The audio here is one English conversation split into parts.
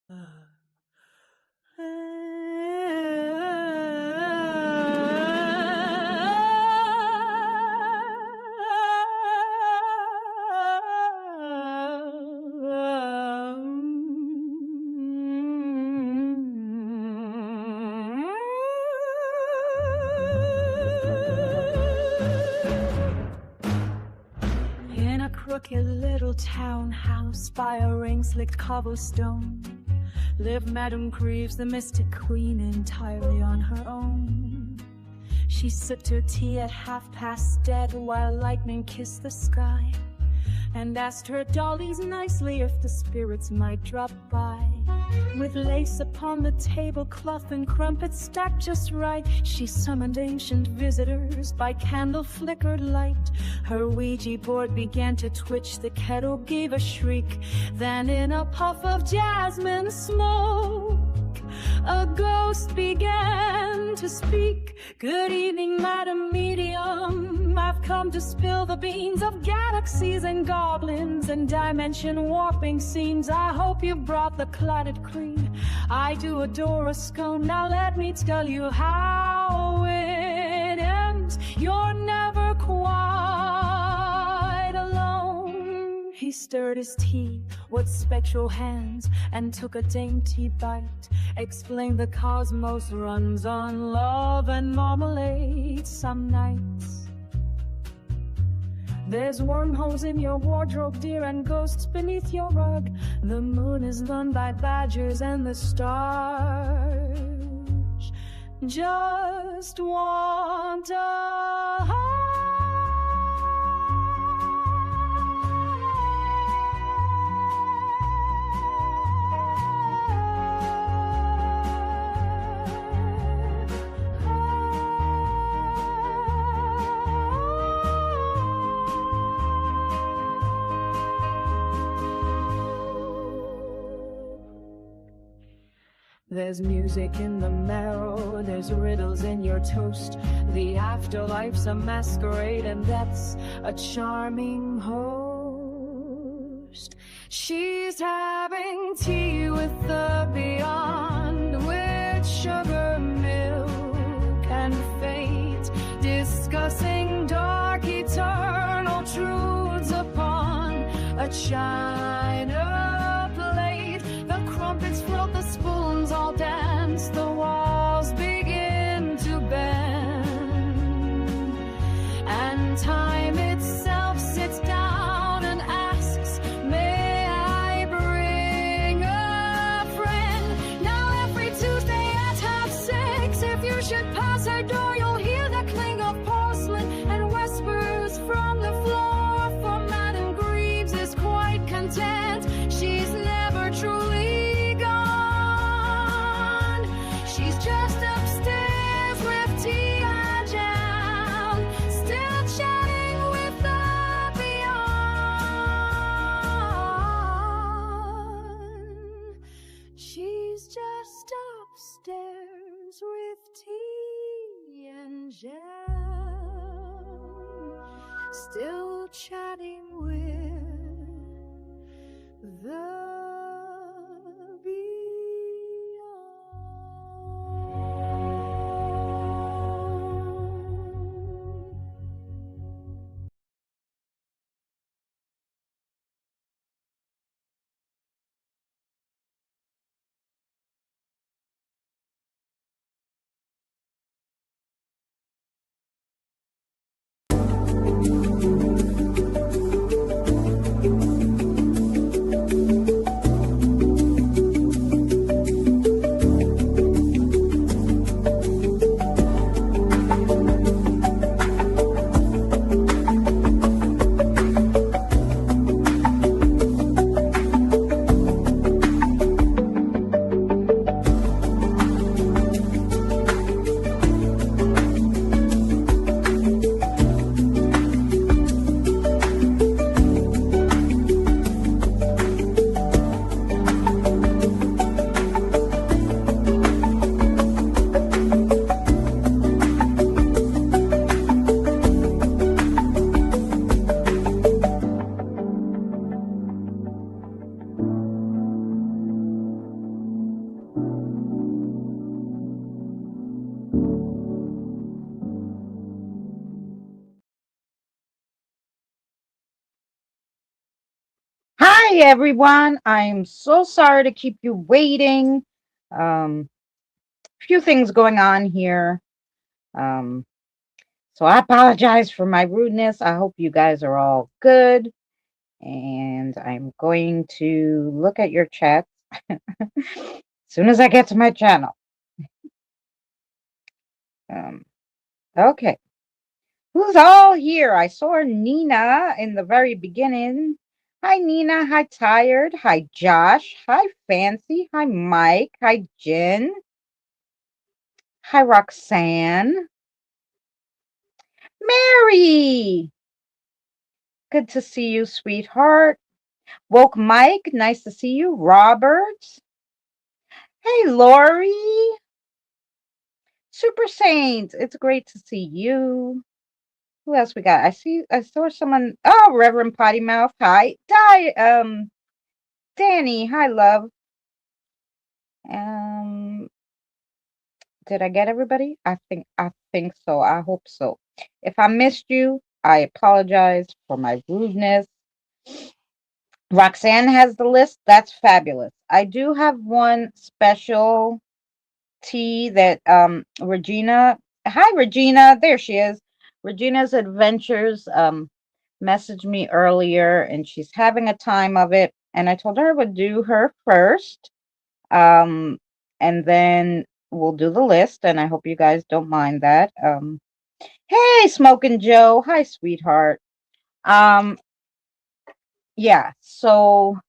In a crooked little townhouse by a rain-slicked cobblestone lived Madame Greaves, the mystic queen, entirely on her own. She sipped her tea at dead while lightning kissed the sky, and asked her dollies nicely if the spirits might drop by. With lace upon the tablecloth and crumpets stacked just right, she summoned ancient visitors by candle-flickered light. Her Ouija board began to twitch, the kettle gave a shriek. Then in a puff of jasmine smoke, a ghost began to speak. "Good evening, Madam Medium. I've come to spill the beans of galaxies and goblins and dimension warping scenes. I hope you brought the clotted cream. I do adore a scone. Now let me tell you how it ends. You're never quite alone." He stirred his tea with spectral hands and took a dainty bite. Explained the cosmos runs on love and marmalade some nights. There's wormholes in your wardrobe, dear, and ghosts beneath your rug. The moon is run by badgers and the stars just want a hug. There's music in the marrow, there's riddles in your toast. The afterlife's a masquerade, and that's a charming host. She's having tea with the beyond, with sugar, milk, and fate, discussing dark eternal truths upon a china plate. The crumpets float, the spoons all dance, the walls begin to bend, and time itself sits down and asks, "May I bring a friend?" Now every Tuesday at 6:30, if you should pass her door, you'll hear the cling of porcelain and whispers from the floor. For Madame Greaves is quite content, she's never truly gone. She's just upstairs with tea and jam, still chatting with the beyond. She's just upstairs with tea and jam, still chatting with the Hi everyone. I'm so sorry to keep you waiting. Um, few things going on here. Um, so I apologize for my rudeness. I hope you guys are all good. And I'm going to look at your chats as soon as I get to my channel. Um, okay. Who's all here? I saw Nina in the very beginning. Hi, Nina. Hi, Tired. Hi, Josh. Hi, Fancy. Hi, Mike. Hi, Jen. Hi, Roxanne. Mary. Good to see you, sweetheart. Woke Mike. Nice to see you. Robert. Hey, Lori. Super Saint. It's great to see you. Who else we got? I saw someone. Oh, Reverend Potty Mouth. Hi. Danny. Hi, love. Um, did I get everybody? I think so. I hope so. If I missed you, I apologize for my rudeness. Roxanne has the list. That's fabulous. I do have one special tea that Regina. Hi Regina, there she is. Regina's Adventures messaged me earlier and she's having a time of it and I told her I would do her first. Um and then we'll do the list and I hope you guys don't mind that. Hey Smoking Joe. Hi sweetheart. Um yeah, so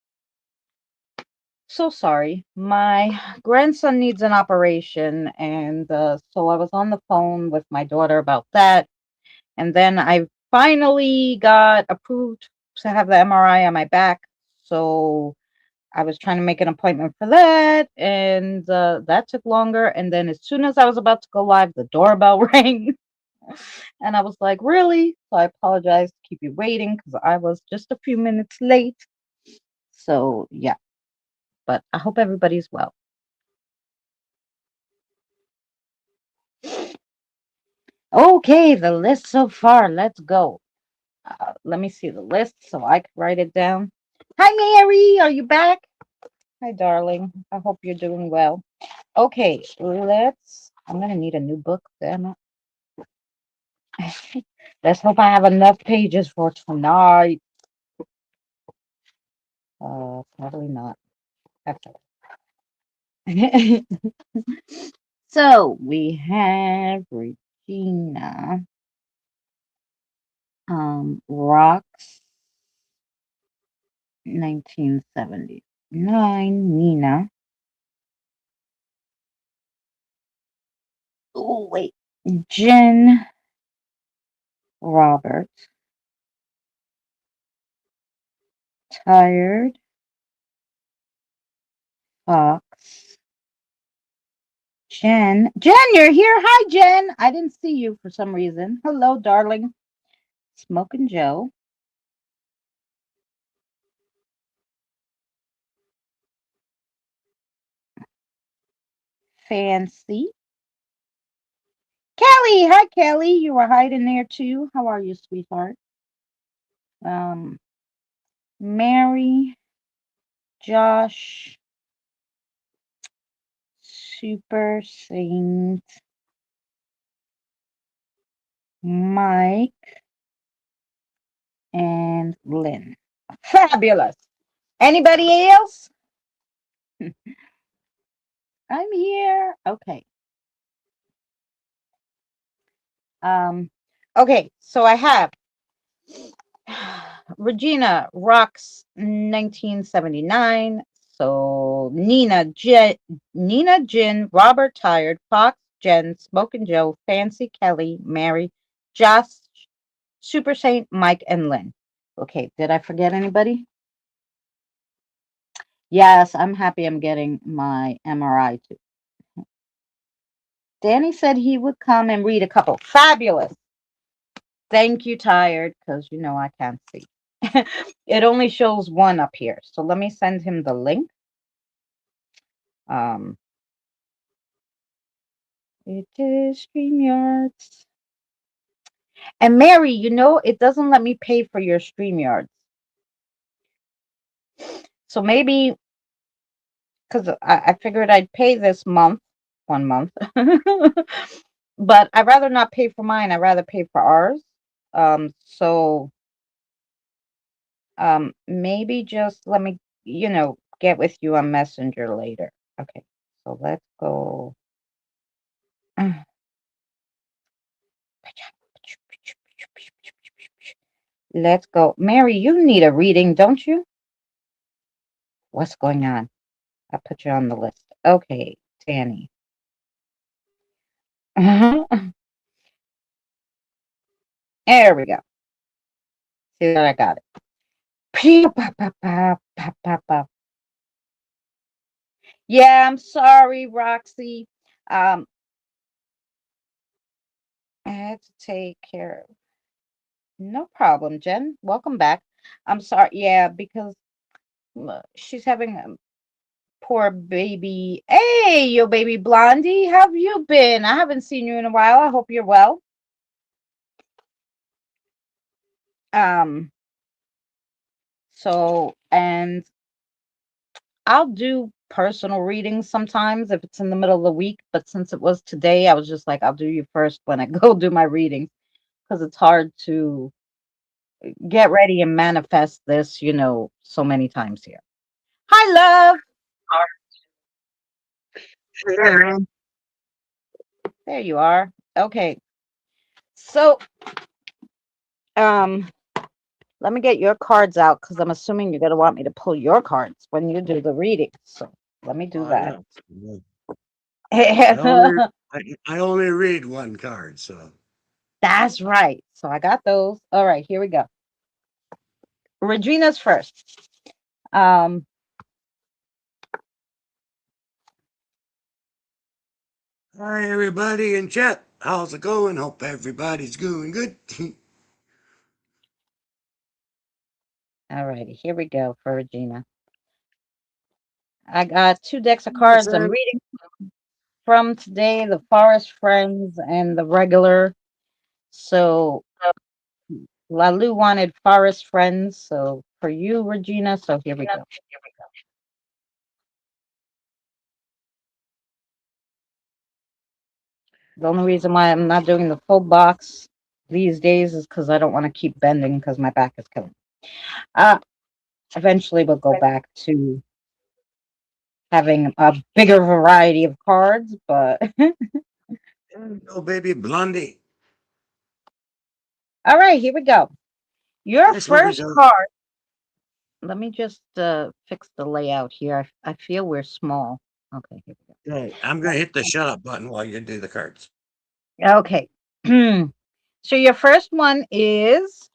sorry. My grandson needs an operation, and so I was on the phone with my daughter about that. And then I finally got approved to have the MRI on my back. So I was trying to make an appointment for that, and that took longer. And then as soon as I was about to go live, the doorbell rang. And I was like, really? So I apologize to keep you waiting because I was just a few minutes late. So, yeah, but I hope everybody's well. Okay, the list so far. Let's go. Let me see the list so I can write it down. Hi, Mary. Are you back? Hi, darling. I hope you're doing well. Okay, let's. I'm gonna need a new book. Damn it. Let's hope I have enough pages for tonight. Probably not. Okay. So we have Regina, Rocks, 1979, Nina. Oh wait, Jen, Robert, Tired, Fox, Jen. Jen, you're here. Hi, Jen. I didn't see you for some reason. Hello, darling. Smoking Joe, Fancy, Kelly. Hi, Kelly. You were hiding there too. How are you, sweetheart? Um, Mary, Josh, Super Saint, Mike, and Lynn. Fabulous. Anybody else? I'm here. Okay. Um, okay, so I have Regina Rocks 1979. So Nina Jin, Robert Tired, Fox Jen, Smoking Joe, Fancy Kelly, Mary, Josh, Super Saint, Mike, and Lynn. Okay, did I forget anybody? Yes, I'm happy I'm getting my MRI too. Danny said he would come and read a couple. Fabulous. Thank you, Tired, because you know I can't see. It only shows one up here. So let me send him the link. Um, it is StreamYards. And Mary, you know, it doesn't let me pay for your StreamYards. So maybe because I figured I'd pay this month, 1 month, but I'd rather not pay for mine. I'd rather pay for ours. So maybe just let me, get with you on Messenger later. Okay, so let's go. Let's go. Mary, you need a reading, don't you? What's going on? I put you on the list. Okay, Danny. There we go. See that I got it. Pee, pa, pa, pa, pa, pa, pa. Yeah, I'm sorry, Roxy. Um, I had to take care of. No problem, Jen. Welcome back. I'm sorry. Yeah, because she's having a poor baby. Hey, yo, baby Blondie, how have you been? I haven't seen you in a while. I hope you're well. Um, and I'll do personal readings sometimes if it's in the middle of the week, but since it was today, I was just like, I'll do you first when I go do my readings because it's hard to get ready and manifest this, so many times here. Hi, love. There you are. Okay. So, um, let me get your cards out because I'm assuming you're gonna want me to pull your cards when you do the reading. So let me do Oh, that. yeah. I only read one card, so That's right. So I got those. All right, here we go. Regina's first. Um, hi everybody in chat. How's it going? Hope everybody's doing good. all righty, here we go for Regina. I got 2 decks of Yes, cards. I'm reading from today, the Forest Friends and the regular. So Lalu wanted Forest Friends. So for you, Regina. So here we go. The only reason why I'm not doing the full box these days is because I don't want to keep bending because my back is killing me. Eventually we'll go back to having a bigger variety of cards, but oh baby Blondie. all right, here we go. Your Yes, what is first up? card. Let me just fix the layout here. I feel we're small. Okay, here we Okay, I'm gonna hit the shut up button while you do the cards. go. Okay. So your first one is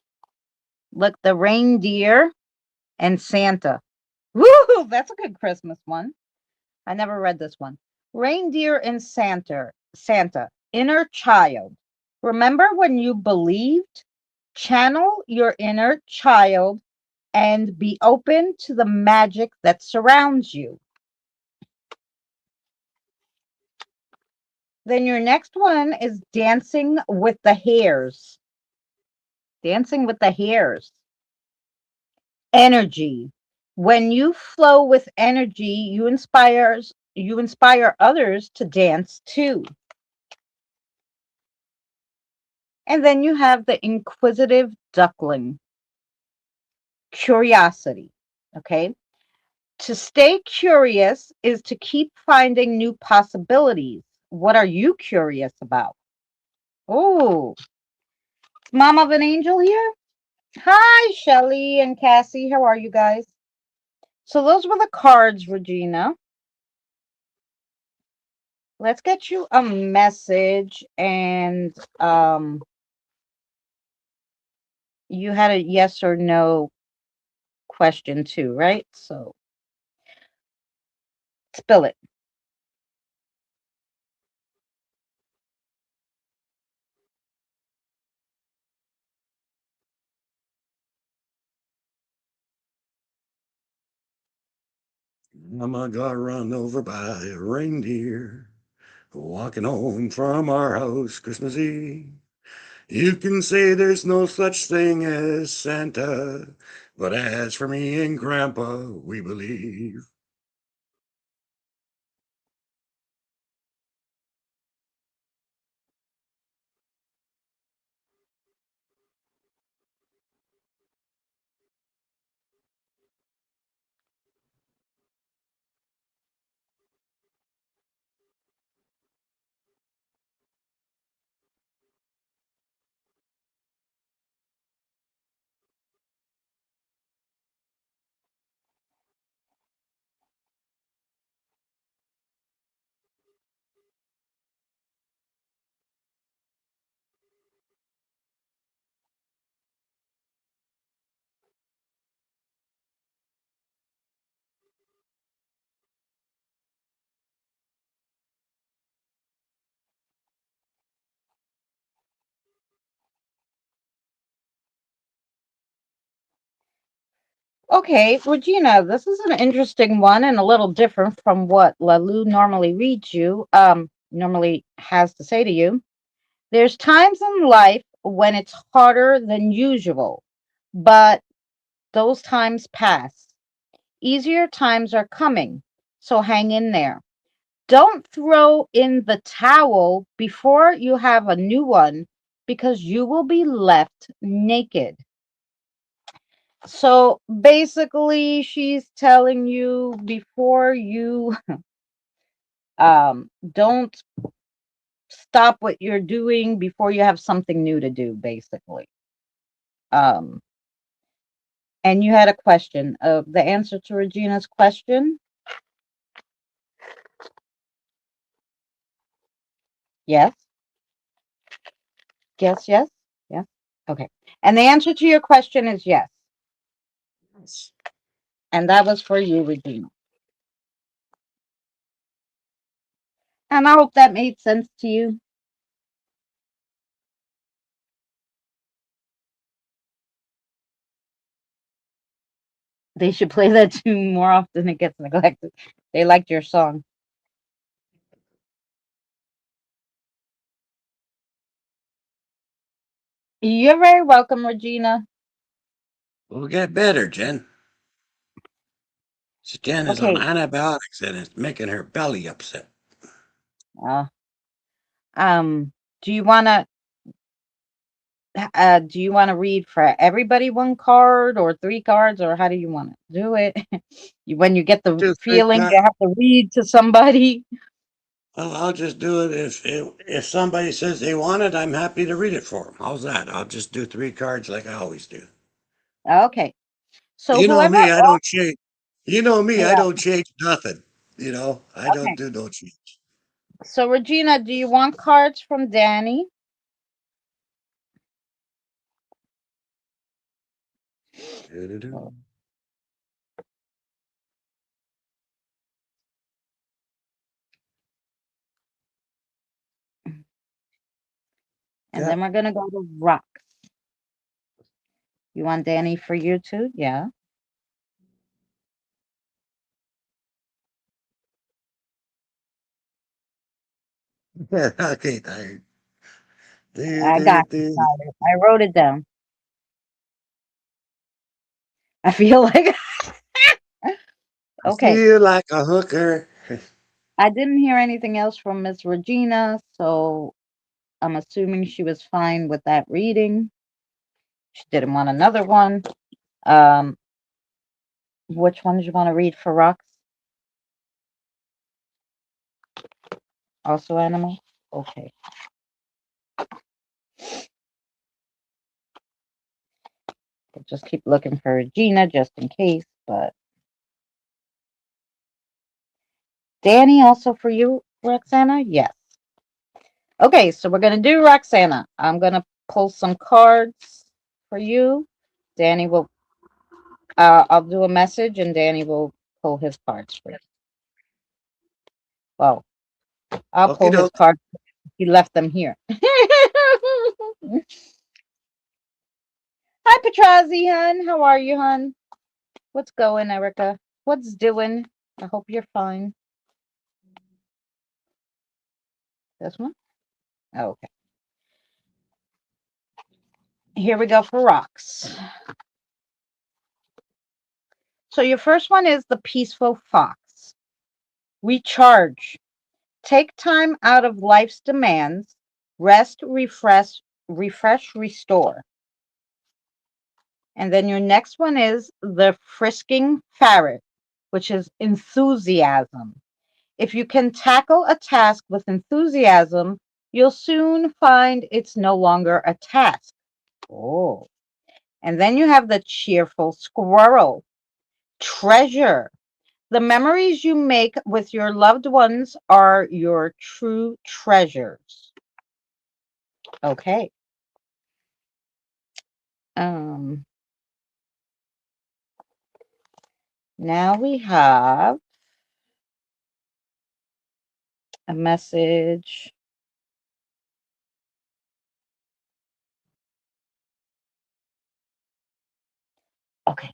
look the reindeer and Santa. Woo, that's a good Christmas one. I never read this one. Reindeer and Santa, inner child. Remember when you believed? Channel your inner child and be open to the magic that surrounds you. Then your next one is dancing with the hares. Dancing with the hares. Energy. When you flow with energy, you inspire others to dance too. And then you have the inquisitive duckling. Curiosity. Okay? To stay curious is to keep finding new possibilities. What are you curious about? Oh, Mom of an Angel here. Hi, Shelly and Cassie. How are you guys? So those were the cards, Regina. Let's get you a message and you had a yes or no question too, right? So spill it. Mama got run over by a reindeer walking home from our house Christmas Eve. You can say there's no such thing as Santa, But as for me and Grandpa, we believe. Okay, Regina, this is an interesting one and a little different from what Lalu normally reads you, normally has to say to you. There's times in life when it's harder than usual, but those times pass. Easier times are coming, so hang in there. Don't throw in the towel before you have a new one because you will be left naked. So basically, she's telling you before you don't stop what you're doing before you have something new to do, basically. Um, and you had a question. The answer to Regina's question? Yes, yes, yes, yes. Okay. And the answer to your question is yes. Yes. And that was for you, Regina. And I hope that made sense to you. They should play that tune more often. It gets neglected. They liked your song. You're very welcome, Regina. We'll get better, Jen. So Jen is on Okay. antibiotics and it's making her belly upset. Uh, do you wanna do you wanna read for everybody one card or three cards, or how do you want to do it? When you get the Just three feeling cut. you have to read to somebody. Well, I'll just do it if somebody says they want it. I'm happy to read it for them. How's that? I'll just do three cards like I always do. Okay. So You know whoever me, I don't change. You know me, I yeah. don't change nothing. I don't Okay. do no change. So Regina, do you want cards from Danny? Do-do-do. And Yeah. then we're gonna go to rocks. You want Danny for you too? Yeah. Okay, tired. I got you, Do-do-do. Tyler. I wrote it down. I feel like I okay. feel like a hooker. I didn't hear anything else from Miss Regina, so I'm assuming she was fine with that reading. She didn't want another one. Um, which one did you want to read for rocks? Also animal? Okay. We'll just keep looking for Regina just in case, but Danny also for you, Roxana? Yes. Okay, so we're gonna do Roxana. I'm gonna pull some cards for you. Danny will I'll do a message and Danny will pull his cards for you. Well, I'll Okie pull his doke. cards. He left them here. Hi, Patrazi, hun. How are you, hun? What's going, Erica? What's doing? I hope you're fine. This one? Oh, okay. Here we go for rocks. So your first one is the peaceful fox. Recharge. Take time out of life's demands. Rest, restore. And then your next one is the frisking ferret, which is enthusiasm. If you can tackle a task with enthusiasm, you'll soon find it's no longer a task. Oh. And then you have the cheerful squirrel. Treasure. The memories you make with your loved ones are your true treasures. Okay. Um, Now we have a message. Okay.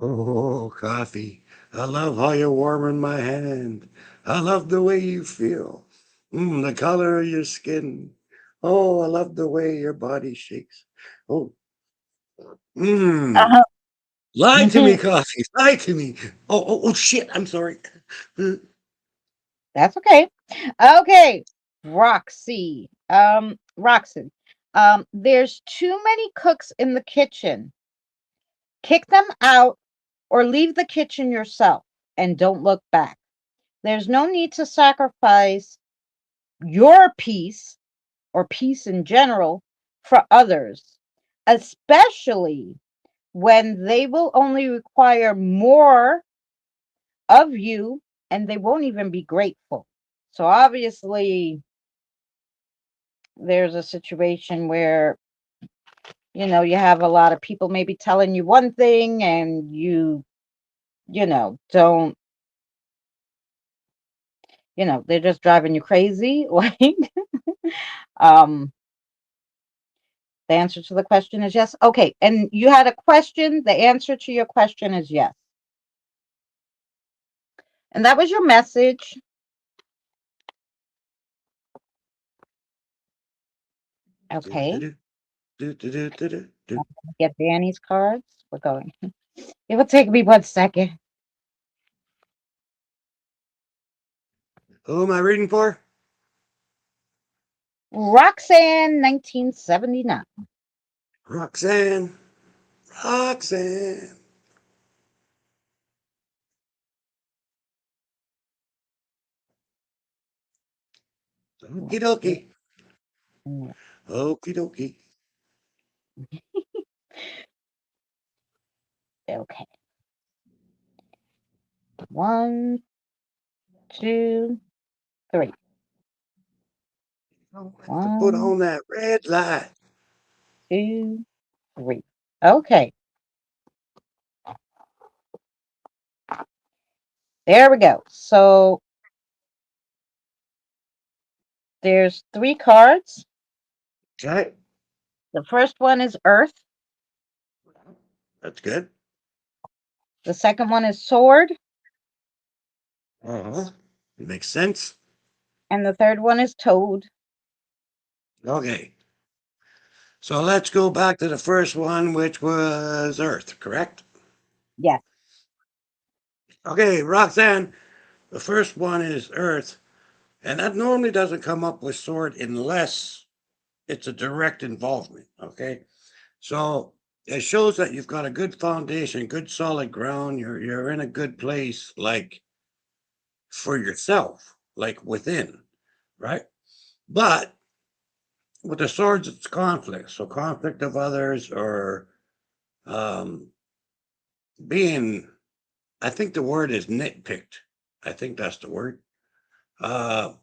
Oh, coffee. I love how you're warming my hand. I love the way you feel. The color of your skin. Oh, I love the way your body shakes. Oh, mmm. Uh-huh. Lie to me, coffee. Lie to me. Oh, shit. I'm sorry. That's okay. Okay. Roxy. Roxy. There's too many cooks in the kitchen. Kick them out or leave the kitchen yourself and don't look back. There's no need to sacrifice your peace or peace in general for others, especially when they will only require more of you and they won't even be grateful. So obviously, there's a situation where you have a lot of people maybe telling you one thing and don't they're just driving you crazy. Like, um the answer to the question is yes. Okay, and you had a question. The answer to your question is yes. And that was your message. Okay. Get Danny's cards. We're going. It will take me 1 second. Who am I reading for? Roxanne, 1979. Roxanne. Roxanne. Okie dokie. Okie dokie. Okay. 1, 2, 3. Don't have to put 1, on that red light. 2, 3. Okay. There we go. So there's 3 cards. Okay, The first one is Earth. that's good. The second one is Sword. Uh-huh. Makes sense. And the third one is Toad. Okay, so let's go back to the first one, which was Earth, correct? Yes. Okay, Roxanne, the first one is Earth, and that normally doesn't come up with Sword unless it's a direct involvement. Okay, so it shows that you've got a good foundation, good solid ground. You're in a good place, like for yourself, like within, right? But with the swords, it's conflict. So conflict of others, or um, being, I think the word is nitpicked. I think that's the word. Uh,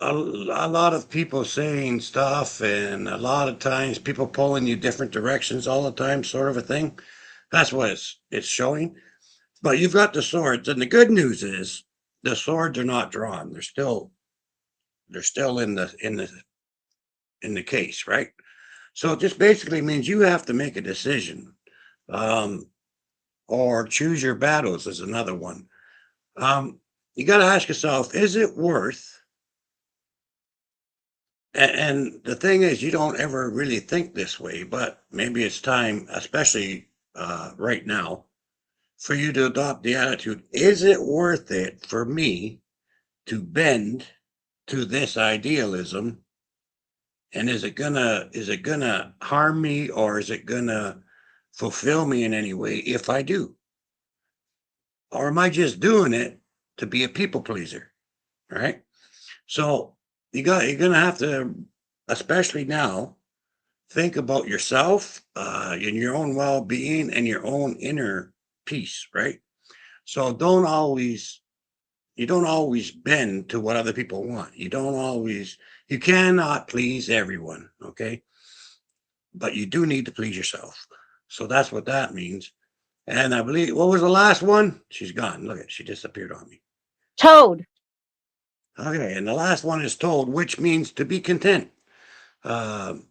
a lot of people saying stuff, and a lot of times people pulling you different directions all the time, sort of a thing. That's what it's showing. But you've got the swords, and the good news is the swords are not drawn. They're still in the case, right? So it just basically means you have to make a decision, um, or choose your battles is another one. You got to ask yourself, is it worth? And the thing is, you don't ever really think this way, but maybe it's time, especially right now, for you to adopt the attitude: is it worth it for me to bend to this idealism? And is it gonna harm me, or is it gonna fulfill me in any way if I do? Or am I just doing it to be a people pleaser? Right? So you're gonna have to, especially now, think about yourself, and your own well-being and your own inner peace, right? So you don't always bend to what other people want. You cannot please everyone, okay? But you do need to please yourself. So that's what that means. And I believe, what was the last one? She's gone. Look at, she disappeared on me. Toad. Okay, and the last one is told, which means to be content, and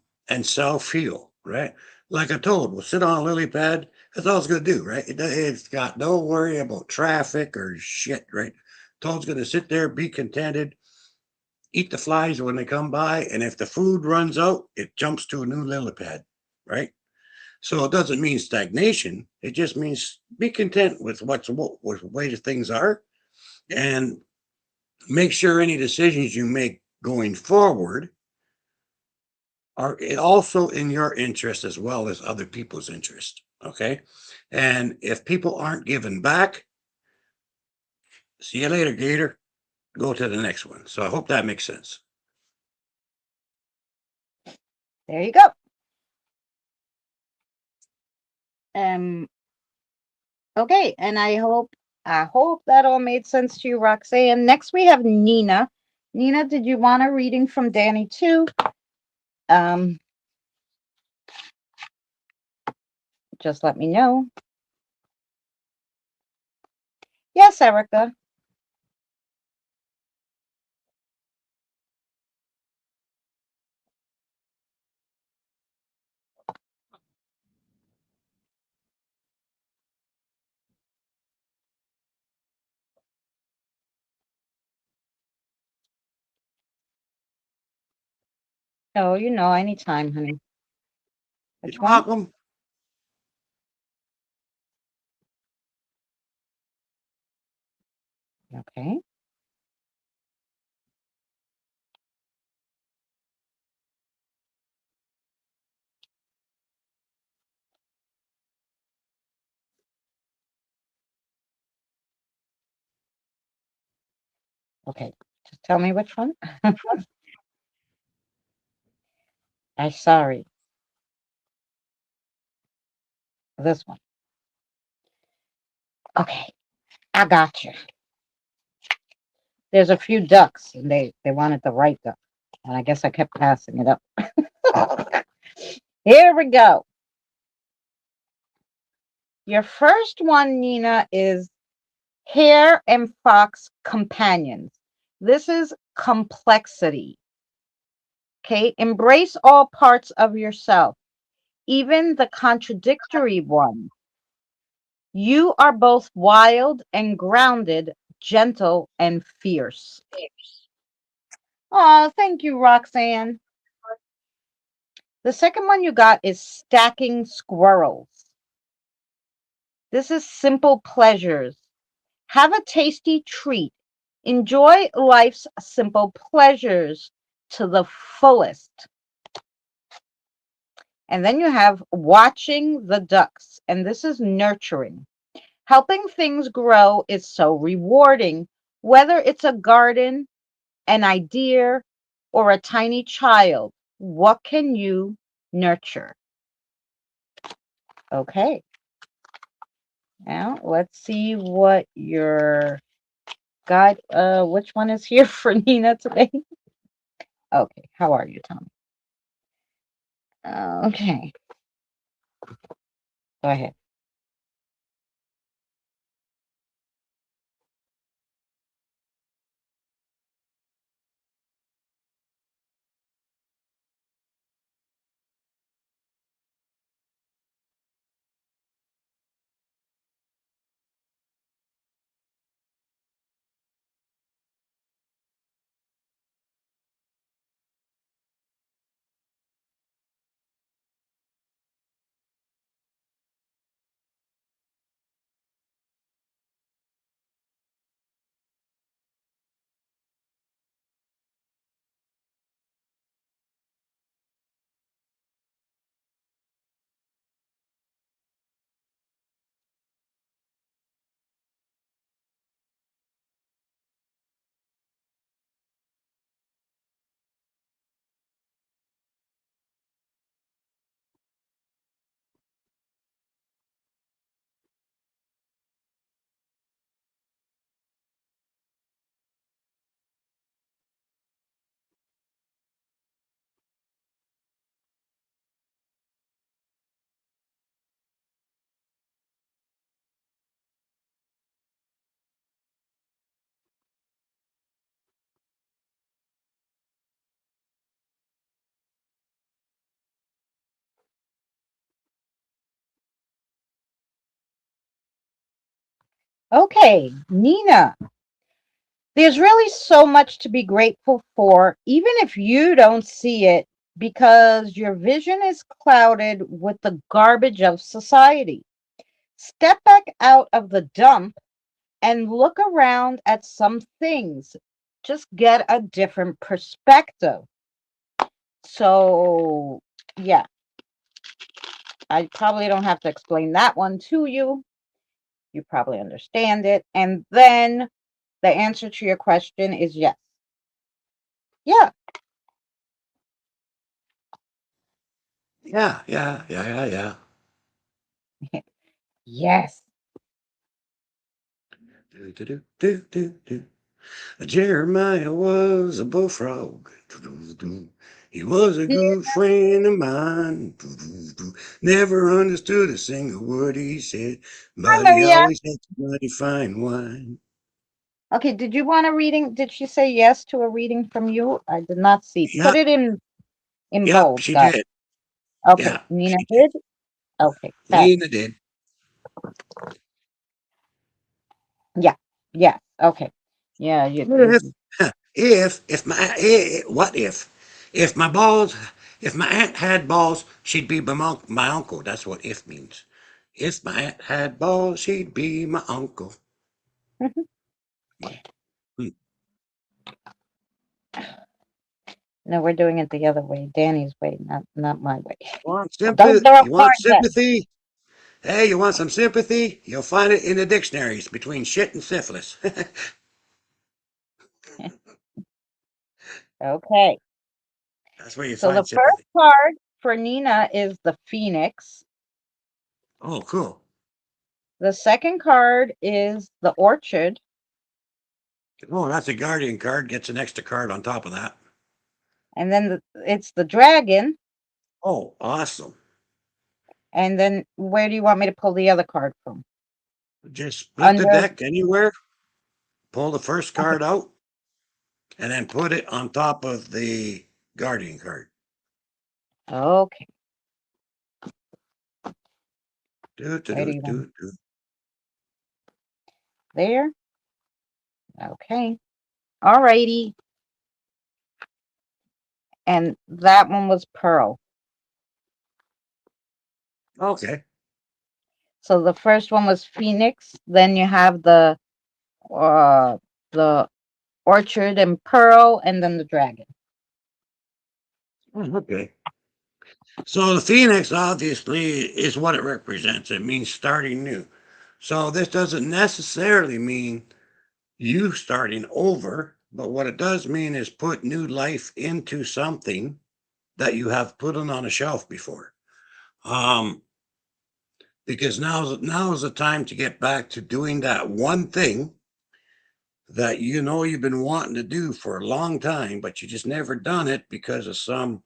self heal, right? Like a toad will sit on a lily pad. That's all it's going to do, right? It's got no worry about traffic or shit, right? Toad's going to sit there, be contented, eat the flies when they come by, and if the food runs out, it jumps to a new lily pad, right? So it doesn't mean stagnation. It just means be content with with the way things are, and make sure any decisions you make going forward are also in your interest as well as other people's interest. Okay. And if people aren't giving back, see you later, Gator. Go to the next one. So I hope that makes sense. There you go. Um, okay, and I hope that all made sense to you, Roxanne. Next we have Nina. Nina, did you want a reading from Danny too? Um, just let me know. Yes, Erica. Oh, anytime, honey. Which You're one? welcome. Okay. Okay. Just tell me which one. I'm sorry. This one. Okay. I got you. There's a few ducks, and they wanted the right duck, and I guess I kept passing it up. Here we go. Your first one, Nina, is Hare and fox companions. This is complexity. Okay. Embrace all parts of yourself, even the contradictory ones. You are both wild and grounded, gentle and fierce. Oh, thank you, Roxanne. The second one you got is stacking squirrels. This is simple pleasures. Have a tasty treat. Enjoy life's simple pleasures to the fullest. And then you have watching the ducks, and this is nurturing. Helping things grow is so rewarding, whether it's a garden, an idea, or a tiny child. What can you nurture? Okay. Now let's see what your guide, which one is here for Nina today? Okay. How are you, Tommy? Okay. Go ahead. Okay, Nina, there's really so much to be grateful for, even if you don't see it, because your vision is clouded with the garbage of society. Step back out of the dump and look around at some things. Just get a different perspective. So, yeah, I probably don't have to explain that one to you. You probably understand it. And then the answer to your question is yes. Yeah. Yeah. Yes. Do. Jeremiah was a bullfrog. He was a Yeah. good friend of mine. Never understood a single word he said, Hi, but he Maria. always had mighty fine wine. Okay, did you want a reading? Did she say yes to a reading from you? I did not see. Put Yep, it in yep, bold, she guys. did. Okay, Yeah, Nina she did. did. Okay, fab. Nina did. Yeah, yeah. Okay, yeah. If, what if my balls, if my aunt had balls, she'd be my uncle. That's what if means. If my aunt had balls, she'd be my uncle. Hmm. No, we're doing it the other way, Danny's way, not my way. Want Don't sympathy? throw You want cards at me. sympathy? Hey, you want some sympathy? You'll find it in the dictionaries between shit and syphilis. Okay, That's where you so the find first sympathy. card for Nina is the Phoenix. Oh, cool. The second card is the Orchard, Oh, that's a guardian card. Gets an extra card on top of that. and then it's the Dragon. Oh, awesome. And then where do you want me to pull the other card from? Just split the Under, deck anywhere, pull the first card out, and then put it on top of the Guardian card. okay, Do, do, do, ready then. do, do. There. Okay. Alrighty. And that one was Pearl. Okay. So the first one was Phoenix. Then you have the Orchard and Pearl, and then the Dragon. Okay. So the Phoenix obviously is what it represents. It means starting new. So this doesn't necessarily mean you starting over, but what it does mean is put new life into something that you have put on a shelf before. Um, because now is the time to get back to doing that one thing that you know you've been wanting to do for a long time, but you just never done it because of some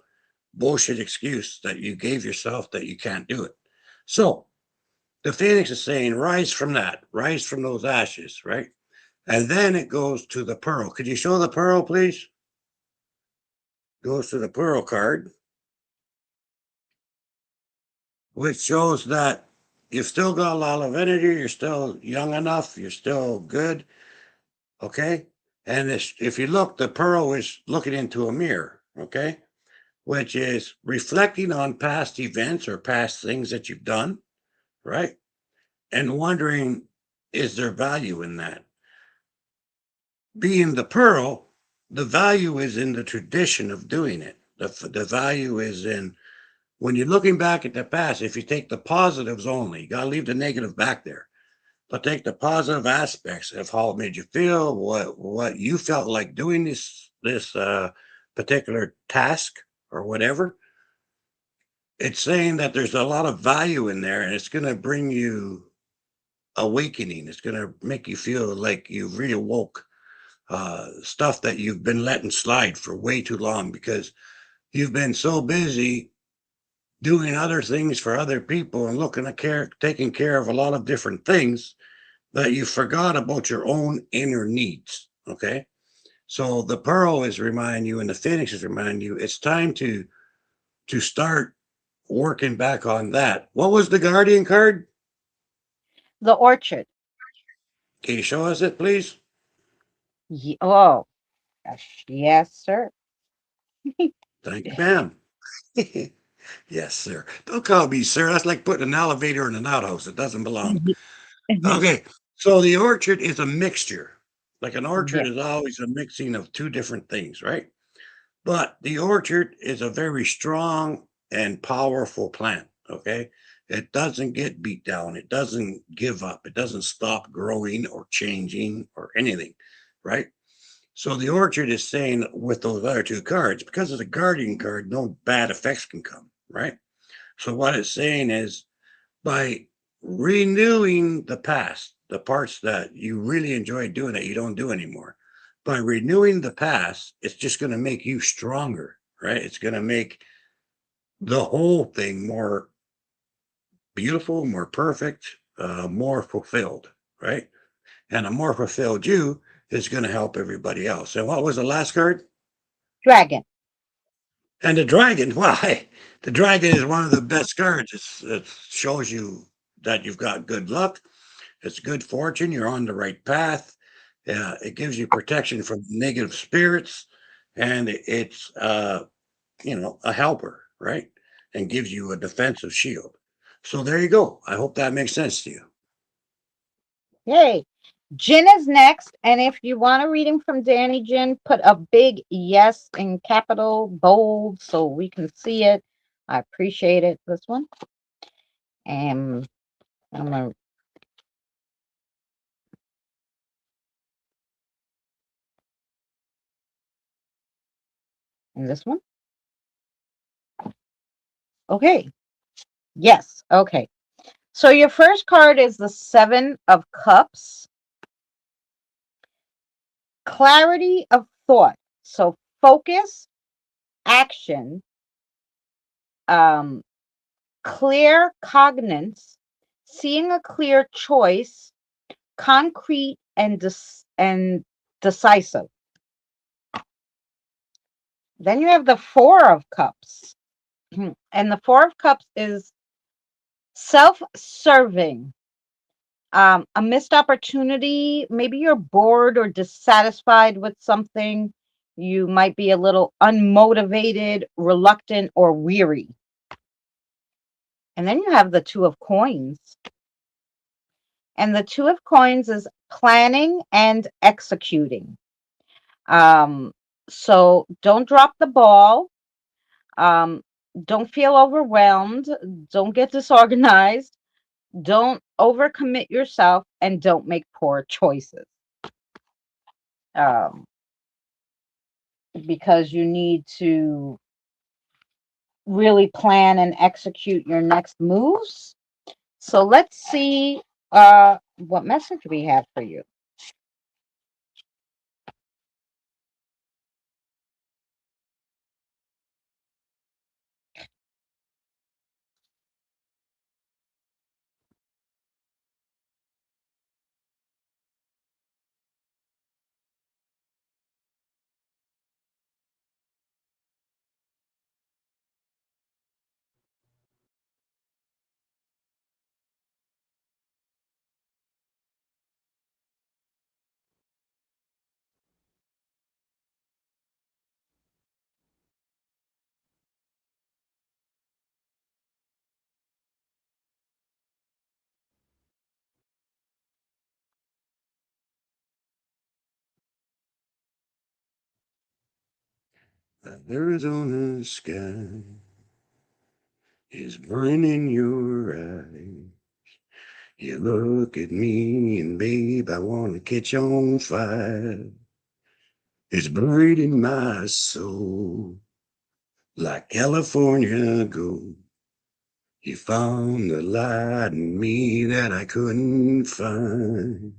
bullshit excuse that you gave yourself that you can't do it. So the Phoenix is saying, rise from that, rise from those ashes, right? And then it goes to the Pearl. Could you show the Pearl, please? Goes to the Pearl card, which shows that you've still got a lot of energy. You're still young enough. You're still good. Okay. And if you look, the Pearl is looking into a mirror. Okay. Which is reflecting on past events or past things that you've done. Right. And wondering, is there value in that? Being the Pearl, the value is in the tradition of doing it. The value is in when you're looking back at the past, if you take the positives only, you got to leave the negative back there, but take the positive aspects of how it made you feel, what you felt like doing this particular task or whatever. It's saying that there's a lot of value in there, and it's going to bring you awakening. It's going to make you feel like you've reawoke stuff that you've been letting slide for way too long because you've been so busy doing other things for other people and looking at taking care of a lot of different things that you forgot about your own inner needs. Okay. So the Pearl is reminding you and the Phoenix is reminding you it's time to start working back on that. What was the Guardian card? The Orchard. Can you show us it, please? Oh, yes, sir. Thank you, ma'am. Yes, sir. Don't call me sir. That's like putting an elevator in an outhouse. It doesn't belong. Okay. So the orchard is a mixture. Like an orchard Yeah. is always a mixing of two different things, right? But the orchard is a very strong and powerful plant. Okay. It doesn't get beat down. It doesn't give up. It doesn't stop growing or changing or anything. Right. So the orchard is saying with those other two cards, because of the guardian card, no bad effects can come. Right. So what it's saying is by renewing the past, the parts that you really enjoy doing that you don't do anymore. By renewing the past, it's just going to make you stronger, right? It's going to make the whole thing more beautiful, more perfect, more fulfilled, right? And a more fulfilled you is going to help everybody else. And what was the last card? Dragon. And the dragon. Why? The dragon is one of the best cards. It shows you that you've got good luck. It's good fortune. You're on the right path. It gives you protection from negative spirits, and it's a helper, right? And gives you a defensive shield. So there you go. I hope that makes sense to you. Yay. Jin is next. And if you want a reading from Danny Jin, put a big yes in capital bold so we can see it. I appreciate it. This one. And I'm going to. And this one. Okay. Yes. Okay. So your first card is the Seven of Cups. Clarity of thought. So focus, action, clear cognizance, seeing a clear choice, concrete and decisive. Then you have the Four of Cups. And the Four of Cups is self-serving, a missed opportunity. Maybe you're bored or dissatisfied with something. You might be a little unmotivated, reluctant, or weary. And then you have the Two of Coins. And the Two of Coins is planning and executing. So don't drop the ball. Don't feel overwhelmed. Don't get disorganized. Don't overcommit yourself, and don't make poor choices. Um, because you need to really plan and execute your next moves. So let's see what message we have for you. The Arizona sky is burning your eyes. You look at me and babe, I wanna catch on fire. It's buried in my soul like California gold. You found the light in me that I couldn't find.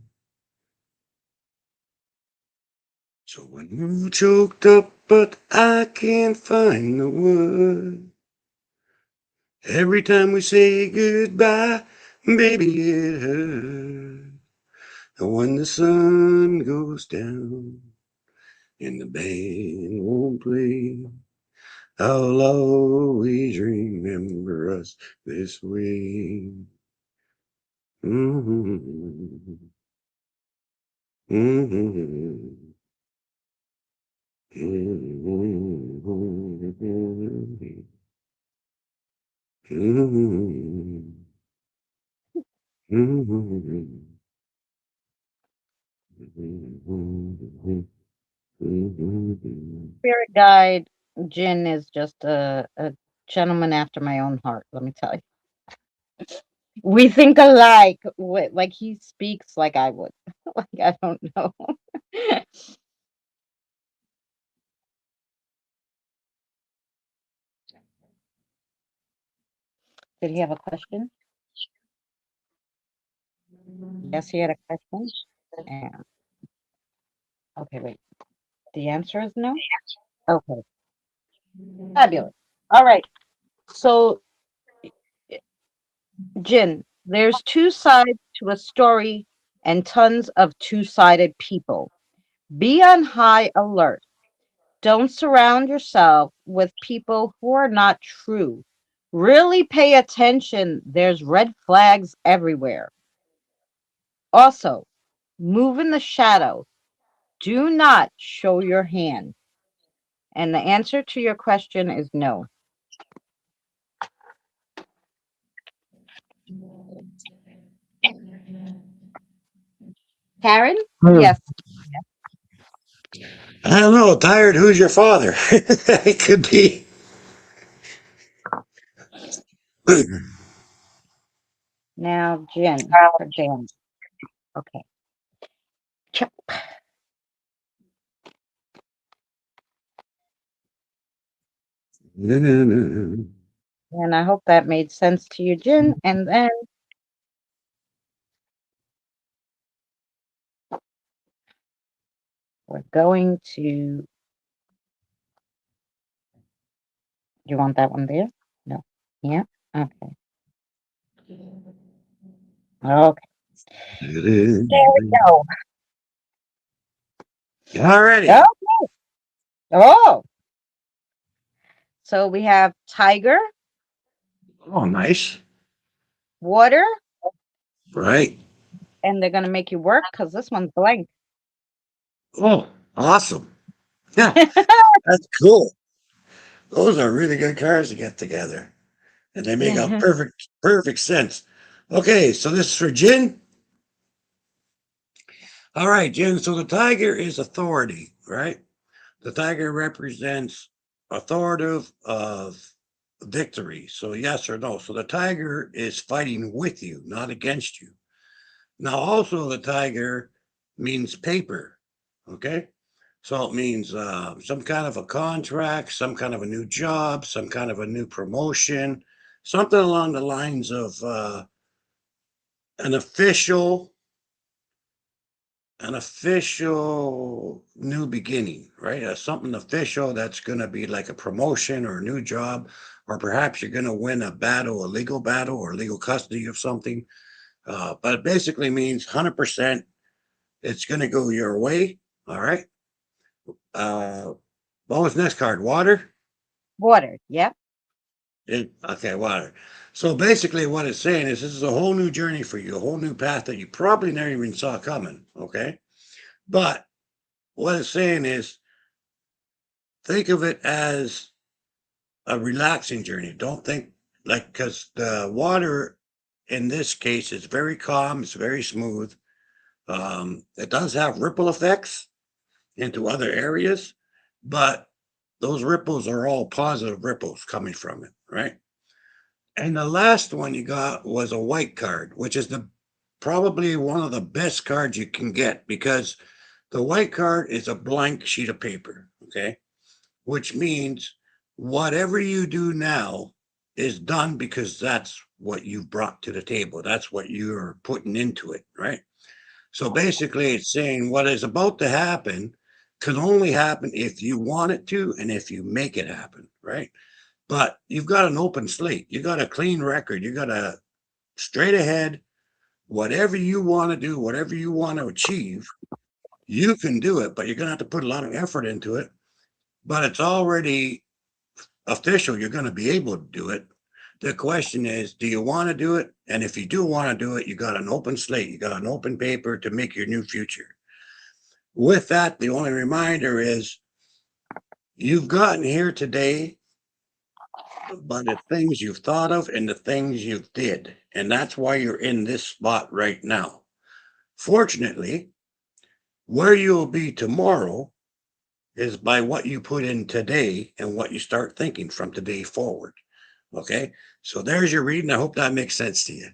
So when I'm choked up, but I can't find the word. Every time we say goodbye, baby, it hurts. And when the sun goes down and the band won't play, I'll always remember us this way. Mm-hmm. Mm-hmm. Mm-hmm. Mm-hmm. Mm-hmm. Spirit guide Jin is just a gentleman after my own heart, let me tell you. We think alike. Like he speaks like I would. Like I don't know. Did he have a question? Yes, he had a question. Yeah. Okay, wait. The answer is no? Okay. Fabulous. All right. So, Jin, there's two sides to a story and tons of two-sided people. Be on high alert. Don't surround yourself with people who are not true. Really pay attention. There's red flags everywhere. Also, move in the shadows. Do not show your hand. And the answer to your question is no. Karen? Yes. I don't know, tired. Who's your father? It could be. Now, Jen or Jan. Okay. Ch- Mm-hmm. And I hope that made sense to you, Jen. And then we're going to. You want that one there? No. Yeah. Okay. Okay. There we go. Alrighty. Oh, oh. So we have tiger, Oh, nice. water, Right. and they're gonna make you work because this one's blank. Oh, awesome. Yeah, that's cool. Those are really good cars to get together. And they make a perfect sense. Okay, so this is for Jin. All right, Jin. So the tiger is authority, right? The tiger represents authoritative of victory. So yes or no. So the tiger is fighting with you, not against you. Now, also the tiger means paper. Okay. So it means some kind of a contract, some kind of a new job, some kind of a new promotion, something along the lines of an official an official new beginning, right? Something official that's going to be like a promotion or a new job, or perhaps you're going to win a battle, a legal battle, or legal custody of something. But it basically means 100% it's going to go your way. All right. What was next card? Water? Water. Yep. Okay, water. So basically, what it's saying is this is a whole new journey for you, a whole new path that you probably never even saw coming. Okay. But what it's saying is think of it as a relaxing journey. Don't think like because the water in this case is very calm, it's very smooth. It does have ripple effects into other areas, but those ripples are all positive ripples coming from it, right? And the last one you got was a white card, which is the probably one of the best cards you can get because the white card is a blank sheet of paper, okay? Which means whatever you do now is done because that's what you've brought to the table. That's what you're putting into it, right? So basically, it's saying what is about to happen can only happen if you want it to and if you make it happen, right? But you've got an open slate, you got a clean record, you got a straight ahead, whatever you want to do, whatever you want to achieve, you can do it, but you're going to have to put a lot of effort into it. But it's already official, you're going to be able to do it. The question is, do you want to do it? And if you do want to do it, you got an open slate, you got an open paper to make your new future. With that, the only reminder is you've gotten here today by the things you've thought of and the things you did. And that's why you're in this spot right now. Fortunately, where you'll be tomorrow is by what you put in today and what you start thinking from today forward. Okay. So there's your reading. I hope that makes sense to you.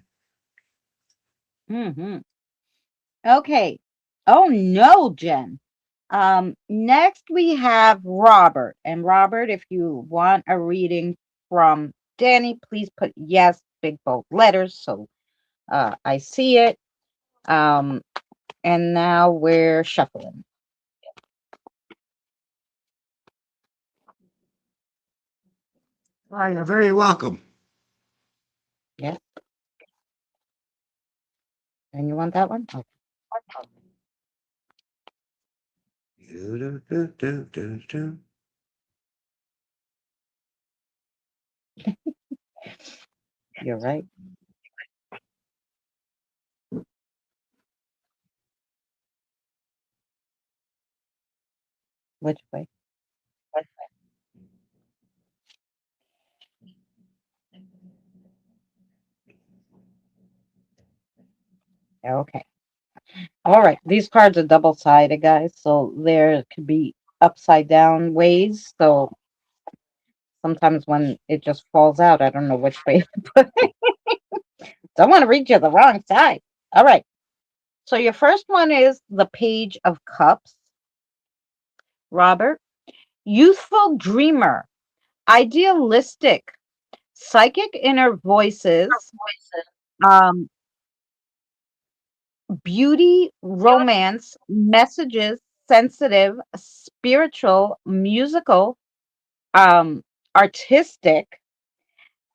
Hmm. Okay. Oh no, Jen. Next we have Robert. And Robert, if you want a reading from Danny, please put yes, big bold letters so I see it. And now we're shuffling. You're very welcome. Yes. And you want that one? Okay. You're right. Which way? Okay. All right. These cards are double sided, guys. So there could be upside down ways. So sometimes when it just falls out, I don't know which way to put it. Don't want to read you the wrong side. All right. So your first one is the Page of Cups. Robert, youthful dreamer, idealistic, psychic inner voices, um, beauty, romance, messages, sensitive, spiritual, musical, artistic,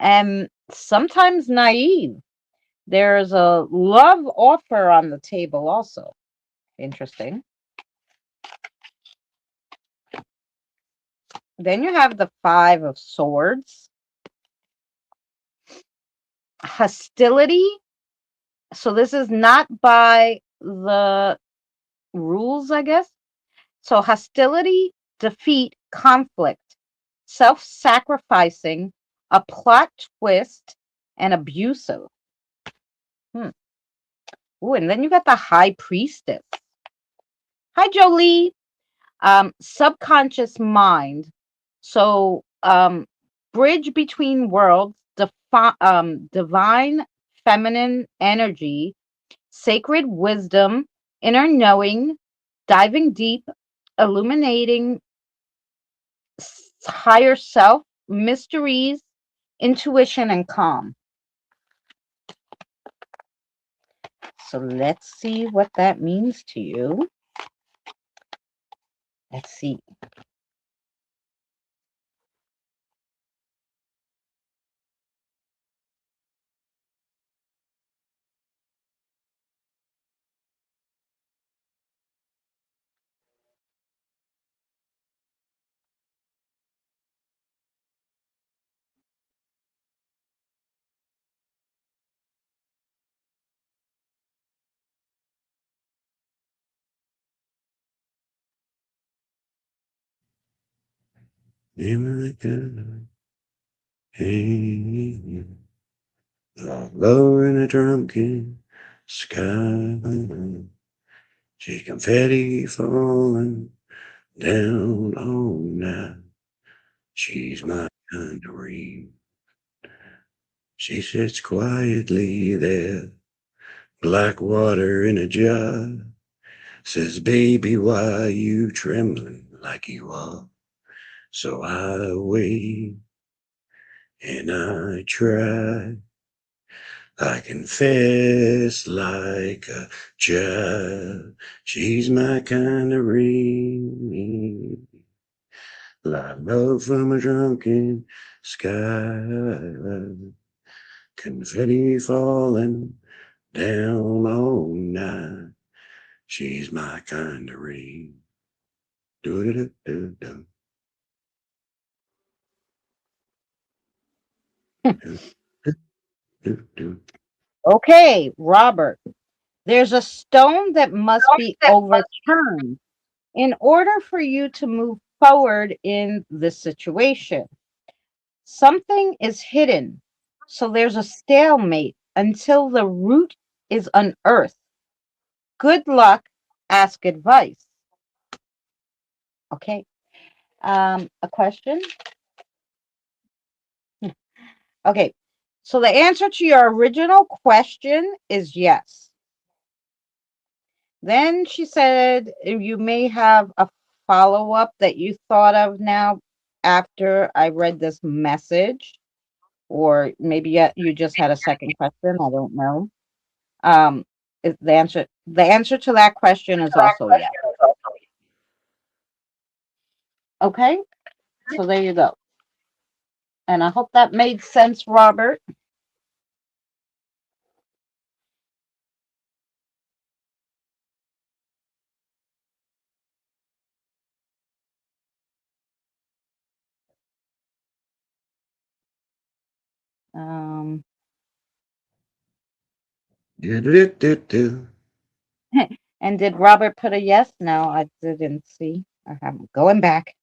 and sometimes naive. There's a love offer on the table also. Interesting. Then you have the Five of Swords. Hostility. So this is not by the rules, I guess. So hostility, defeat, conflict, self-sacrificing, a plot twist, and abusive. Ooh, and then you got the High Priestess. Hi, Jolie. Subconscious mind. So bridge between worlds, divine feminine energy, sacred wisdom, inner knowing, diving deep, illuminating higher self, mysteries, intuition, and calm. So let's see what that means to you. Let's see. Hey, low in a drunken sky, see confetti falling down on night. She's my kind of rain. She sits quietly there, black water in a jar. Says, baby, why you trembling like you are? So I wait and I try. I confess like a child. She's my kind of rain. Like love from a drunken sky. Confetti falling down all night. She's my kind of rain. Do-do-do-do-do. Do-do-do. Okay, Robert. There's a stone that must be overturned in order for you to move forward in this situation. Something is hidden, so there's a stalemate until the root is unearthed. Good luck, ask advice. Okay. A question? Okay. So the answer to your original question is yes. Then she said you may have a follow-up that you thought of now after I read this message, or maybe you just had a second question. I don't know. The answer to that question is also yes. Okay, so there you go. And I hope that made sense, Robert. Um, Do-do-do-do-do. and did Robert put a yes? No, I didn't see. I'm going back.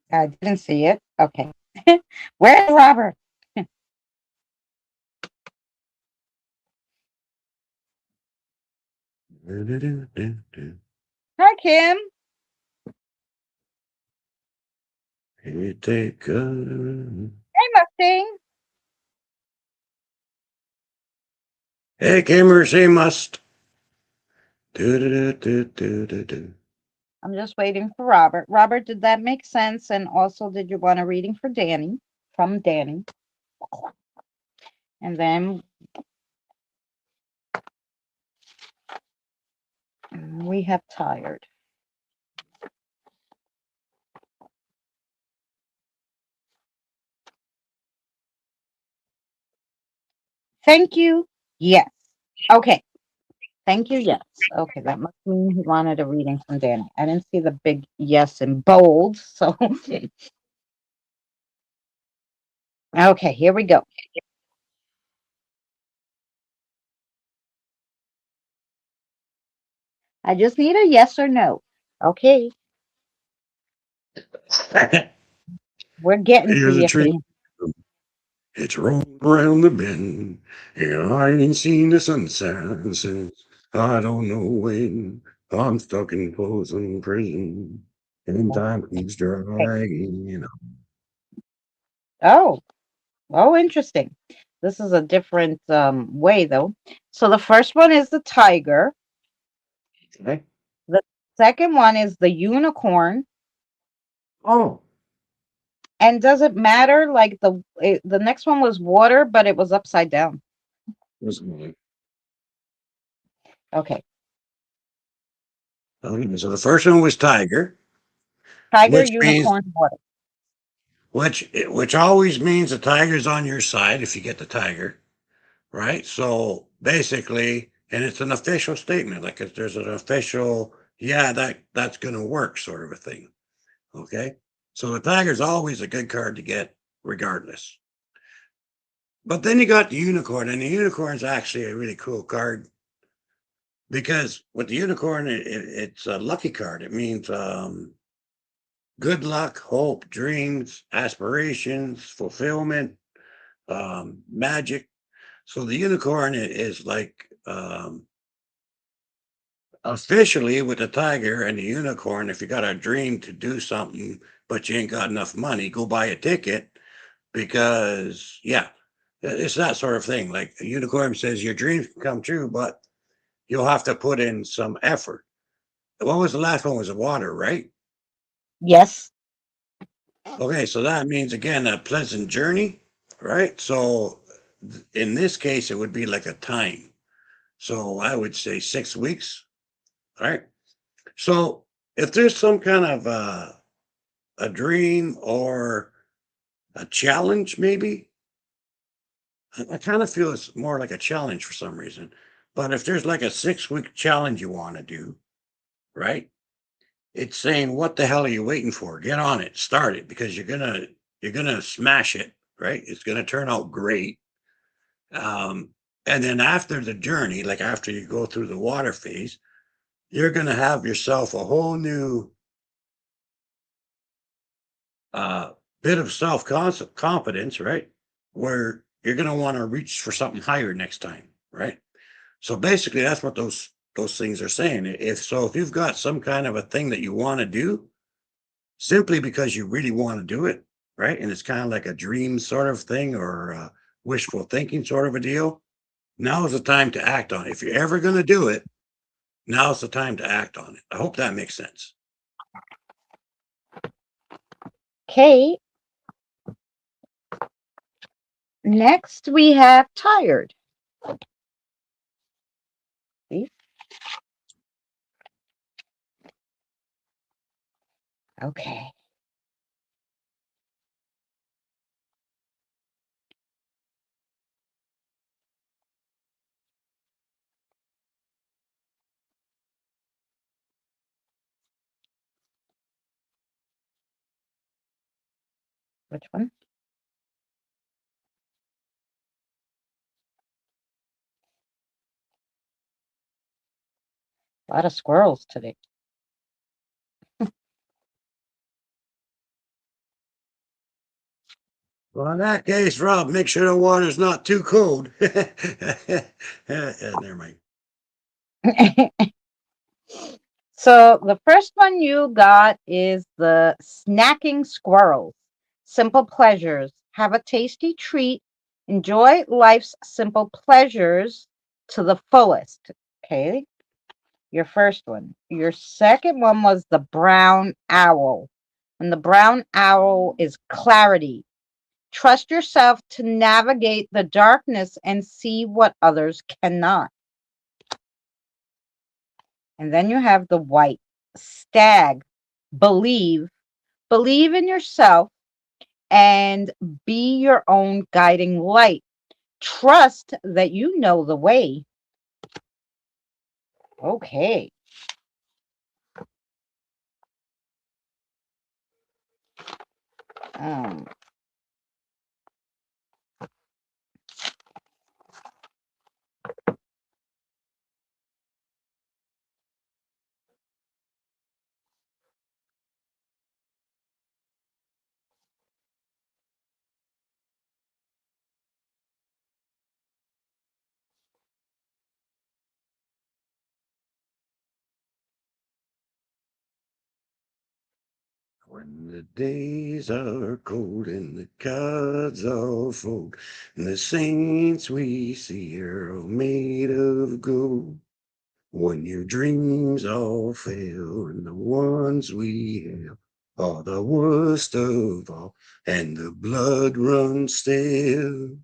I didn't see it. Okay. Where's Robert? Do-do-do-do-do. Hi, Kim. You take a Hey, Mustang. Hey, Kimmer, say must. Do-do-do-do-do-do-do. I'm just waiting for Robert. Robert, did that make sense? And also, did you want a reading for Danny? From Danny. And then we have tired. Thank you. Yes. Okay. Thank you. Yes. Okay. That must mean he wanted a reading from Danny. I didn't see the big yes in bold. So, okay. Here we go. I just need a yes or no. Okay. We're getting to Here's a you tree. here. It's rolling around the bend. And I ain't seen the sunshine since I don't know when. I'm stuck in Folsom Prison. And time keeps Okay. dragging. Oh, interesting. This is a different way, though. So the first one is the tiger. Okay. The second one is the unicorn. Oh, And does it matter? Like the next one was water, but it was upside down. listen. Okay. Okay, so the first one was tiger, Tiger, which means unicorn, water. which always means the tiger's on your side if you get the tiger, right? So basically, and it's an official statement, like if there's an official, yeah, that's going to work, sort of a thing. Okay, so the tiger's always a good card to get, regardless. But then you got the unicorn, and the unicorn's actually a really cool card because with the unicorn, it's a lucky card. It means good luck, hope, dreams, aspirations, fulfillment, magic. So the unicorn is like officially with the tiger and the unicorn. If you got a dream to do something, but you ain't got enough money, go buy a ticket because, yeah, it's that sort of thing. Like a unicorn says, your dreams can come true, but you'll have to put in some effort. What was the last one? Was the water, right? Yes. Okay, so that means again a pleasant journey, right? So in this case, it would be like a time. So I would say 6 weeks, right? So if there's some kind of a dream or a challenge, maybe I kind of feel it's more like a challenge for some reason. But if there's like a 6 week challenge you want to do, right? It's saying, what the hell are you waiting for? Get on it, start it, because you're gonna smash it, right? It's gonna turn out great. Um, and then after the journey, like after you go through the water phase, you're gonna have yourself a whole new uh, bit of self confidence, right? Where you're gonna want to reach for something higher next time, right? So basically, that's what those things are saying. If you've got some kind of a thing that you want to do, simply because you really want to do it, right? And it's kind of like a dream sort of thing or wishful thinking sort of a deal. Now is the time to act on it. If you're ever going to do it, now's the time to act on it. I hope that makes sense. Okay. Next, we have tired. See? Okay. Which one? A lot of squirrels today. Well, in that case, Rob, make sure the water's not too cold. Never mind. So the first one you got is the snacking squirrels. Simple pleasures. Have a tasty treat. Enjoy life's simple pleasures to the fullest. Okay. Your first one. Your second one was the brown owl. And the brown owl is clarity. Trust yourself to navigate the darkness and see what others cannot. And then you have the white stag. Believe, believe in yourself and be your own guiding light. Trust that you know the way. Okay. Um, When the days are cold and the gods all fold, and the saints we see are all made of gold. When your dreams all fail and the ones we have are the worst of all, and the blood runs stale.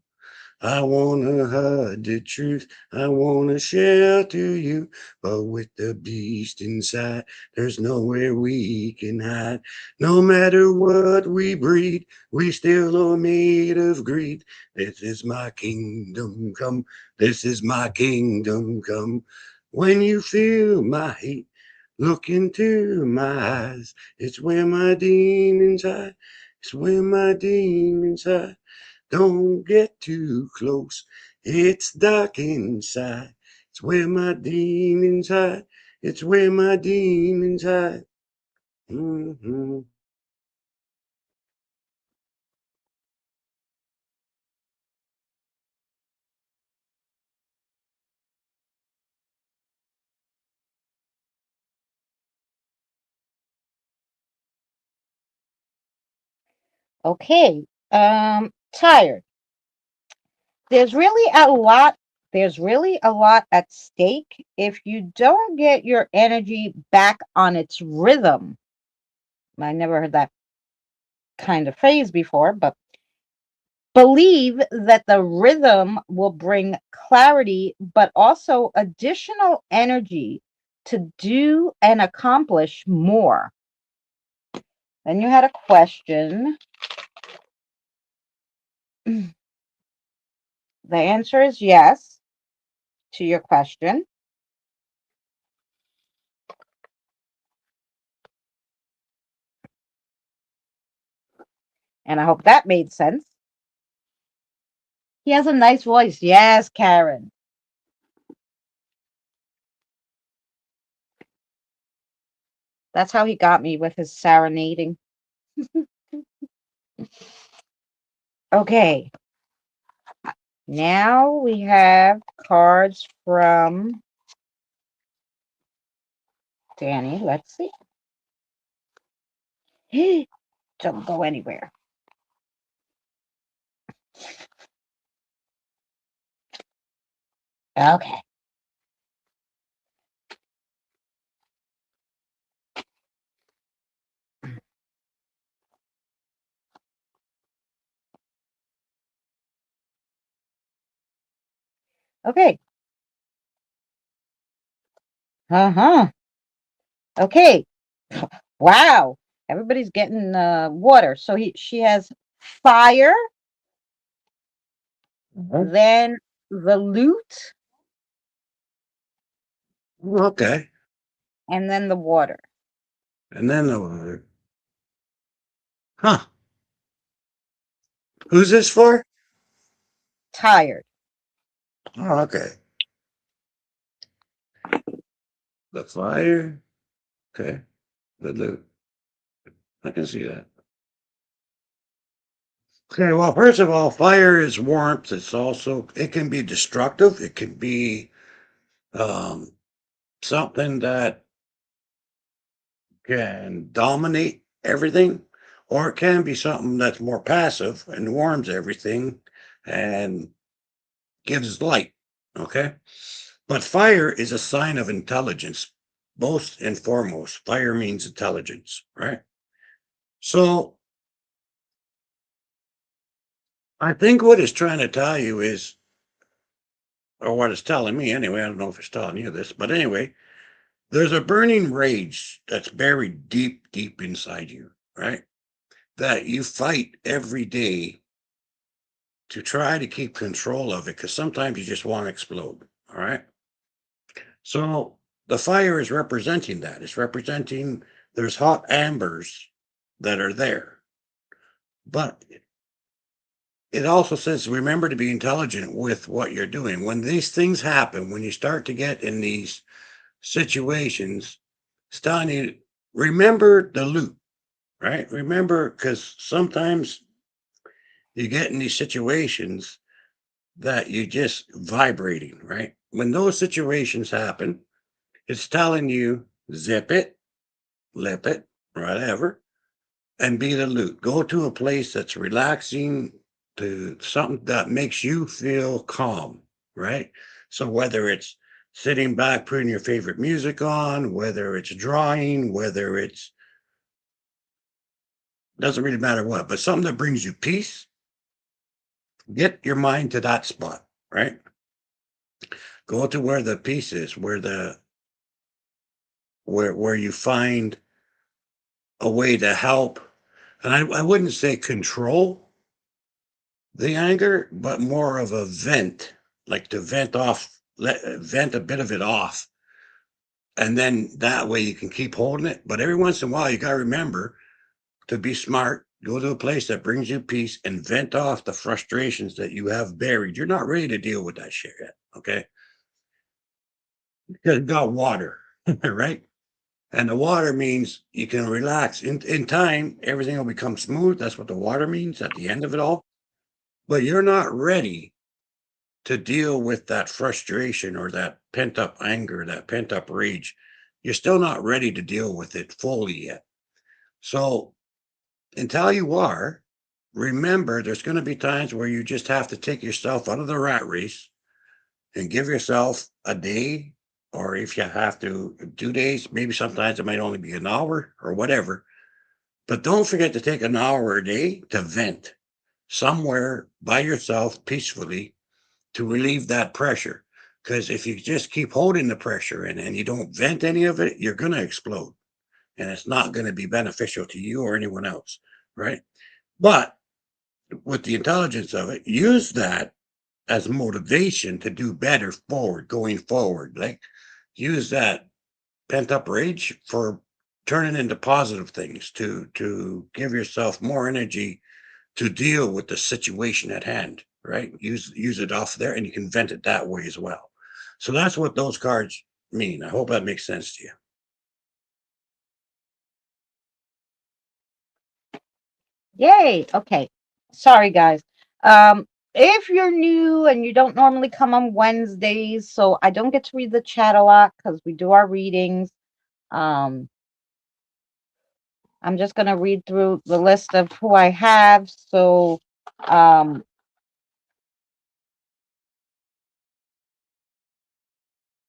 I wanna hide the truth, I wanna shelter you, but with the beast inside, there's nowhere we can hide. No matter what we breed, we still are made of greed. This is my kingdom come, this is my kingdom come. When you feel my hate, look into my eyes. It's where my demons hide, it's where my demons hide. Don't get too close. It's dark inside. It's where my demons hide. It's where my demons hide. Mm-hmm. okay. Tired. There's really a lot. There's really a lot at stake if you don't get your energy back on its rhythm. I never heard that kind of phrase before, but believe that the rhythm will bring clarity, but also additional energy to do and accomplish more. Then you had a question. The answer is yes to your question. And I hope that made sense. He has a nice voice. Yes, Karen. That's how he got me with his serenading. Okay. Now we have cards from Danny. Let's see. Don't go anywhere. Okay. Okay. Uh-huh. Okay. Wow. Everybody's getting water. So she has fire, then the loot, Okay. and then the water. And then the water. Huh. Who's this for? Tired. Oh, okay. The fire. Okay. The loot. I can see that. Okay, well, first of all, fire is warmth. It's also, it can be destructive. It can be um, something that can dominate everything, or it can be something that's more passive and warms everything and gives light. Okay. But fire is a sign of intelligence. most and foremost, fire means intelligence, right? So I think what it's trying to tell you is, or what it's telling me anyway, I don't know if it's telling you this, but anyway, there's a burning rage that's buried deep, deep inside you, right? That you fight every day to try to keep control of it because sometimes you just want to explode. All right. So the fire is representing that. It's representing there's hot ambers that are there. But it also says remember to be intelligent with what you're doing. When these things happen, when you start to get in these situations, Stani, remember the loop, right? Remember, because sometimes you get in these situations that you just vibrating, right? When those situations happen, it's telling you zip it, lip it, whatever, and be the loot. Go to a place that's relaxing, to something that makes you feel calm, right? So whether it's sitting back, putting your favorite music on, whether it's drawing, whether it's doesn't really matter what, but something that brings you peace, get your mind to that spot, right? Go to where the peace is, where you find a way to help. And I wouldn't say control the anger, but more of a vent, like to vent off, vent a bit of it off. And then that way you can keep holding it. But every once in a while, you got to remember to be smart, go to a place that brings you peace and vent off the frustrations that you have buried. You're not ready to deal with that shit yet. Okay. Because you got water, right? And the water means you can relax. In time, everything will become smooth. That's what the water means at the end of it all. But you're not ready to deal with that frustration or that pent up anger, that pent up rage. You're still not ready to deal with it fully yet. So until you are, remember there's going to be times where you just have to take yourself out of the rat race and give yourself a day, or if you have to, 2 days, maybe sometimes it might only be an hour or whatever. But don't forget to take an hour a day to vent somewhere by yourself peacefully to relieve that pressure. Because if you just keep holding the pressure in and you don't vent any of it, you're going to explode. And it's not going to be beneficial to you or anyone else. Right. But with the intelligence of it, use that as motivation to do better forward, going forward. Like use that pent up rage for turning into positive things to give yourself more energy to deal with the situation at hand, right? Use it off there and you can vent it that way as well. So that's what those cards mean. I hope that makes sense to you. Yay. Okay. Sorry, guys. If you're new and you don't normally come on Wednesdays, so I don't get to read the chat a lot because we do our readings. Um, I'm just gonna read through the list of who I have. So, um,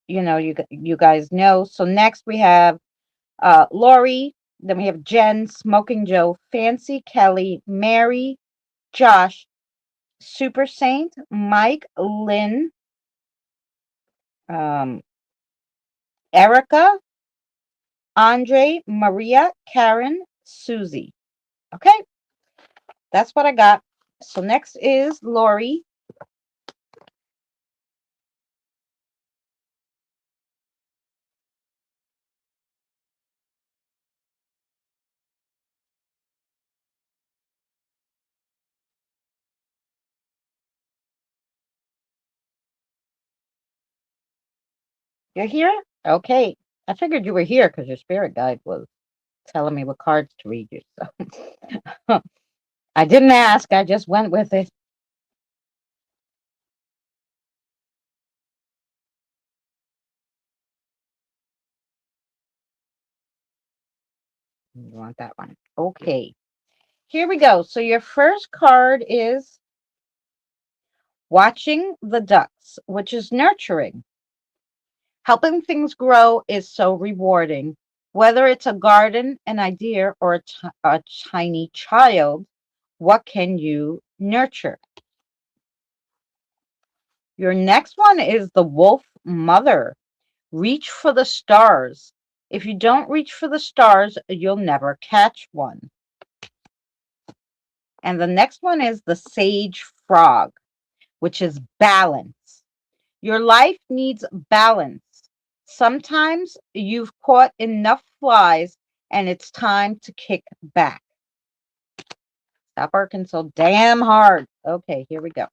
you guys know. So next we have Lori. Then we have Jen, Smoking Joe, Fancy, Kelly, Mary, Josh, Super Saint, Mike, Lynn, um, Erica, Andre, Maria, Karen, Susie. Okay, that's what I got. So next is Lori. You're here? Okay. I figured you were here because your spirit guide was telling me what cards to read you. So I didn't ask, I just went with it. You want that one? Okay. Here we go. So your first card is Watching the Ducks, which is nurturing. Helping things grow is so rewarding. Whether it's a garden, an idea, or a tiny child, what can you nurture? Your next one is the wolf mother. Reach for the stars. If you don't reach for the stars, you'll never catch one. And the next one is the sage frog, which is balance. Your life needs balance. Sometimes you've caught enough flies and it's time to kick back. Stop working so damn hard. Okay, here we go.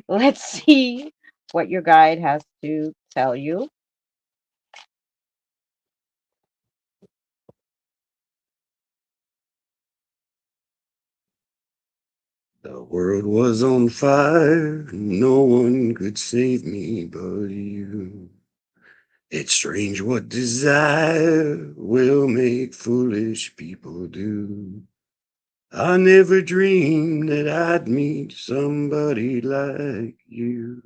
Let's see what your guide has to tell you. The world was on fire, no one could save me but you. It's strange what desire will make foolish people do. I never dreamed that I'd meet somebody like you.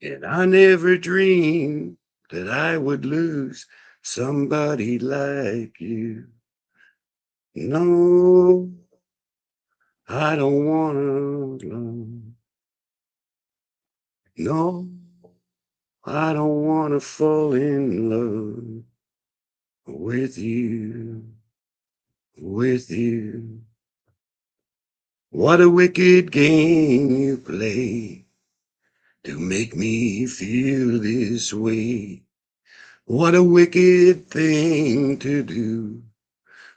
And I never dreamed that I would lose somebody like you. No, I don't wanna love. No, I don't wanna fall in love with you, with you. What a wicked game you play to make me feel this way. What a wicked thing to do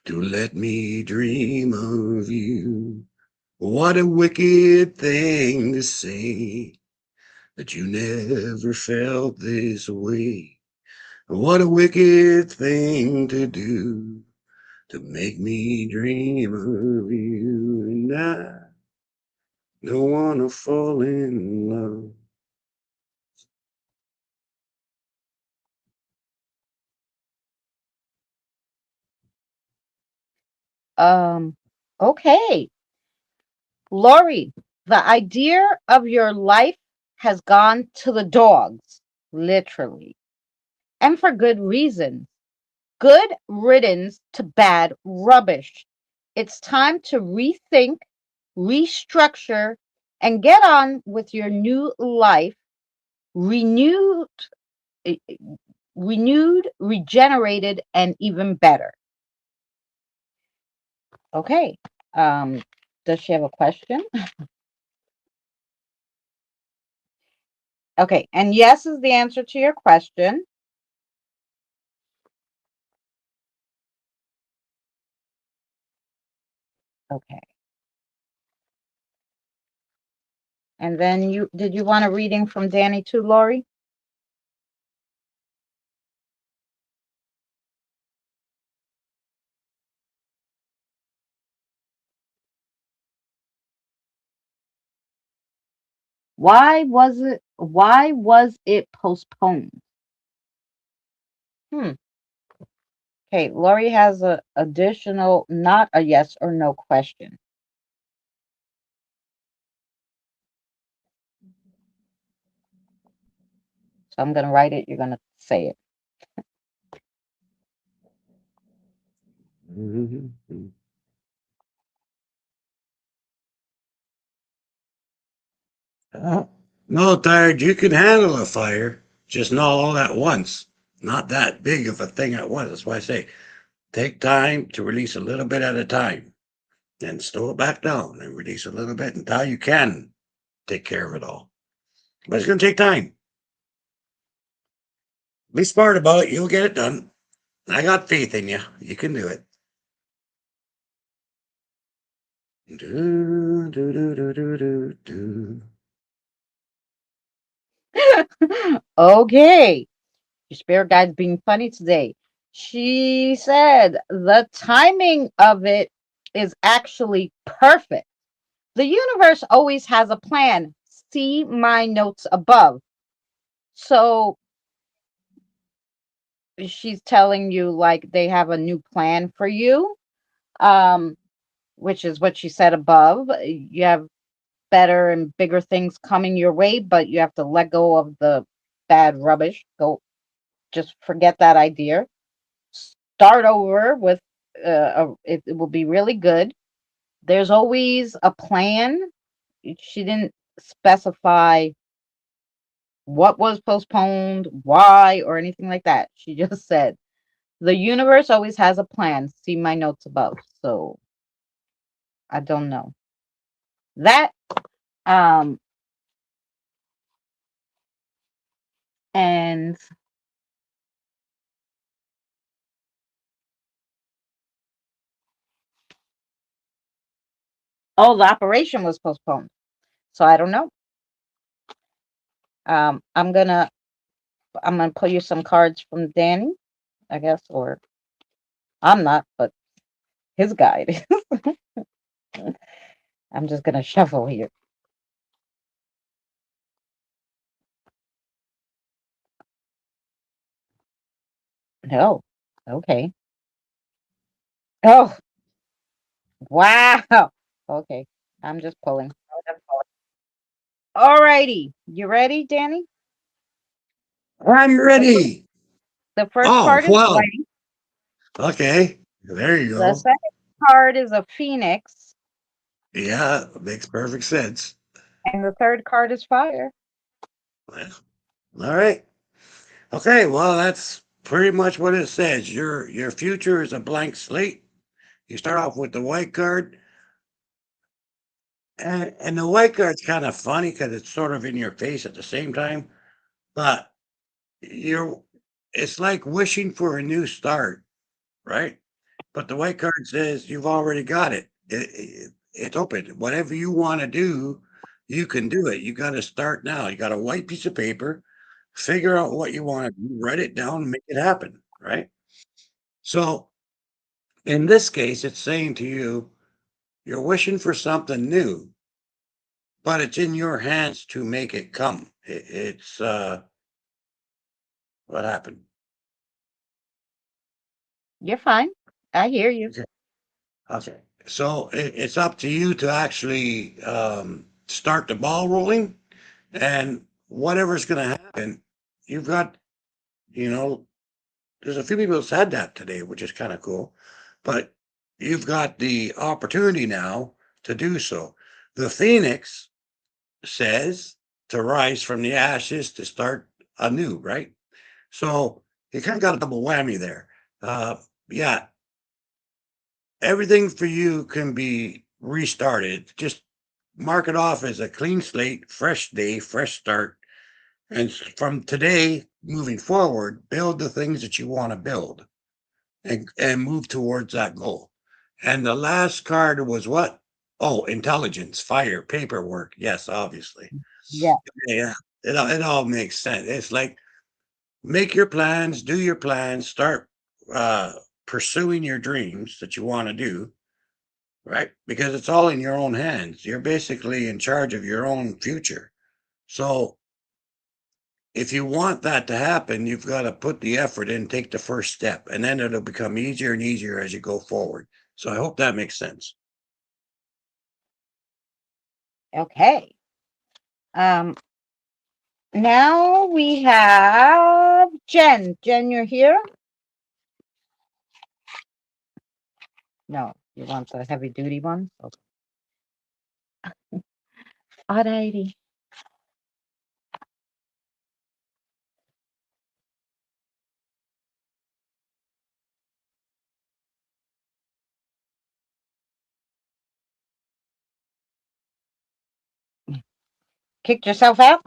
to let me dream of you. What a wicked thing to say that you never felt this way. What a wicked thing to do to make me dream of you. And I don't want to fall in love. Um, okay. Lori, the idea of your life has gone to the dogs, literally, and for good reason. Good riddance to bad rubbish. It's time to rethink, restructure, and get on with your new life, renewed, eh, renewed, regenerated, and even better. Okay. Um, does she have a question? Okay, and yes is the answer to your question. Okay. And then you want a reading from Danny too, Lori? Why was it postponed? Hmm. Okay, Lori has a additional, not a yes or no question. So I'm gonna write it, you're gonna say it. No, tired, you can handle a fire, just not all at once. Not that big of a thing at once. That's why I say take time to release a little bit at a time. Then slow it back down and release a little bit until you can take care of it all. But it's going to take time. Be smart about it. You'll get it done. I got faith in you. You can do it. Do, do, do, do, do, do, do. Okay. Your spirit guide's being funny today. She said the timing of it is actually perfect. The universe always has a plan. See my notes above. So she's telling you like they have a new plan for you, um, which is what she said above. You have better and bigger things coming your way, but you have to let go of the bad rubbish. Go, just forget that idea. Start over with, it will be really good. There's always a plan. She didn't specify what was postponed, why, or anything like that. She just said the universe always has a plan. See my notes above. So I don't know that. Um, and oh, the operation was postponed. So I don't know. Um, I'm gonna I'm gonna pull you some cards from Danny, I guess, or I'm not, but his guide. I'm just gonna shuffle here. No. Okay. Oh, wow. Okay. I'm just pulling. Alrighty. You ready, Danny? I'm The first, ready. the first Oh, card is well, white. okay. There you The go. second card is a phoenix. Yeah, makes perfect sense. And the third card is fire. Well, all right. Okay, well, that's pretty much what it says. Your future is a blank slate. You start off with the white card, and the white card's kind of funny because it's sort of in your face at the same time. But you're, it's like wishing for a new start, right? But the white card says you've already got it. It's open. Whatever you want to do, you can do it. You got to start now. You got a white piece of paper, figure out what you want to do, write it down, and make it happen, right? So in this case, it's saying to you, you're wishing for something new, but it's in your hands to make it come. It's what happened. You're fine. I hear you. Okay. Okay. So it's up to you to actually start the ball rolling, and whatever's going to happen, you've got, you know, there's a few people that said that today, which is kind of cool, but you've got the opportunity now to do so. The Phoenix says to rise from the ashes to start anew, right? So you kind of got a double whammy there. Yeah, everything for you can be restarted. Just mark it off as a clean slate, fresh day, fresh start. And from today moving forward, build the things that you want to build and move towards that goal. And the last card was what? Oh, intelligence, fire, paperwork. Yes, obviously. Yeah. Yeah, it all makes sense. It's like make your plans, do your plans, start uh, pursuing your dreams that you want to do, right? Because it's all in your own hands. You're basically in charge of your own future. So if you want that to happen, you've got to put the effort in, take the first step, and then it'll become easier and easier as you go forward. So I hope that makes sense. Okay. Um, now we have Jen. Jen, you're here? No, you want the heavy duty one? Okay. Alrighty. Kicked yourself out?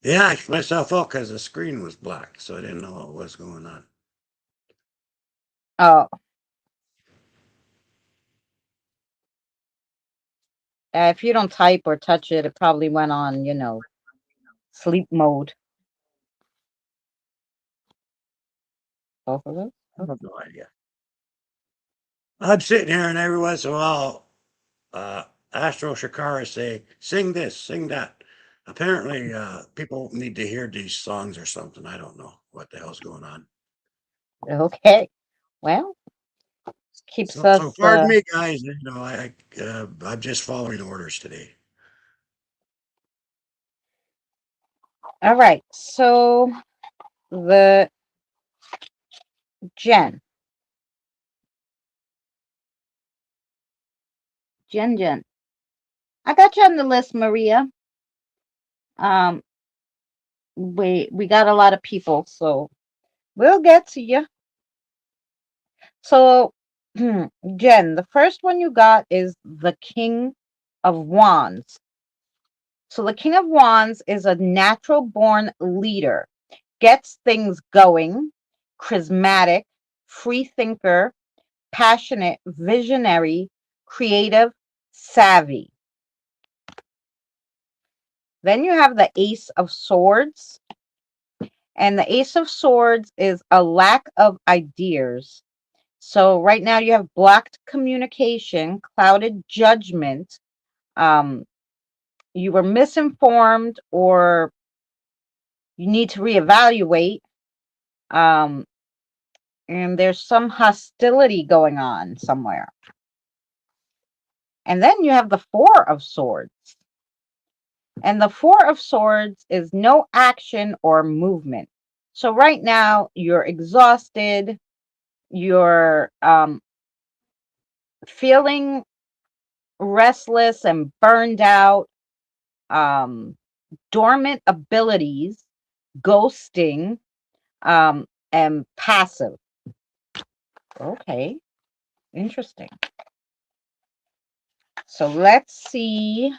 Yeah, I kicked myself out because the screen was black, so I didn't know what was going on. Oh, if you don't type or touch it, it probably went on, sleep mode. Both of those? I have no idea. I'm sitting here, and every once in a while, uh, Astro Shakara say, "Sing this, sing that." Apparently, people need to hear these songs or something. I don't know what the hell's going on. Okay. Well, keeps So us, pardon me, guys. I'm just following orders today. All right. So the Jen, Jen. I got you on the list, Maria. Um, we got a lot of people, so we'll get to you. So, Jen, the first one you got is the King of Wands. So the King of Wands is a natural born leader, gets things going, charismatic, free thinker, passionate, visionary, creative, savvy. Then you have the Ace of Swords. And the Ace of Swords is a lack of ideas. So right now you have blocked communication, clouded judgment. Um, you were misinformed, or you need to reevaluate. Um, and there's some hostility going on somewhere. And then you have the Four of Swords. And the Four of Swords is no action or movement. So right now you're exhausted, you're feeling restless and burned out, um, dormant abilities, ghosting, and passive. Okay, interesting. So let's see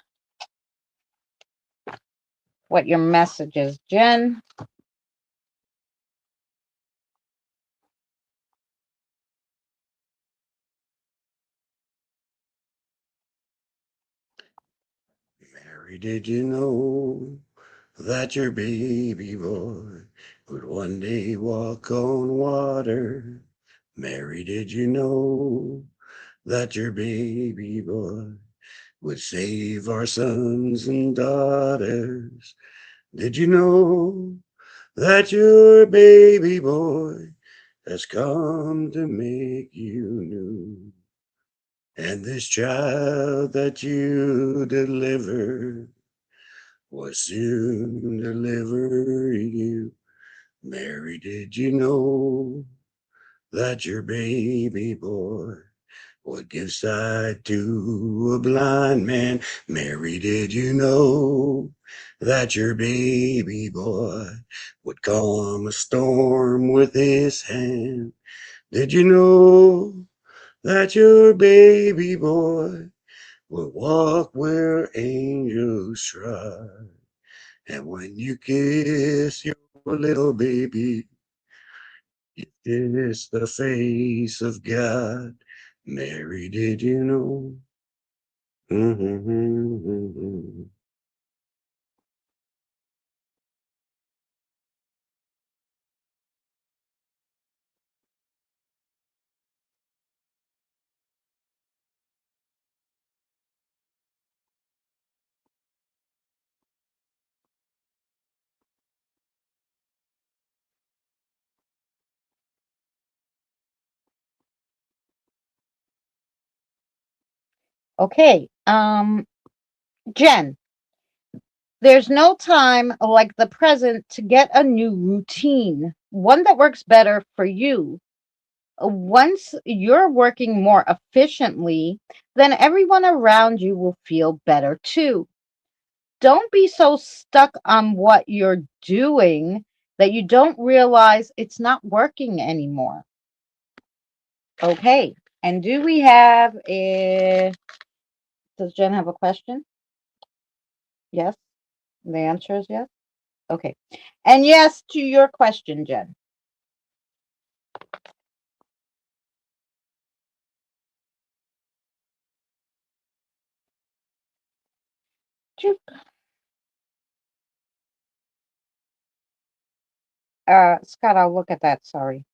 what your message is, Jen. Mary, did you know that your baby boy would one day walk on water? Mary, did you know that your baby boy would save our sons and daughters? Did you know that your baby boy has come to make you new? And this child that you deliver will soon deliver you. Mary, did you know that your baby boy would give sight to a blind man? Mary, did you know that your baby boy would calm a storm with his hand? Did you know that your baby boy will walk where angels trod? And when you kiss your little baby, you kiss the face of God. Mary, did you know? Mm-hmm. Okay, Jen, there's no time like the present to get a new routine, one that works better for you. Once you're working more efficiently, then everyone around you will feel better too. Don't be so stuck on what you're doing that you don't realize it's not working anymore. Okay. And do we have a, does Jen have a question? Yes. The answer is yes. Okay. And yes to your question, Jen. Scott, I'll look at that. Sorry.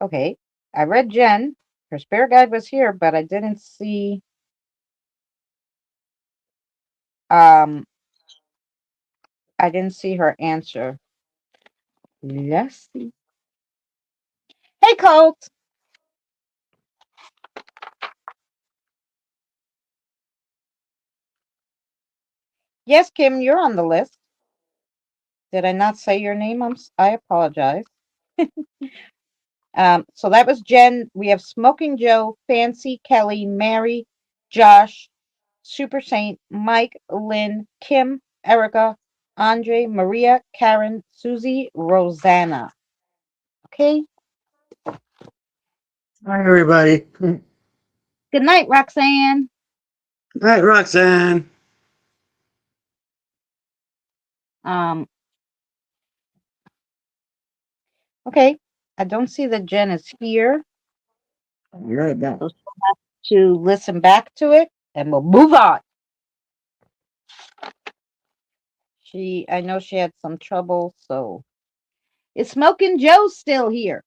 Okay. I read Jen. Her spirit guide was here, but I didn't see um I didn't see her answer. Let's see. Hey Colt. Yes, Kim, you're on the list. Did I not say your name? I apologize. So that was Jen. We have Smoking Joe, Fancy, Kelly, Mary, Josh, Super Saint, Mike, Lynn, Kim, Erica, Andre, Maria, Karen, Susie, Rosanna. Okay. Hi, everybody. Good night, Roxanne. Hi, Roxanne. Um, okay. I don't see that Jen is here. You're right back. So to listen back to it and we'll move on. I know she had some trouble, so is Smoking Joe still here?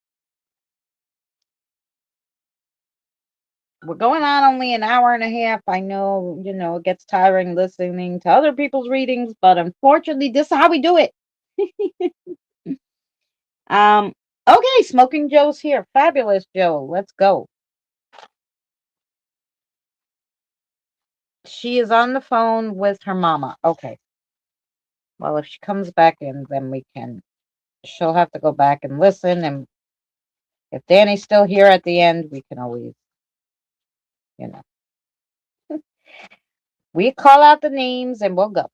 We're going on only an hour and a half. I know, it gets tiring listening to other people's readings, but unfortunately, this is how we do it. um, okay, Smoking Joe's here. Fabulous Joe. Let's go. She is on the phone with her mama. Okay. Well, if she comes back in, then she'll have to go back and listen. And if Danny's still here at the end, we can always, you know, we call out the names and we'll go.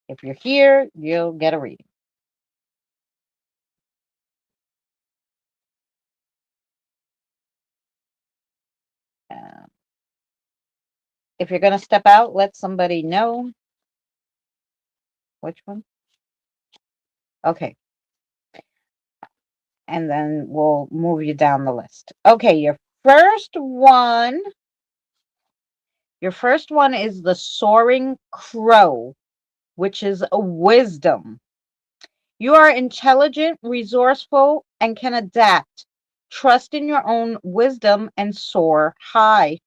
If you're here, you'll get a reading. Um, if you're going to step out, let somebody know. Which one? Okay. And then we'll move you down the list. Okay, your first one is the Soaring Crow, which is a wisdom. You are intelligent, resourceful, and can adapt. Trust in your own wisdom and soar high.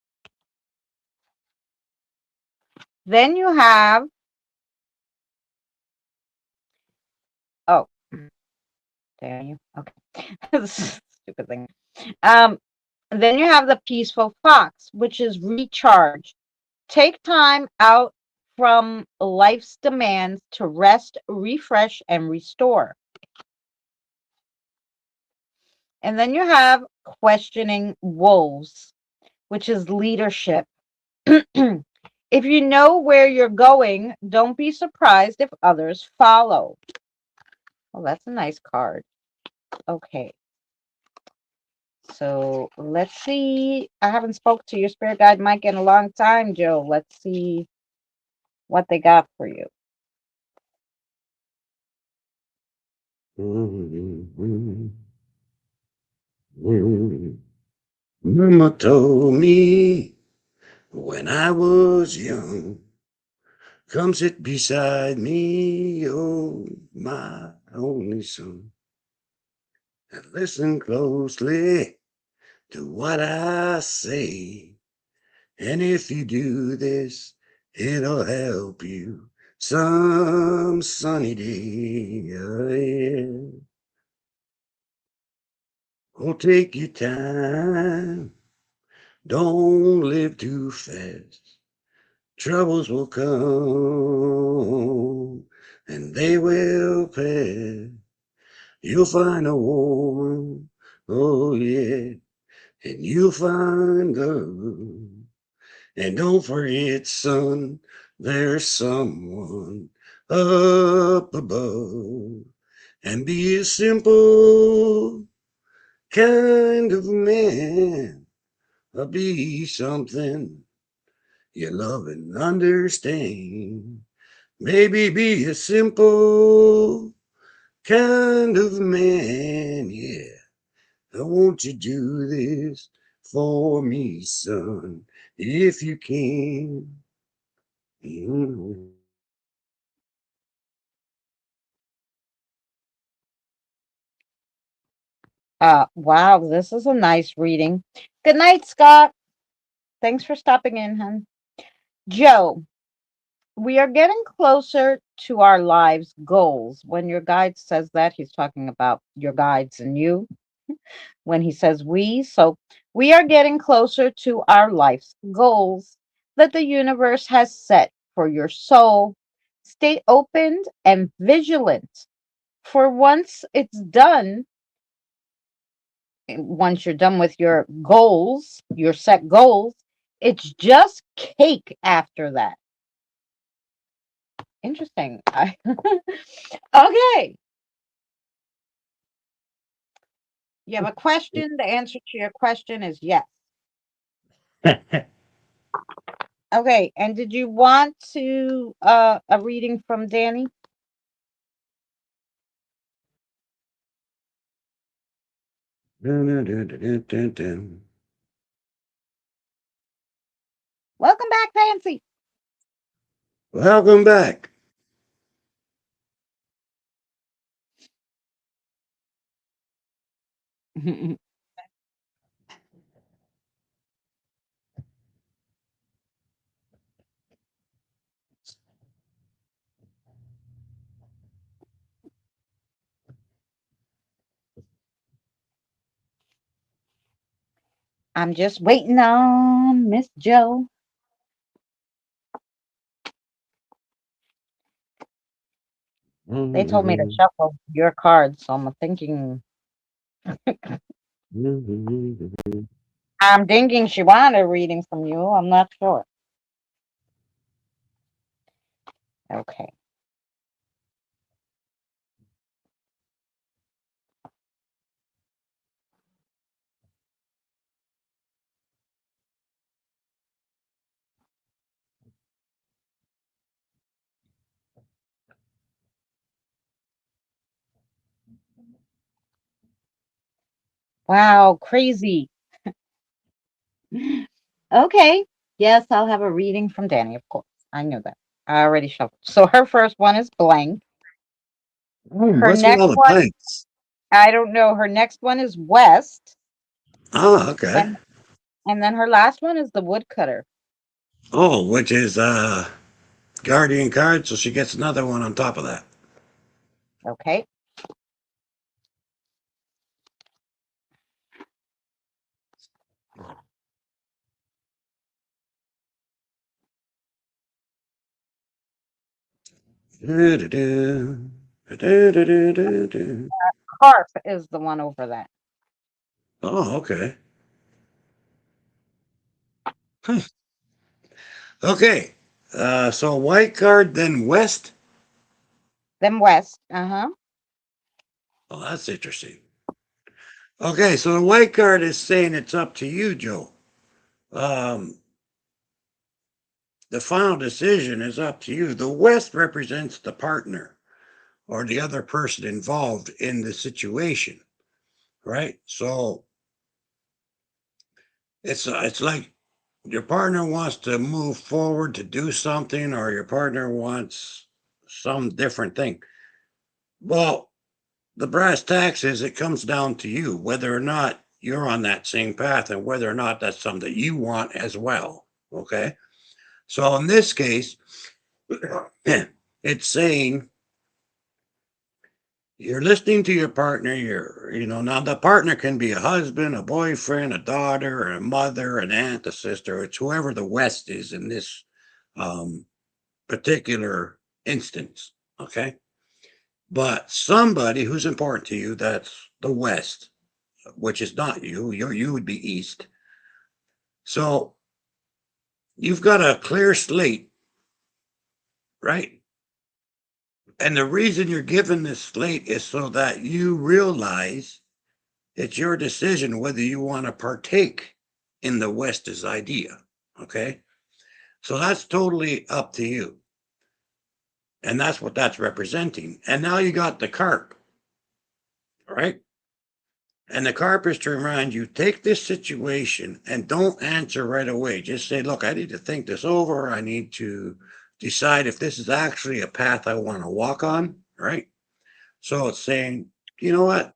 Then you have, oh, damn you. Okay. Stupid thing. Then you have the Peaceful Fox, which is recharge. Take time out from life's demands to rest, refresh, and restore. And then you have Questioning Wolves, which is leadership. If you know where you're going, don't be surprised if others follow. Oh, that's a nice card. Okay. So let's see. I haven't spoke to your spirit guide Mike in a long time, Joe. Let's see what they got for you. Mama told me when I was young, come sit beside me, oh, my only son, and listen closely to what I say. And if you do this, it'll help you some sunny day. Oh, yeah. Oh, take your time. Don't live too fast. Troubles will come and they will pass. You'll find a woman, oh yeah, and you'll find love. And don't forget, son, there's someone up above. And be a simple kind of man, or be something you love and understand. Maybe be a simple kind of man, yeah. Won't you do this for me, son, if you can? Mhm. Wow, this is a nice reading. Good night, Scott. Thanks for stopping in, hon. Joe, we are getting closer to our lives' goals. When your guide says that, he's talking about your guides and you. When he says we, so we are getting closer to our life's goals that the universe has set for your soul. Stay open and vigilant. For once it's done, once you're done with your goals, your set goals, it's just cake after that. Interesting. Okay. You have a question? The answer to your question is yes. Okay. And did you want to a reading from Danny? Welcome back, Fancy. Welcome back. I'm just waiting on Miss Joe. They told me to shuffle your cards, so I'm thinking she wanted a reading from you. I'm not sure. Okay. Wow, crazy. Okay. Yes, I'll have a reading from Danny, of course. I knew that. I already shuffled. So her first one is blank. Her What's with next all the one, blanks? I don't know. Her next one is West. Oh, okay. And then her last one is the woodcutter. Oh, which is guardian card, so she gets another one on top of that. Okay. Harp is the one over that. Oh, okay. Huh. Okay. So white card, then West. Then West. Uh-huh. Oh, that's interesting. Okay, so the white card is saying it's up to you, Joe. Um, the final decision is up to you. The West represents the partner or the other person involved in the situation, right? So it's like your partner wants to move forward to do something, or your partner wants some different thing. Well, the brass tacks is it comes down to you whether or not you're on that same path and whether or not that's something that you want as well. Okay. So in this case, it's saying you're listening to your partner. Now the partner can be a husband, a boyfriend, a daughter, a mother, an aunt, a sister. It's whoever the West is in this um, particular instance. Okay. But somebody who's important to you, that's the West, which is not you. You would be East. So you've got a clear slate, right? And the reason you're given this slate is so that you realize it's your decision whether you want to partake in the West's idea. Okay. So that's totally up to you. And that's what that's representing. And now you got the carp, right? And the carp is to remind you take this situation and don't answer right away. Just say, look, I need to think this over. I need to decide if this is actually a path I want to walk on, right? So it's saying, you know what?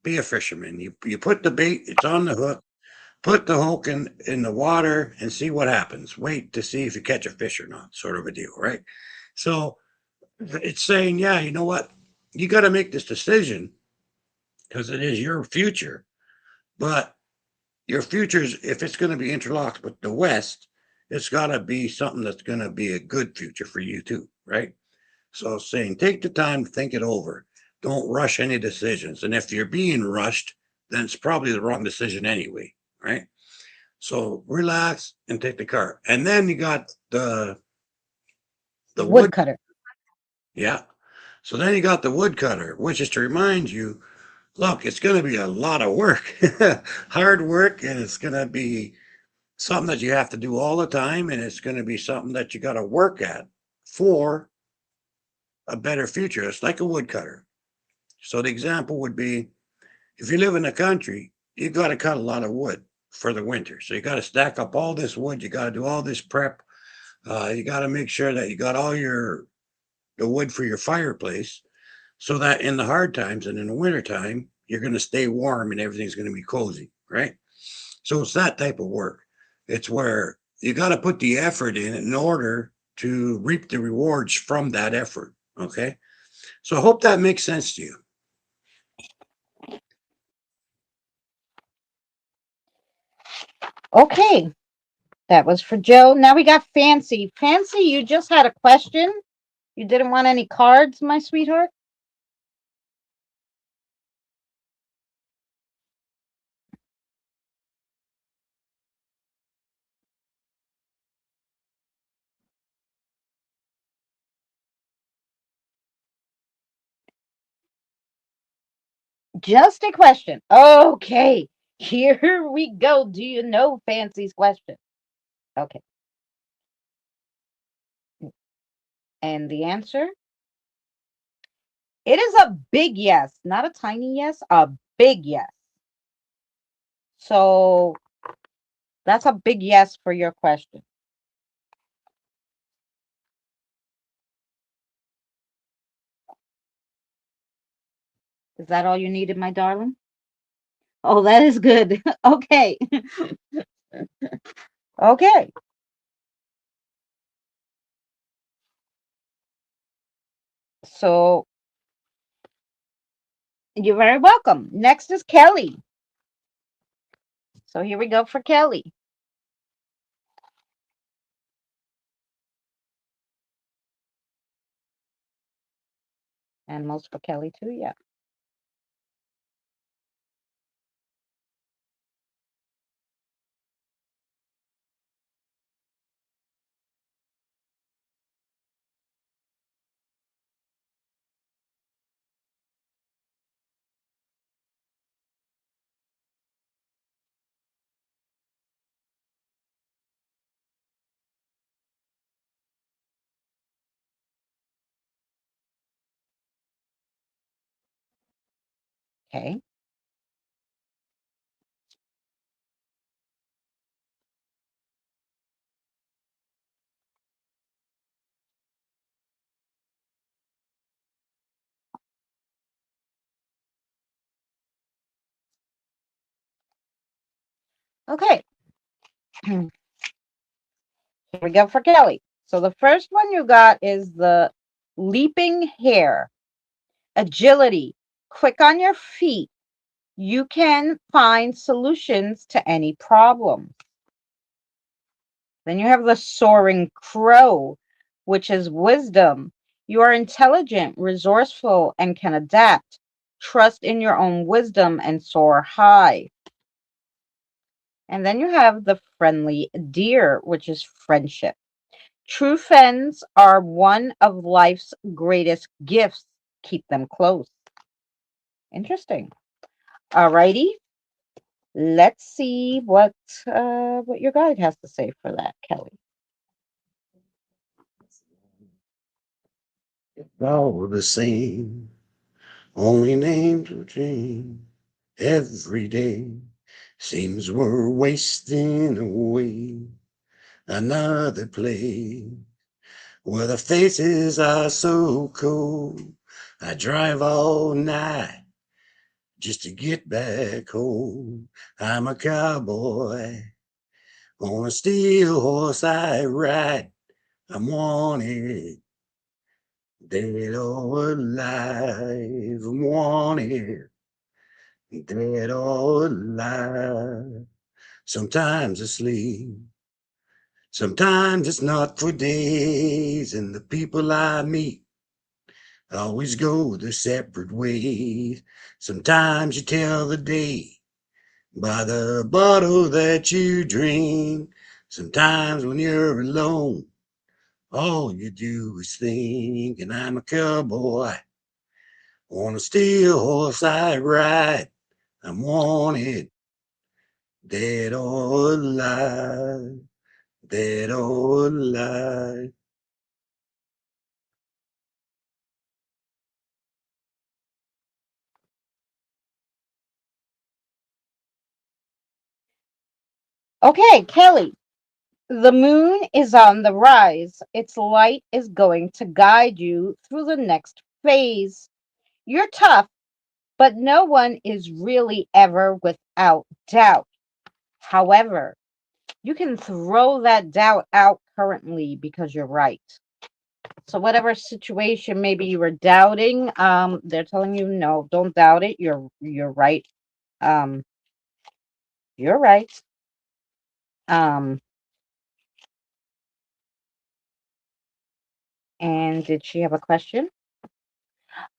Be a fisherman. You put the bait, it's on the hook, put the hook in the water and see what happens. Wait to see if you catch a fish or not, sort of a deal, right? So it's saying, yeah, you know what? You got to make this decision because it is your future. But your future's, if it's going to be interlocked with the West, it's got to be something that's going to be a good future for you too, right? So saying take the time to think it over. Don't rush any decisions. And if you're being rushed, then it's probably the wrong decision anyway, right? So relax and take the car. And then you got the wood. Woodcutter. Yeah. So then you got the woodcutter, which is to remind you, look, it's going to be a lot of work, hard work, and it's going to be something that you have to do all the time, and it's going to be something that you got to work at for a better future. It's like a woodcutter. So the example would be if you live in the country, you got to cut a lot of wood for the winter. So you got to stack up all this wood. You got to do all this prep. You got to make sure that you got all the wood for your fireplace, so that in the hard times and in the winter time, you're going to stay warm and everything's going to be cozy, right? So it's that type of work. It's where you got to put the effort in order to reap the rewards from that effort. Okay. So I hope that makes sense to you. Okay, that was for Joe. Now we got Fancy. Fancy, you just had a question. You didn't want any cards, my sweetheart? Just a question. Okay, here we go. Do you know Fancy's question? Okay, and the answer? It is a big yes, not a tiny yes, a big yes. So that's a big yes for your question. Is that all you needed, my darling? Oh, that is good. Okay. Okay. So you're very welcome. Next is Kelly. So here we go for Kelly. And most for Kelly too, yeah. Okay. Okay. Here we go for Kelly. So the first one you got is the leaping hare, agility, quick on your feet. You can find solutions to any problem. Then you have the soaring crow, which is wisdom. You are intelligent, resourceful, and can adapt. Trust in your own wisdom and soar high. And then you have the friendly deer, which is friendship. True friends are one of life's greatest gifts. Keep them close. Interesting. Alrighty. Let's see what your guide has to say for that, Kelly. All the same, only names will change every day. Seems we're wasting away another play where the faces are so cold. I drive all night just to get back home. I'm a cowboy on a steel horse I ride. I'm wanted, dead or alive. I'm wanted, dead or alive. Sometimes asleep, Sometimes it's not for days, and the people I meet always go their separate ways. Sometimes you tell the day by the bottle that you drink. Sometimes when you're alone, all you do is think. And I'm a cowboy on a steel horse I ride. I'm wanted, dead or alive, dead or alive. Okay, Kelly. The moon is on the rise. Its light is going to guide you through the next phase. You're tough, but no one is really ever without doubt. However, you can throw that doubt out currently because you're right. So whatever situation maybe you were doubting, they're telling you no, don't doubt it. You're right. Um, you're right. Um, and did she have a question?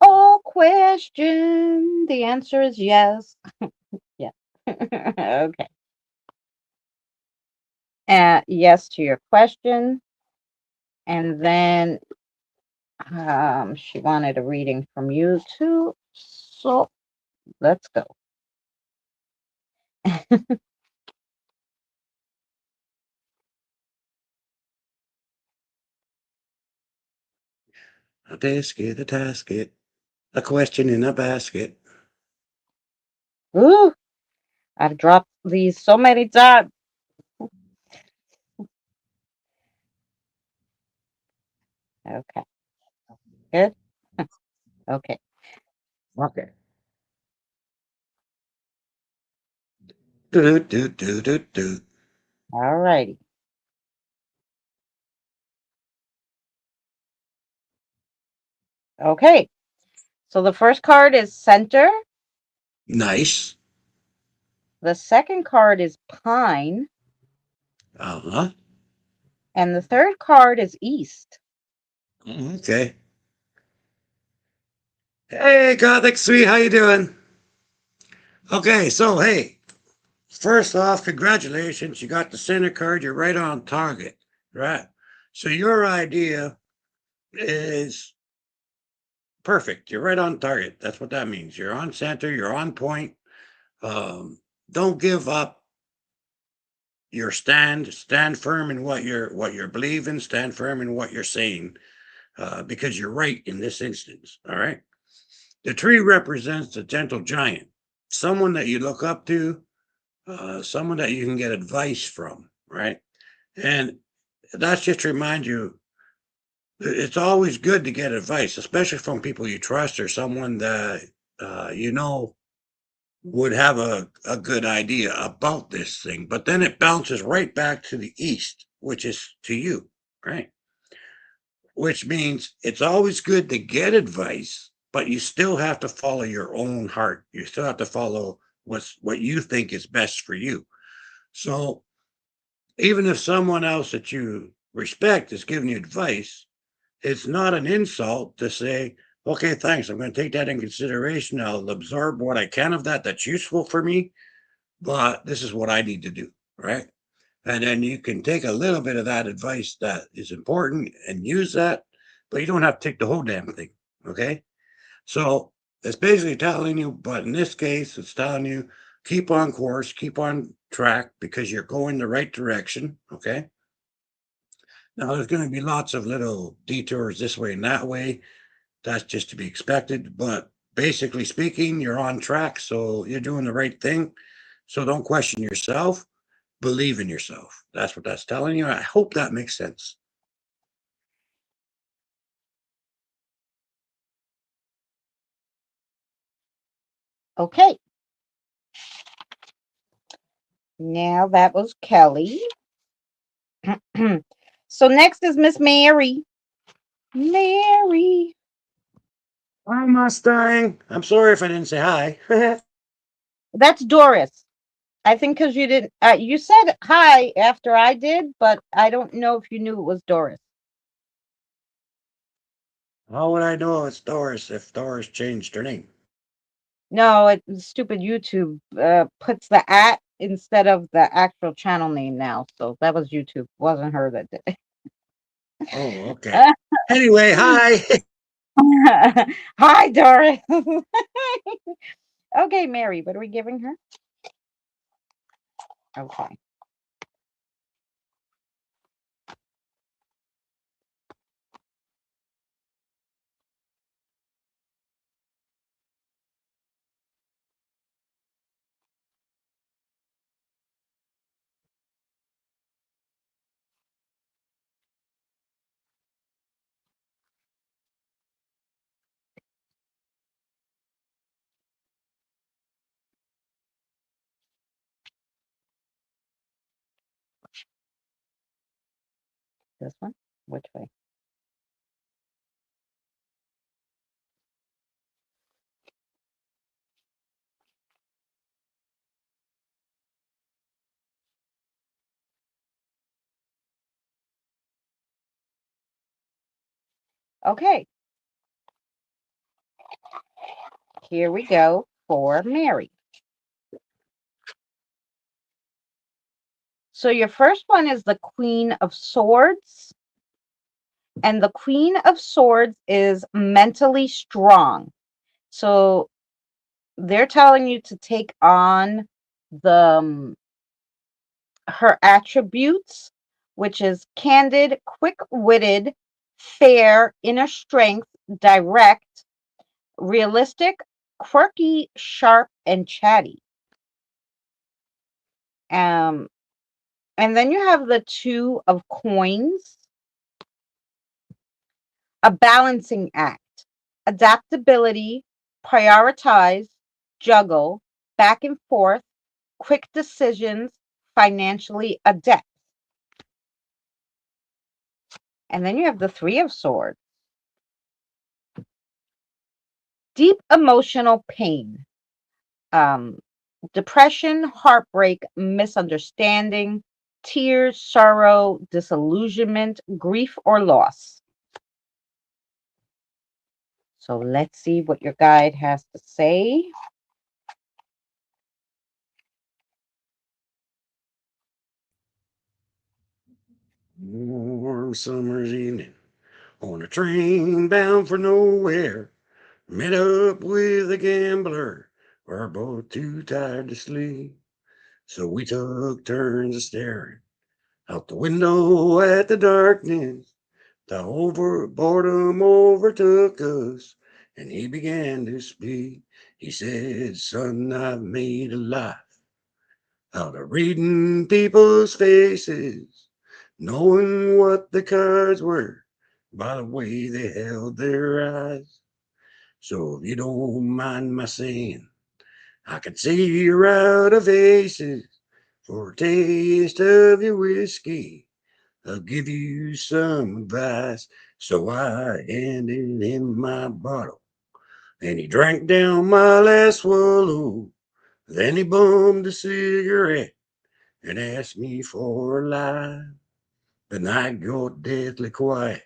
Oh, question. The answer is yes. Yeah. Okay. Yes to your question. And then she wanted a reading from you too. So let's go. A basket, a tasket, a question in a basket. Ooh, I've dropped these so many times. Okay, good. Okay, Okay. Do do do do do. all righty. Okay, so the first card is center. Nice. The second card is pine. Uh-huh. And the third card is east. Okay. Hey, Gothic Sweet, how you doing? Okay, so hey, first off, congratulations. You got the center card. You're right on target, right? So your idea is perfect. You're right on target. That's what that means. You're on center. You're on point. Um, don't give up your stand. Stand firm in what you're believing. Stand firm in what you're saying, because you're right in this instance. All right. The tree represents a gentle giant, someone that you look up to, someone that you can get advice from, right? And that's just to remind you, it's always good to get advice, especially from people you trust or someone that you know would have a good idea about this thing. But then it bounces right back to the east, which is to you, right? Which means it's always good to get advice, but you still have to follow your own heart. You still have to follow what you think is best for you. So even if someone else that you respect is giving you advice, it's not an insult to say, okay, thanks. I'm going to take that in consideration. I'll absorb what I can of that that's useful for me, but this is what I need to do. Right. And then you can take a little bit of that advice that is important and use that, but you don't have to take the whole damn thing. Okay. So it's basically telling you, but in this case, it's telling you keep on course, keep on track because you're going the right direction. Okay. Now there's going to be lots of little detours this way and that way. That's just to be expected. But basically speaking, you're on track. So you're doing the right thing. So don't question yourself. Believe in yourself. That's what that's telling you. I hope that makes sense. Okay, now that was Kelly. So next is Miss Mary. Mary. Hi, Mustang. I'm sorry if I didn't say hi. That's Doris. I think because you didn't, you said hi after I did, but I don't know if you knew it was Doris. How would I know it's Doris if Doris changed her name? No, stupid YouTube puts the at instead of the actual channel name now. So that was YouTube. Wasn't her that did Oh, okay. it. Anyway, hi. Hi, Doris. Okay, Mary, what are we giving her? Okay. This one? Which way? Okay, here we go for Mary. So your first one is the Queen of Swords. And the Queen of Swords is mentally strong. So they're telling you to take on the her attributes, which is candid, quick-witted, fair, inner strength, direct, realistic, quirky, sharp, and chatty. Um, and then you have the Two of Coins, a balancing act, adaptability, prioritize, juggle, back and forth, quick decisions, financially adept. And then you have the Three of Swords, deep emotional pain, um, depression, heartbreak, misunderstanding, tears, sorrow, disillusionment, grief, or loss. So let's see what your guide has to say. Warm summer's evening on a train bound for nowhere. Met up with a gambler. We're both too tired to sleep. So we took turns of staring out the window at the darkness. The boredom overtook us, and he began to speak. He said, "Son, I've made a life out of reading people's faces, knowing what the cards were by the way they held their eyes. So if you don't mind my saying, I can see you're out of aces. For a taste of your whiskey, I'll give you some advice." So I handed him my bottle, and he drank down my last swallow. Then he bummed a cigarette and asked me for a light. The night got deathly quiet,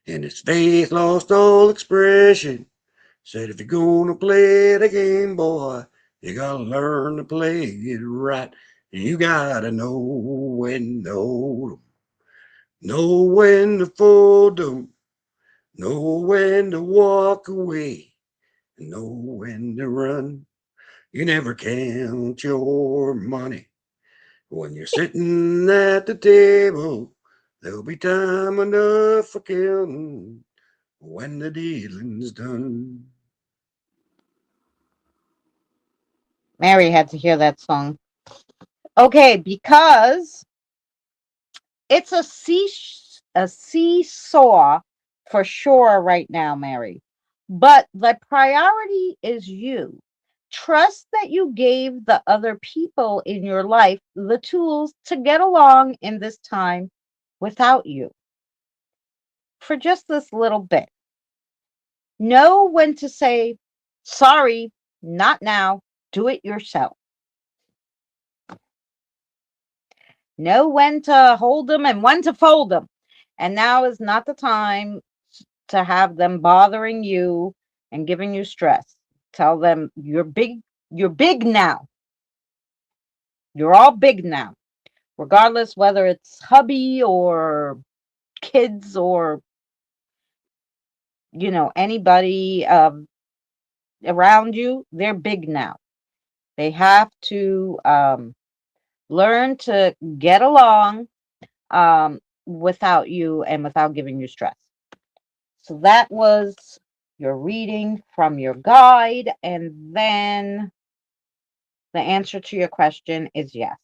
and his face lost all expression. Said, "If you're gonna play the game, boy, you gotta learn to play it right. You gotta know when to hold 'em, know when to fold 'em, know when to walk away, and know when to run. You never count your money when you're sitting at the table. There'll be time enough for counting when the dealing's done." Mary had to hear that song. Okay, because it's a seesaw for sure right now, Mary. But the priority is you. Trust that you gave the other people in your life the tools to get along in this time without you for just this little bit. Know when to say, sorry, not now, do it yourself. Know when to hold them and when to fold them. And now is not the time to have them bothering you and giving you stress. Tell them you're big now. You're all big now. Regardless whether it's hubby or kids or anybody around you, they're big now. They have to learn to get along without you and without giving you stress. So that was your reading from your guide. And then the answer to your question is yes.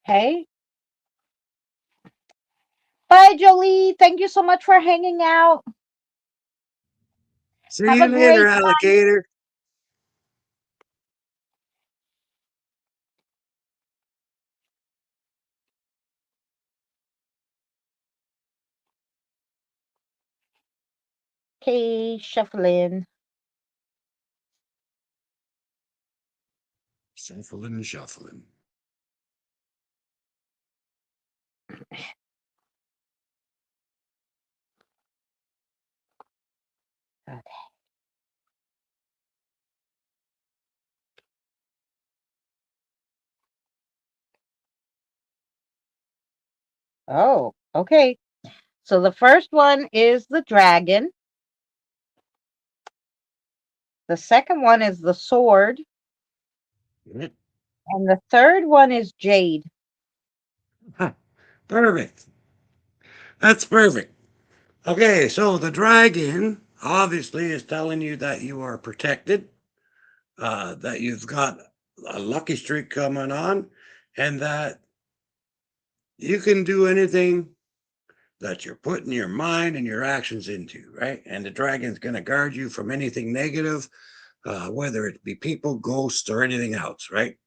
Okay. Bye, Jolie. Thank you so much for hanging out. See Have you a later, great alligator. Okay, shuffling. Shuffling and shuffling. Okay. Oh, okay. So the first one is the dragon. The second one is the sword. Mhm. And the third one is jade. Huh, perfect. That's perfect. Okay, so the dragon obviously is telling you that you are protected, that you've got a lucky streak coming on, and that you can do anything that you're putting your mind and your actions into, right? And the dragon's going to guard you from anything negative, whether it be people, ghosts, or anything else, right?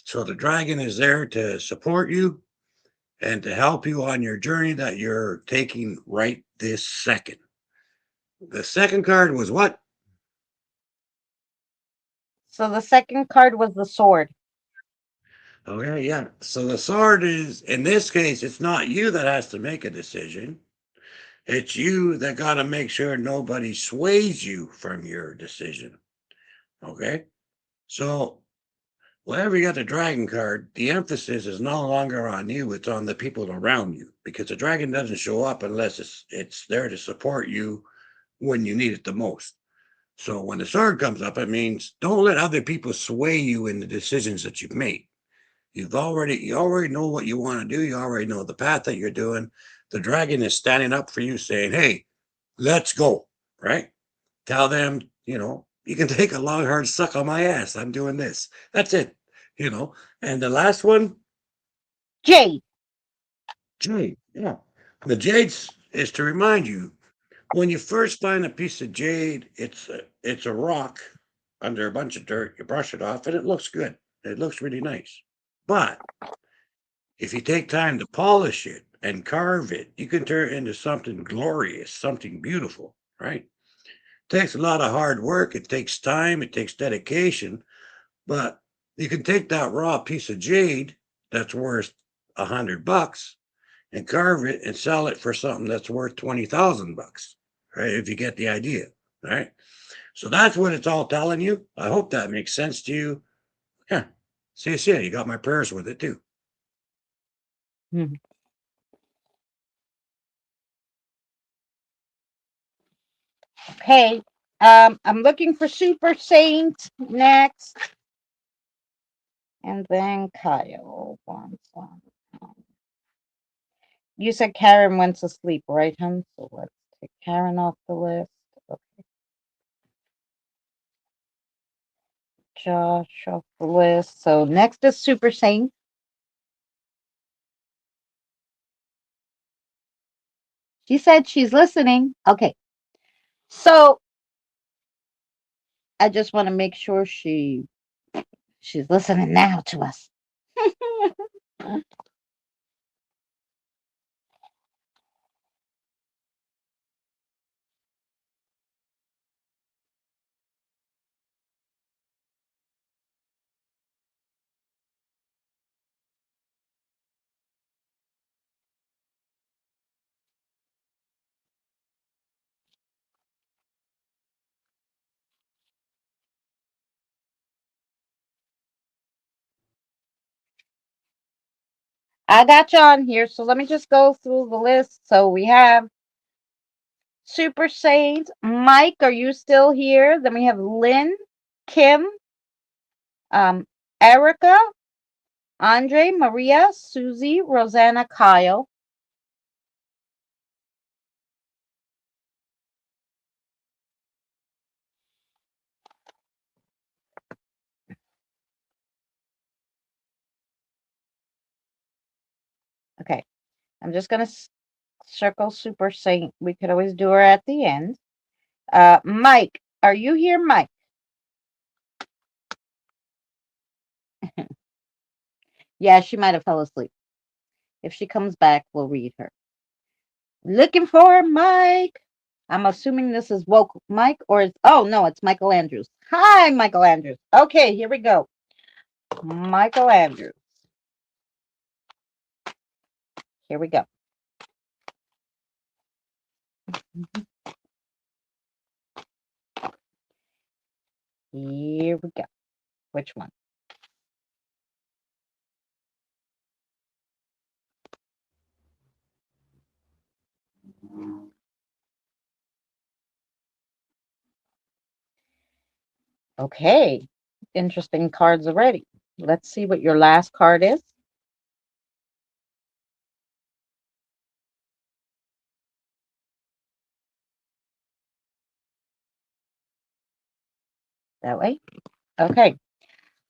So the dragon is there to support you and to help you on your journey that you're taking right this second. The second card was what? So the second card was the sword. Okay, yeah. So the sword is, in this case, it's not you that has to make a decision. It's you that got to make sure nobody sways you from your decision. Okay. So whenever you got the dragon card, the emphasis is no longer on you, it's on the people around you because the dragon doesn't show up unless it's there to support you when you need it the most. So when the sword comes up, it means don't let other people sway you in the decisions that you've made. You already know what you want to do. You already know the path that you're doing. The dragon is standing up for you, saying, "Hey, let's go!" Right? Tell them, you can take a long hard suck on my ass. I'm doing this. That's it. And the last one, Jade. jade. Yeah, the jades is to remind you when you first find a piece of jade, it's a rock under a bunch of dirt. You brush it off, and it looks good. It looks really nice. But if you take time to polish it and carve it, you can turn it into something glorious, something beautiful, right? Takes a lot of hard work. It takes time. It takes dedication. But you can take that raw piece of jade that's worth $100 and carve it and sell it for something that's worth 20,000 bucks, right? If you get the idea, right? So that's what it's all telling you. I hope that makes sense to you. Yeah. See, you got my prayers with it too. Mhm. Okay. I'm looking for Super Saint next. And then Kyle wants one. You said Karen went to sleep, right, hun? So let's take Karen off the list. Okay. Josh off the list. So next is Super Saint. She said she's listening. Okay. So I just want to make sure she's listening now to us. I got you on here, so let me just go through the list. So we have Super Saint, Mike, are you still here? Then we have Lynn, Kim, um, Erica, Andre, Maria, Susie, Rosanna, Kyle. Okay, I'm just going to circle Super Saint. We could always do her at the end. Mike, are you here, Mike? Yeah, she might have fell asleep. If she comes back, we'll read her. Looking for Mike. I'm assuming this is woke Mike, or it's, oh no, it's Michael Andrews. Hi, Michael Andrews. Okay, here we go. Michael Andrews. Here we go. Here we go. Which one? Okay, interesting cards already. Let's see what your last card is. That way. Okay.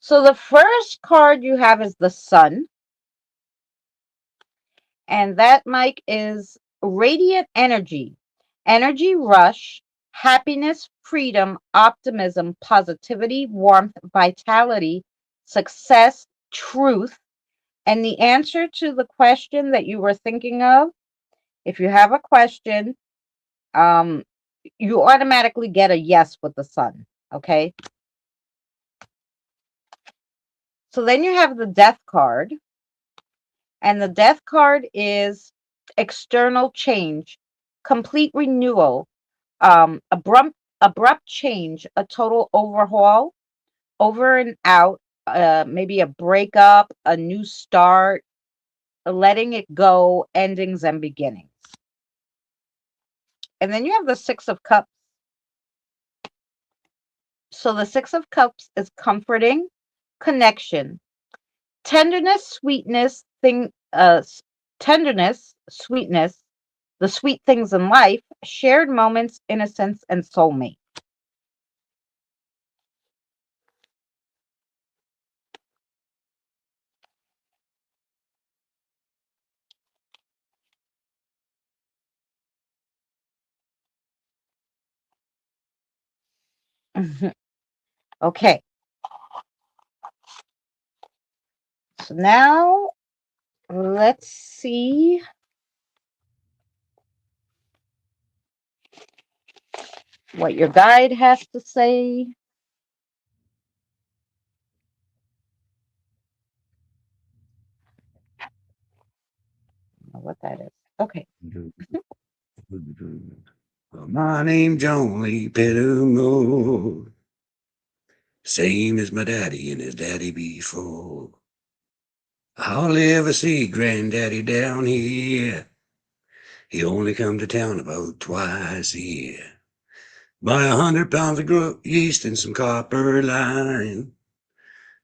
So the first card you have is the Sun. And that, Mike, is radiant energy, energy rush, happiness, freedom, optimism, positivity, warmth, vitality, success, truth. And the answer to the question that you were thinking of, if you have a question, you automatically get a yes with the Sun. Okay. So then you have the Death card. And the Death card is external change, complete renewal, abrupt change, a total overhaul, over and out, maybe a breakup, a new start, letting it go, endings and beginnings. And then you have the Six of Cups. So the Six of Cups is comforting, connection, tenderness, sweetness, tenderness, sweetness, the sweet things in life, shared moments, innocence, and soulmate. Okay. So now let's see what your guide has to say. What that is. Okay. My name's only Petaluma, same as my daddy and his daddy before. I'll ever see Granddaddy down here. He only come to town about twice a year. Buy 100 pounds of yeast and some copper line.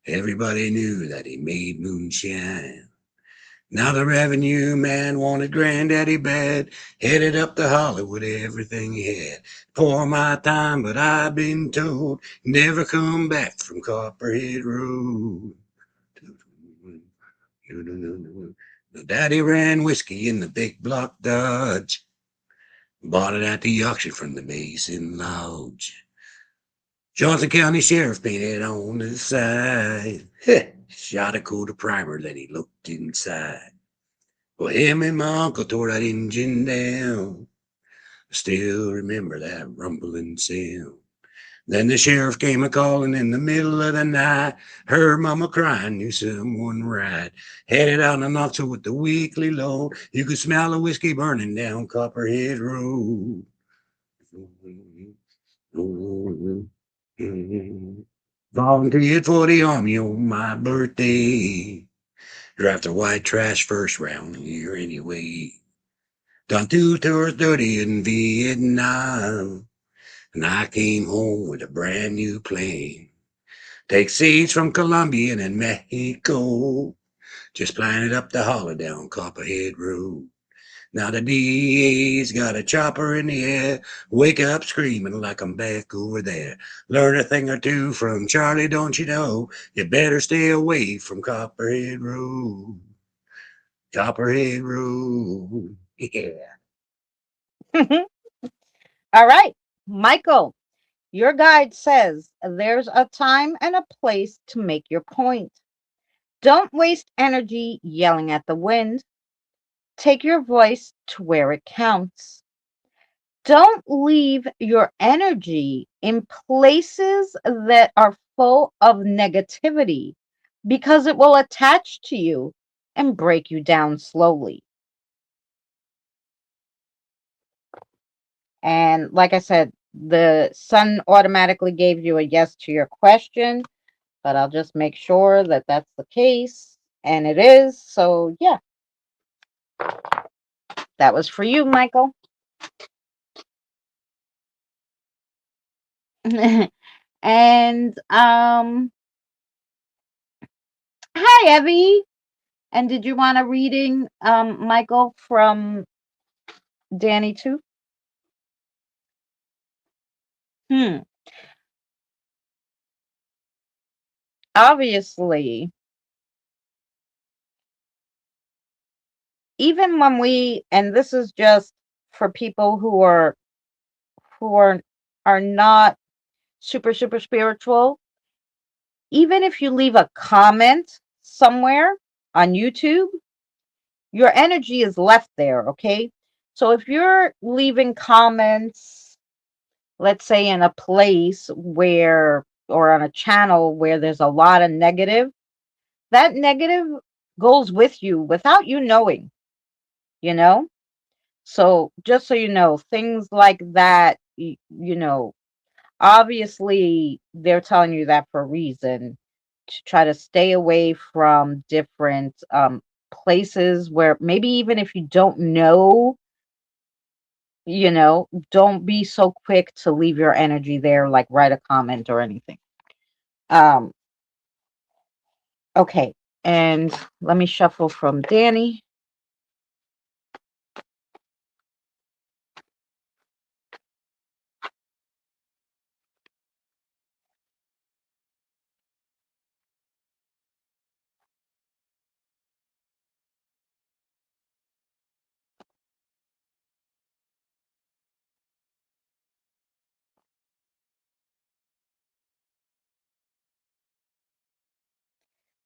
Everybody knew that he made moonshine. Now the revenue man wanted Granddaddy bad, headed up to Hollywood, everything he had. For my time, but I've been told, never come back from Copperhead Road. The daddy ran whiskey in the big block Dodge, bought it at the auction from the Mason Lodge. Johnson County Sheriff painted on the side. Shot a coat of primer, then he looked inside. Well, him and my uncle tore that engine down. I still remember that rumbling sound. Then the sheriff came a-calling in the middle of the night. Heard mama crying, knew someone right. Headed out in Knoxville with the weekly load. You could smell the whiskey burning down Copperhead Road. Volunteered for the army on my birthday. Draft a white trash first round here anyway. Done 2 tours dirty in Vietnam. And I came home with a brand new plane. Take seeds from Colombia and Mexico. Just planted up the holiday on Copperhead Road. Now the DA's got a chopper in the air. Wake up screaming like I'm back over there. Learn a thing or two from Charlie, don't you know? You better stay away from Copperhead Road. Copperhead Road. Yeah. All right, Michael, your guide says there's a time and a place to make your point. Don't waste energy yelling at the wind. Take your voice to where it counts. Don't leave your energy in places that are full of negativity because it will attach to you and break you down slowly. And like I said, the sun automatically gave you a yes to your question, but I'll just make sure that that's the case. And it is. So, yeah, that was for you, Michael. And hi Evie. And did you want a reading, Michael, from Danny too? Hmm. Obviously, even when we, and this is just for people who are not super spiritual, even if you leave a comment somewhere on YouTube, your energy is left there, okay? So if you're leaving comments, let's say in a place where, or on a channel where there's a lot of negative, that negative goes with you without you knowing, you know? So just so you know, things like that, you know, obviously they're telling you that for a reason, to try to stay away from different places where maybe even if you don't know, you know, don't be so quick to leave your energy there, like write a comment or anything. Um, okay, and let me shuffle from Danny.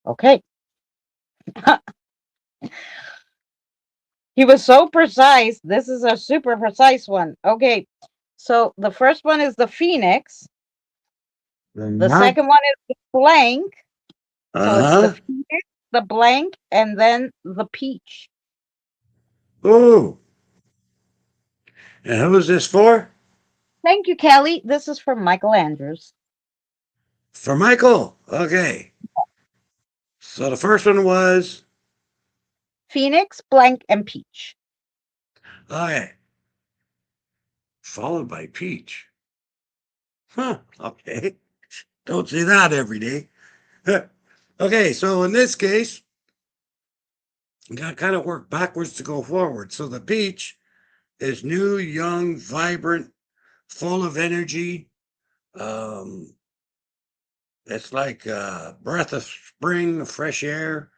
Okay. He was so precise. This is a super precise one. Okay. So the first one is the Phoenix. The Uh-huh. second one is the blank. So it's the Uh-huh. Phoenix, the blank, and then the peach. Oh, and who is this for? Thank you, Kelly. This is from Michael Andrews. For Michael. Okay. So the first one was, Phoenix, blank, and peach. okay, followed by peach. Huh. Okay. Don't see that every day. Okay, so in this case, you got to kind of work backwards to go forward. So the peach is new, young, vibrant, full of energy. Um, it's like a breath of spring, fresh air.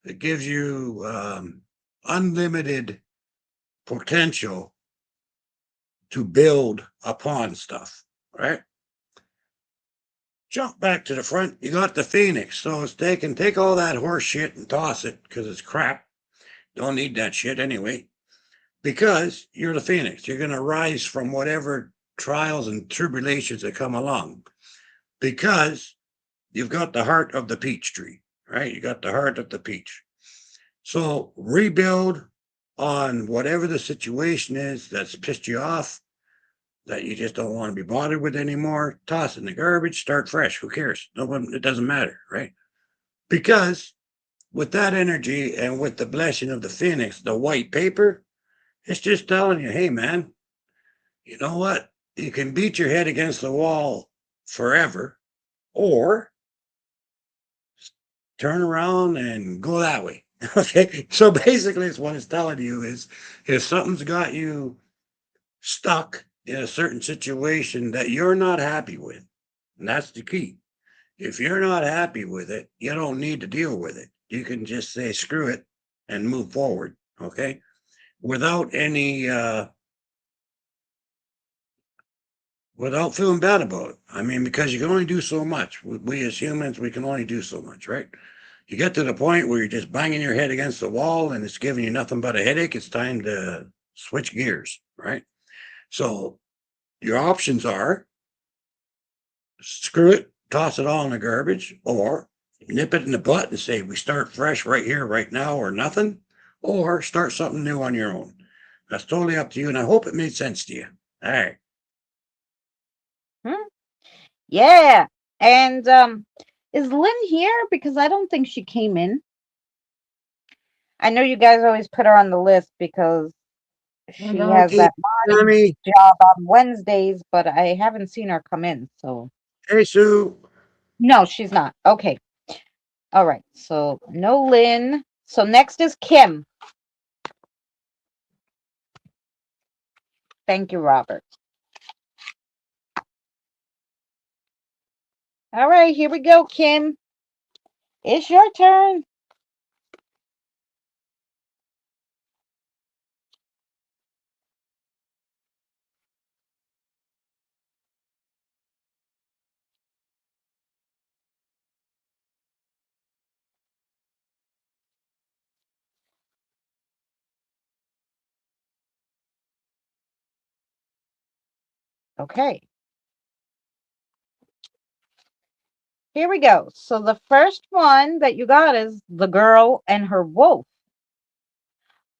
It gives you unlimited potential to build upon stuff, right? Jump back to the front. You got the Phoenix, so it's take all that horse shit and toss it because it's crap. Don't need that shit anyway. Because you're the Phoenix, you're going to rise from whatever trials and tribulations that come along. Because you've got the heart of the peach tree, right? You got the heart of the peach. So rebuild on whatever the situation is that's pissed you off, that you just don't want to be bothered with anymore. Toss it in the garbage, start fresh. Who cares? No one, it doesn't matter, right? Because with that energy and with the blessing of the phoenix, the white paper, it's just telling you, hey, man, you know what? You can beat your head against the wall forever, or turn around and go that way. Okay. So basically, it's what it's telling you is if something's got you stuck in a certain situation that you're not happy with, and that's the key. If you're not happy with it, you don't need to deal with it. You can just say screw it and move forward. Okay. Without any without feeling bad about it. I mean, because you can only do so much. We as humans, we can only do so much, right? You get to the point where you're just banging your head against the wall and it's giving you nothing but a headache. It's time to switch gears, right? So your options are screw it, toss it all in the garbage, or nip it in the butt and say, we start fresh right here, right now, or nothing, or start something new on your own. That's totally up to you. And I hope it made sense to you. All right. Hmm? Yeah. And is Lynn here? Because I don't think she came in. I know you guys always put her on the list because she has Okay, that morning Tommy. job on Wednesdays, but I haven't seen her come in. So Hey, Sue. no, she's not. Okay. All right. So no Lynn. So next is Kim. Thank you, Robert. All right, here we go, Kim. It's your turn. Okay. Here we go. So the first one that you got is The Girl and Her Wolf.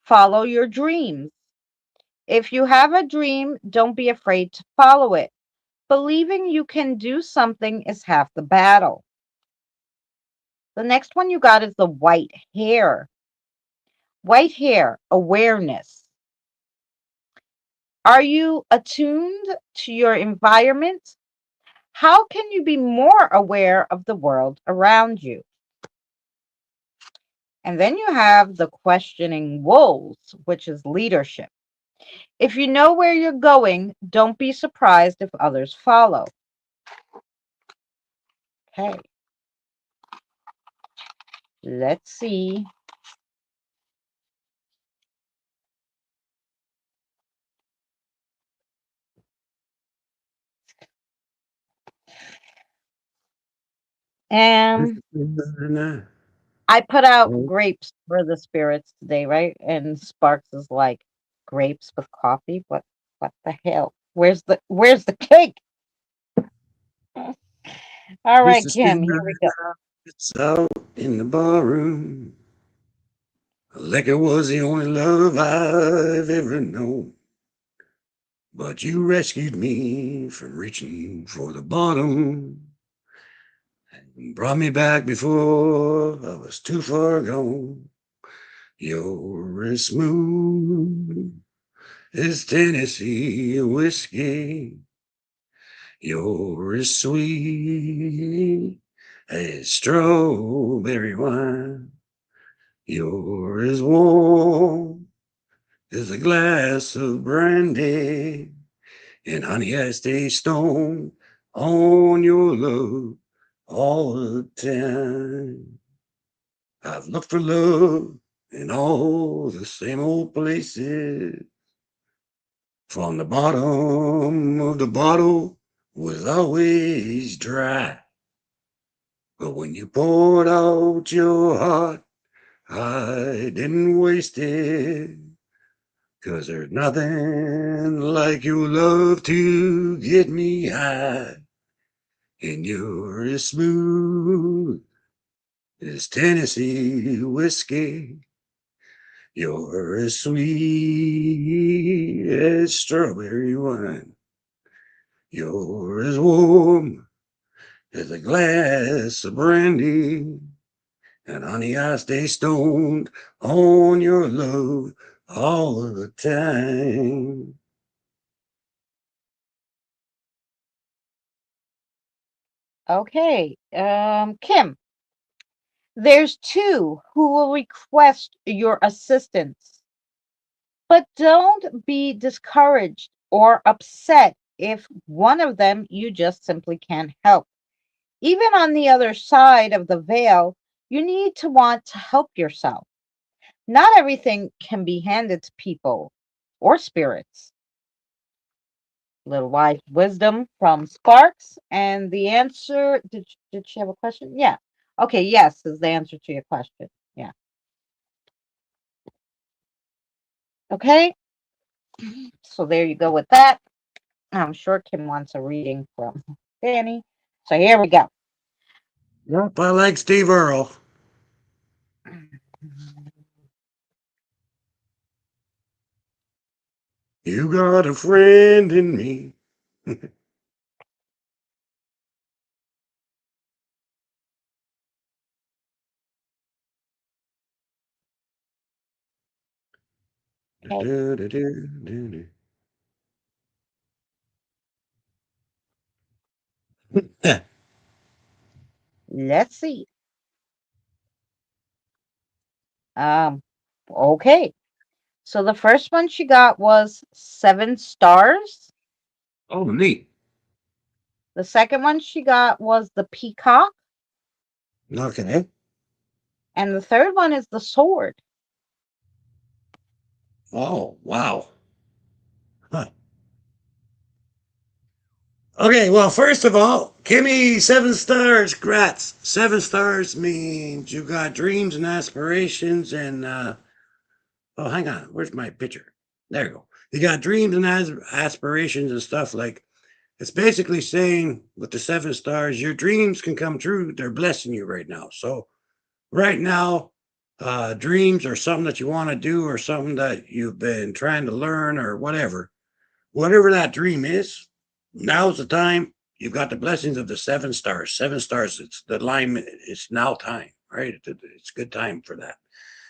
Follow your dreams. If you have a dream, don't be afraid to follow it. Believing you can do something is half the battle. The next one you got is The White Hare. White hair, awareness. Are you attuned to your environment? How can you be more aware of the world around you? And then you have the questioning wolves, which is leadership. If you know where you're going, don't be surprised if others follow. Okay. Let's see. I put out grapes for the spirits today, right? And Sparks is like, grapes with coffee? What the hell? Where's the cake? All right, Mr. Kim, here we go. It's out in the barroom. Liquor was the only love I've ever known. But you rescued me from reaching for the bottom and brought me back before I was too far gone. You're as smooth as Tennessee whiskey. You're as sweet as strawberry wine. You're as warm as a glass of brandy. And honey, I stay stoned on your love all the time. I've looked for love in all the same old places. From the bottom of the bottle was always dry. But when you poured out your heart, I didn't waste it. 'Cause there's nothing like your love to get me high. And you're as smooth as Tennessee whiskey. You're as sweet as strawberry wine. You're as warm as a glass of brandy. And honey, I stay stoned on your love all of the time. Okay. Kim, there's two who will request your assistance, but don't be discouraged or upset if one of them you just simply can't help. Even on the other side of the veil, you need to want to help yourself. Not everything can be handed to people or spirits. Little wise wisdom from Sparks. And the answer, did she have a question? Yeah. Okay, yes is the answer to your question. Yeah. Okay. So there you go with that. I'm sure Kim wants a reading from Danny. So here we go. Yep, I like Steve Earle. You got a friend in me. Okay. Let's see. Um, okay. So the first one she got was 7 stars. Oh, neat. The second one she got was the peacock. Okay. And the third one is the sword. Oh, wow. Huh. Okay, well, first of all, Kimmy, 7 stars. Grats. 7 stars means you got dreams and aspirations and, oh, hang on. Where's my picture? There you go. You got dreams and aspirations and stuff like it's basically saying with the 7 stars, your dreams can come true. They're blessing you right now. So right now, dreams are something that you want to do or something that you've been trying to learn or whatever. Whatever that dream is, now's the time. You've got the blessings of the 7 stars. 7 stars, it's the alignment. It's now time, right? It's good time for that.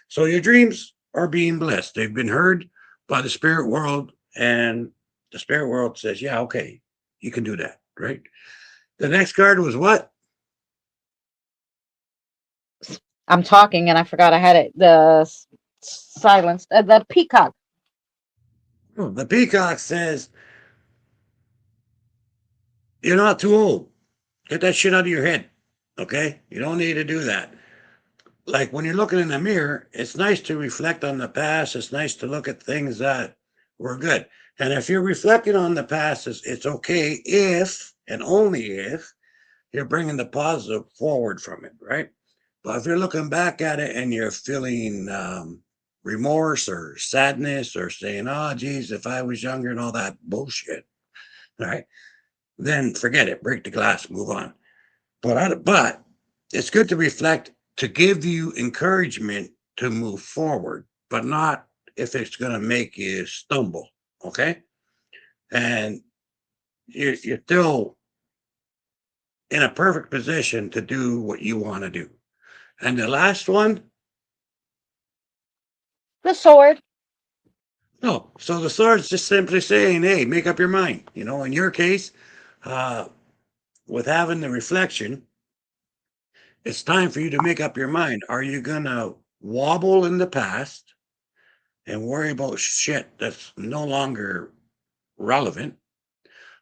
So your dreams are being blessed. They've been heard by the spirit world, and the spirit world says, yeah, okay, you can do that, right? The next card was what? I'm talking and I forgot I had it. Silence. The peacock. Oh, the peacock says, you're not too old. Get that shit out of your head. Okay? You don't need to do that. Like when you're looking in the mirror, it's nice to reflect on the past. It's nice to look at things that were good. And if you're reflecting on the past, it's okay if and only if you're bringing the positive forward from it, right? But if you're looking back at it and you're feeling remorse or sadness or saying, oh, geez, if I was younger and all that bullshit, right? Then forget it, break the glass, move on. But it's good to reflect to give you encouragement to move forward, but not if it's going to make you stumble. Okay. And you're still in a perfect position to do what you want to do. And the last one, The sword. no. So the sword's just simply saying, hey, make up your mind. You know, in your case, uh, with having the reflection, it's time for you to make up your mind. Are you going to wobble in the past and worry about shit that's no longer relevant?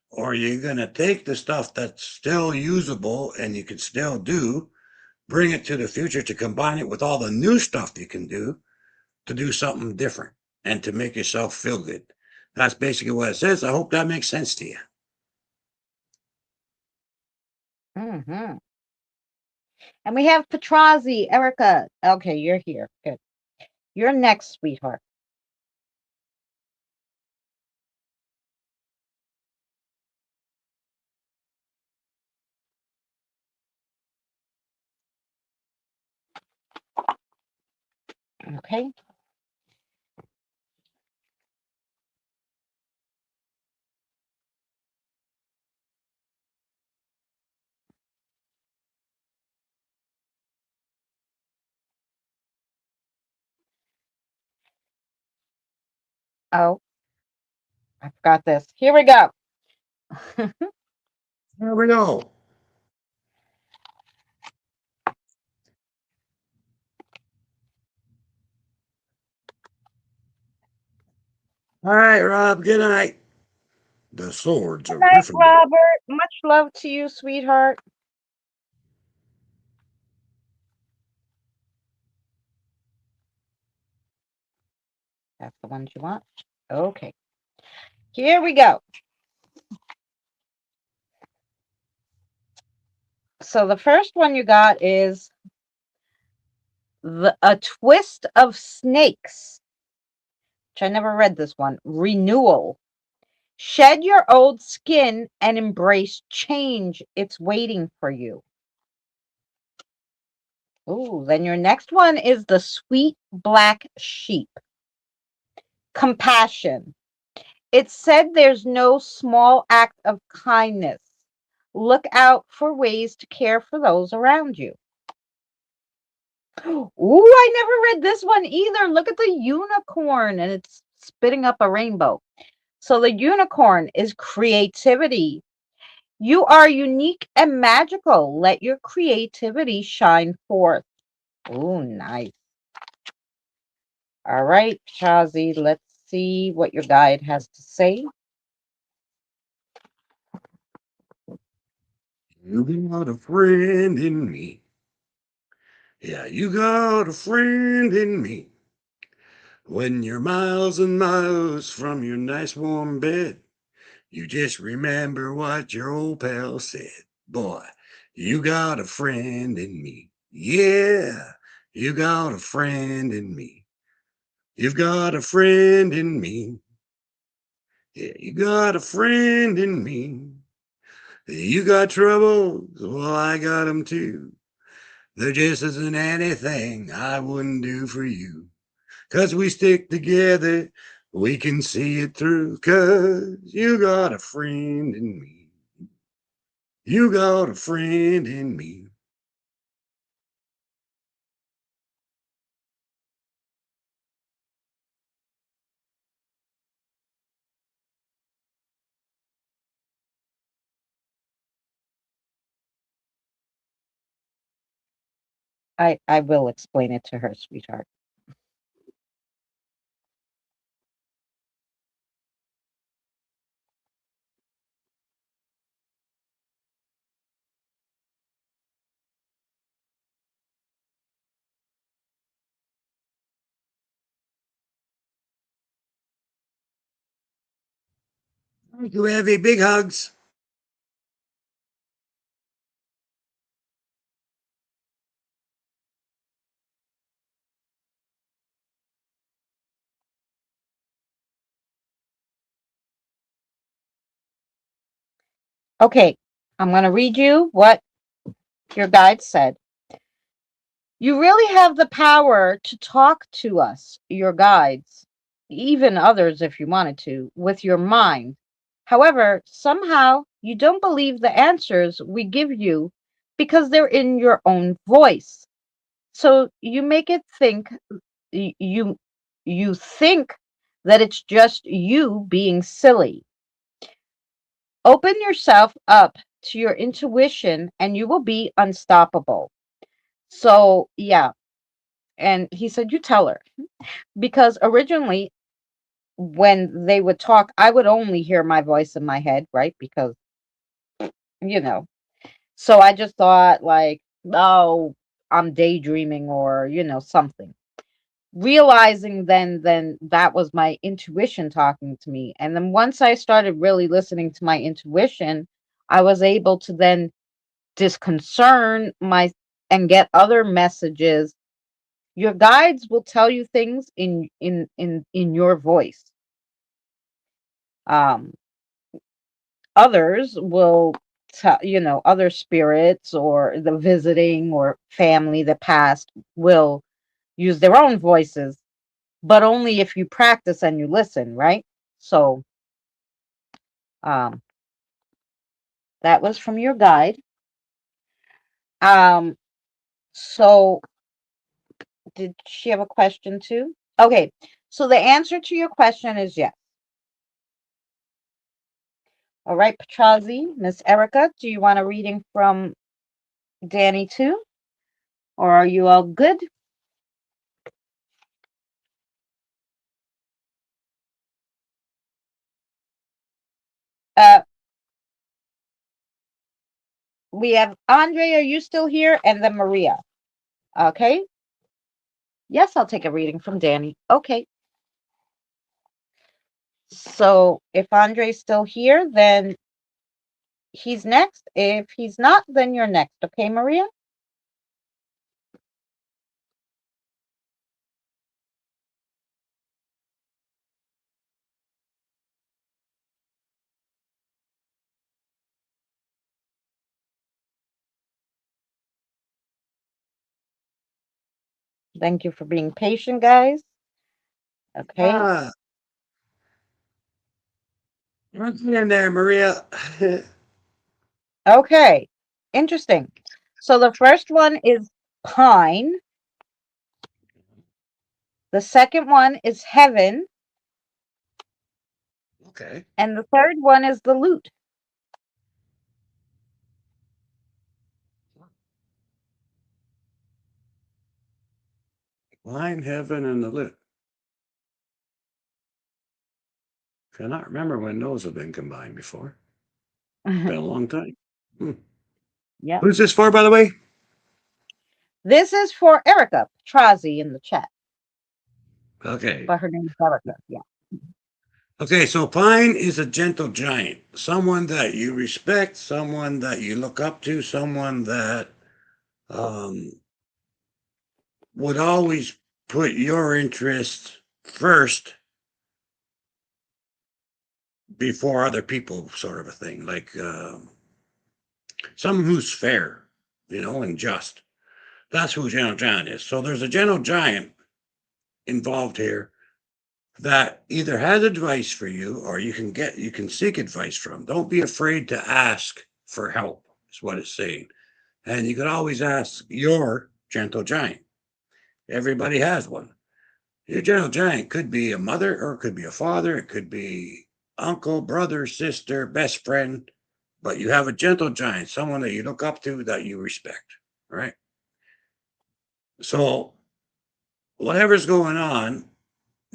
Or are you going to take the stuff that's still usable and you can still do, bring it to the future to combine it with all the new stuff you can do to do something different and to make yourself feel good? That's basically what it says. I hope that makes sense to you. Hmm. And we have Petrazi, Erica. Okay, you're here. Good. You're next, sweetheart. Okay. Oh, I forgot this. Here we go. Here we go. All right, Rob. Good night. The Swords Good of night, Gryffindor. Robert. Much love to you, sweetheart. That's the ones you want. Okay. Here we go. So the first one you got is A Twist of Snakes, which I never read this one. Renewal. Shed your old skin and embrace change. It's waiting for you. Ooh, then your next one is The Sweet Black Sheep. Compassion. It said there's no small act of kindness. Look out for ways to care for those around you. Ooh, I never read this one either. Look at the unicorn and it's spitting up a rainbow. So the unicorn is creativity. You are unique and magical. Let your creativity shine forth. Oh, nice. All right, Shazi, let's see what your guide has to say. You got a friend in me. Yeah, you got a friend in me. When you're miles and miles from your nice warm bed, you just remember what your old pal said. Boy, you got a friend in me. Yeah, you got a friend in me. You've got a friend in me. Yeah, you got a friend in me. You got troubles, well, I got 'em too. There just isn't anything I wouldn't do for you. 'Cause we stick together, we can see it through. 'Cause you got a friend in me. You got a friend in me. I will explain it to her, sweetheart. Thank you, Evie. Big hugs. Okay, I'm going to read you what your guide said. You really have the power to talk to us, your guides, even others if you wanted to, with your mind. However, somehow you don't believe the answers we give you because they're in your own voice. So you make it think you you think that it's just you being silly. Open yourself up to your intuition and you will be unstoppable. So, yeah. And he said, you tell her. Because originally, when they would talk, I would only hear my voice in my head, right? Because, you know, so I just thought, like, oh, I'm daydreaming or, something. Realizing then that was my intuition talking to me. And then once I started really listening to my intuition, I was able to then disconcern my and get other messages. Your guides will tell you things in your voice. um Others will tell, other spirits or the visiting or family that passed will use their own voices, but only if you practice and you listen, right? So um that was from your guide. So did she have a question too? Okay, So the answer to your question is yes. All right, Patrazi, Miss Erica, do you want a reading from Danny too? Or are you all good? Uh, we have Andre, are you still here? And then Maria. Okay. Yes, I'll take a reading from Danny. Okay. So if Andre's still here, then he's next. If he's not, then you're next. Okay, Maria? Thank you for being patient, guys. Okay. What's in there, Maria? Okay. Interesting. So the first one is pine. The second one is heaven. Okay. And the third one is the lute. Line, heaven, and the lip. Cannot remember when those have been combined before. Been a long time. Yeah. Who's this for, by the way? This is for Erica Petrazi in the chat. Okay. But her name is Erica. Yeah. Okay, so Pine is a gentle giant, someone that you respect, someone that you look up to, someone that would always put your interests first before other people, sort of a thing, like someone who's fair, and just. That's who Gentle Giant is. So there's a Gentle Giant involved here that either has advice for you or you can seek advice from. Don't be afraid to ask for help, is what it's saying. And you could always ask your Gentle Giant. Everybody has one. Your Gentle Giant could be a mother or it could be a father, it could be uncle, brother, sister, best friend, but you have a Gentle Giant, someone that you look up to, that you respect, right? So whatever's going on,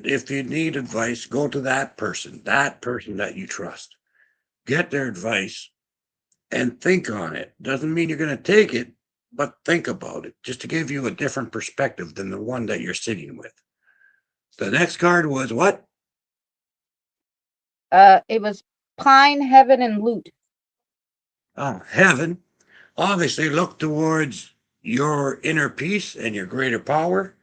if you need advice, go to that person that you trust. Get their advice and think on it. Doesn't mean you're going to take it, but think about it just to give you a different perspective than the one that you're sitting with. The next card was what? It was pine, heaven, and lute. Heaven. Obviously, look towards your inner peace and your greater power.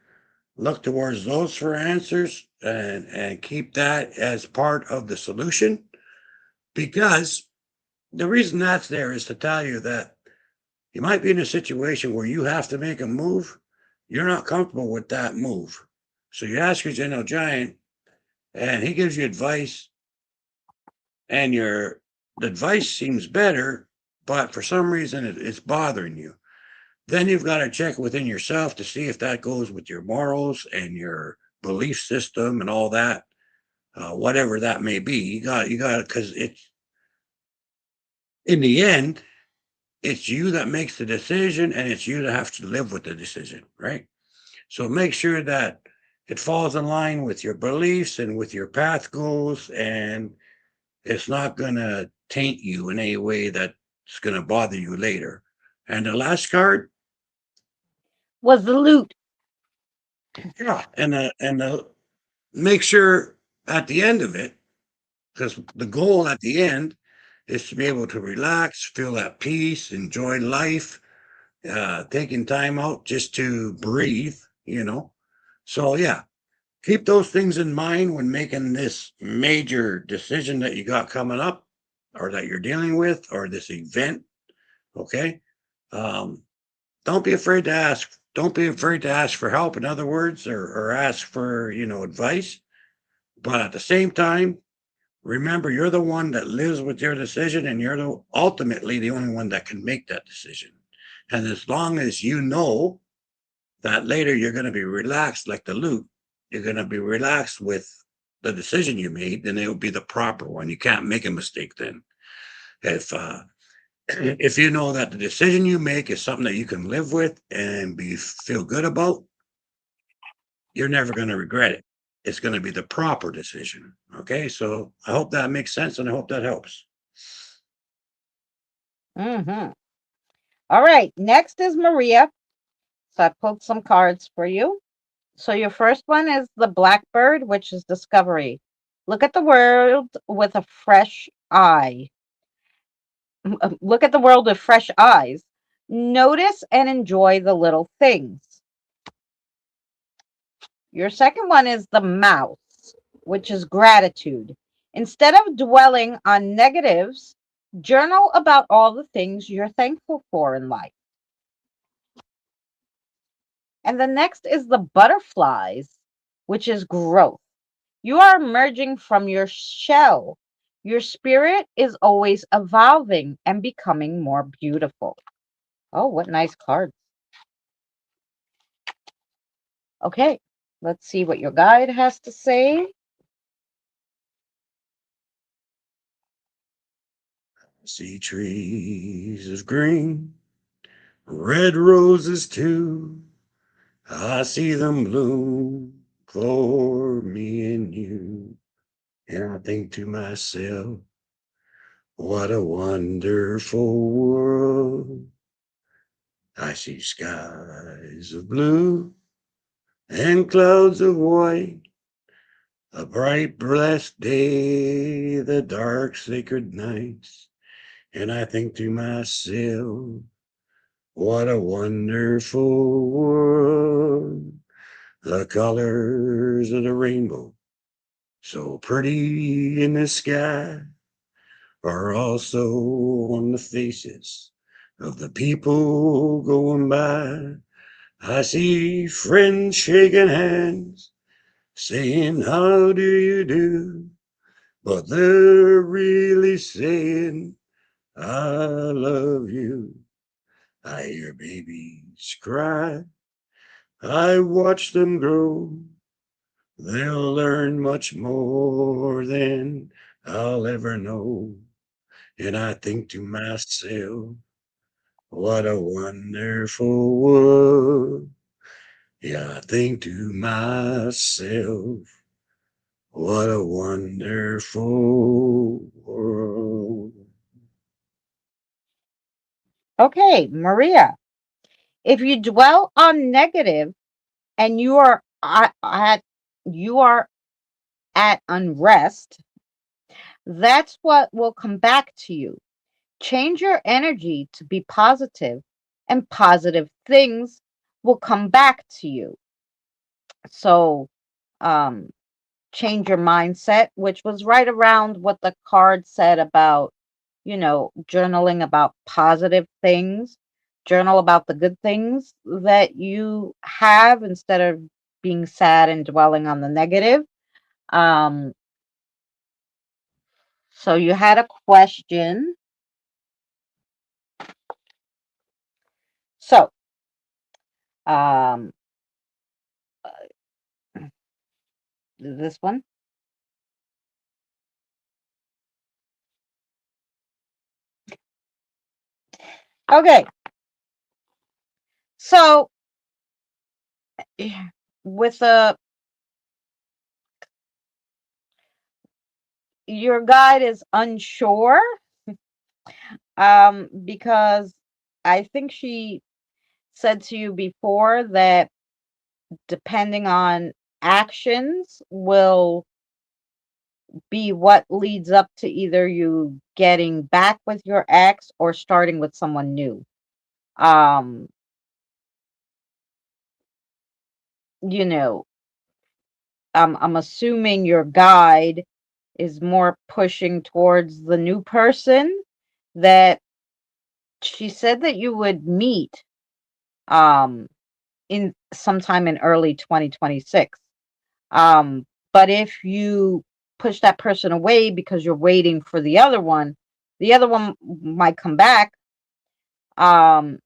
Look towards those for answers and keep that as part of the solution, because the reason that's there is to tell you that you might be in a situation where you have to make a move. You're not comfortable with that move. So you ask your Gentle Giant and he gives you advice, and the advice seems better, but for some reason it's bothering you. Then you've got to check within yourself to see if that goes with your morals and your belief system and all that, whatever that may be. You got because it's in the end, it's you that makes the decision, and it's you that have to live with the decision, right? So make sure that it falls in line with your beliefs and with your path goals, and it's not going to taint you in any way that's going to bother you later. And the last card was the lute. Yeah, and make sure at the end of it, because the goal at the end is to be able to relax, feel at peace, enjoy life, taking time out just to breathe. So yeah, keep those things in mind when making this major decision that you got coming up, or that you're dealing with, or this event. Okay. Um, don't be afraid to ask. Don't be afraid to ask for help, in other words, or ask for, advice. But at the same time, remember you're the one that lives with your decision, and you're ultimately the only one that can make that decision. And as long as you know that later you're going to be relaxed like the lute, you're going to be relaxed with the decision you made, then it'll be the proper one. You can't make a mistake then. If if you know that the decision you make is something that you can live with and be feel good about, you're never going to regret it. It's going to be the proper decision. Okay, so I hope that makes sense, and I hope that helps. Mm-hmm. All right. Next is Maria. So I pulled some cards for you. So your first one is the Blackbird, which is discovery. Look at the world with a fresh eye. Look at the world with fresh eyes. Notice and enjoy the little things. Your second one is the Mouse, which is gratitude. Instead of dwelling on negatives, journal about all the things you're thankful for in life. And the next is the Butterflies, which is growth. You are emerging from your shell. Your spirit is always evolving and becoming more beautiful. Oh, what nice cards. Okay, let's see what your guide has to say. See trees of green, red roses too. I see them bloom for me and you. And I think to myself, what a wonderful world. I see skies of blue and clouds of white, a bright, blessed day, the dark, sacred nights. And I think to myself, what a wonderful world. The colors of the rainbow, so pretty in the sky, are also on the faces of the people going by. I see friends shaking hands, saying, how do you do? But they're really saying, I love you. I hear babies cry. I watch them grow. They'll learn much more than I'll ever know. And I think to myself, what a wonderful world. Yeah, I think to myself, what a wonderful world. Okay, Maria, if you dwell on negative and you are at unrest, that's what will come back to you. Change your energy to be positive, and positive things will come back to you. So, um, change your mindset, which was right around what the card said about, journaling about positive things, journal about the good things that you have instead of being sad and dwelling on the negative. Um, so you had a question. So, um, this one. Okay. So, with your guide is unsure, because I think she said to you before that depending on actions will be what leads up to either you getting back with your ex or starting with someone new. Um, you know, I'm assuming your guide is more pushing towards the new person that she said that you would meet um in sometime in early 2026. But if you push that person away because you're waiting for the other one might come back. Um,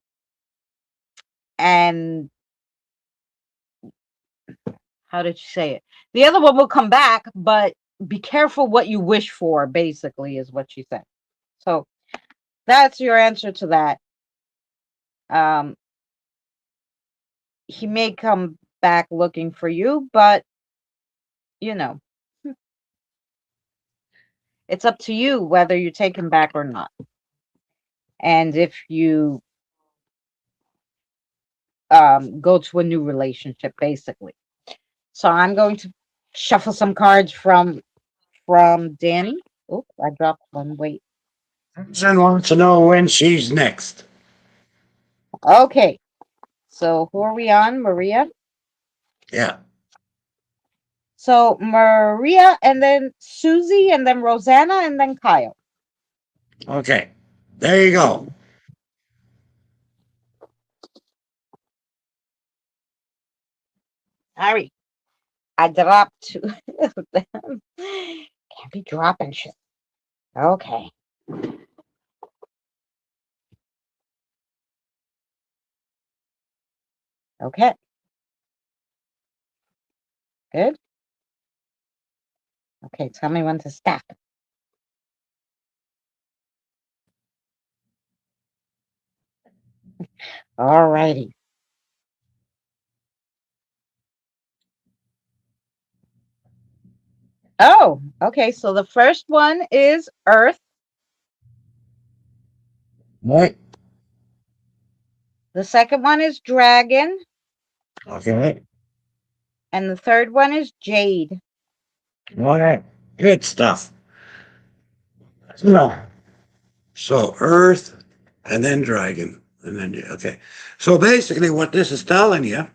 and how did she say it? The other one will come back, but be careful what you wish for, basically, is what she said. So that's your answer to that. Um, he may come back looking for you, but you know, it's up to you whether you take him back or not. And if you go to a new relationship, basically. So I'm going to shuffle some cards from Danny. Oh, I dropped one. Wait. Susan wants to know when she's next. Okay. So who are we on? Maria? Yeah. So Maria and then Susie and then Rosanna and then Kyle. Okay. There you go. Sorry. I dropped two of them. Can't be dropping shit. Okay. Okay. Good. Okay, tell me when to stop. All righty. Oh, okay. So the first one is Earth. Right. The second one is Dragon. Okay. And the third one is Jade. Okay. Good stuff. No. So Earth and then Dragon. And then, okay. So basically, what this is telling you.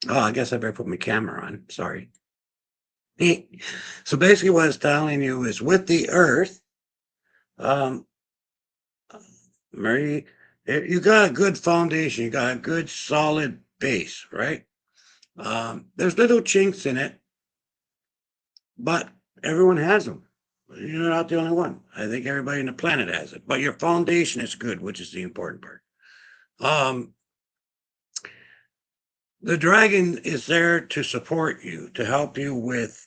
Oh, I guess I better put my camera on. Sorry. So basically, what it's telling you is with the Earth, um, Marie, you got a good foundation, you got a good solid base, right? There's little chinks in it, but everyone has them. You're not the only one. I think everybody on the planet has it. But your foundation is good, which is the important part. Um, the dragon is there to support you, to help you with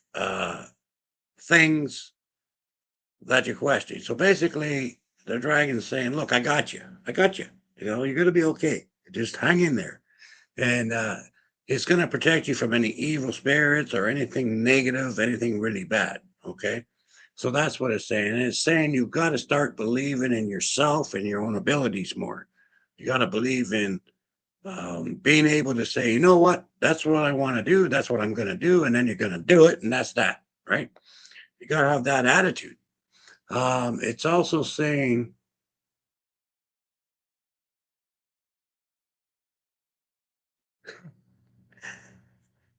things that you question. So basically, the dragon's saying, "Look, I got you. I got you. You know, you're gonna be okay. Just hang in there." And it's going to protect you from any evil spirits or anything negative, anything really bad. Okay. So that's what it's saying. And it's saying you've got to start believing in yourself and your own abilities more. You got to believe in being able to say, you know what, that's what I want to do. That's what I'm going to do. And then you're going to do it. And that's that. Right. You got to have that attitude. It's also saying,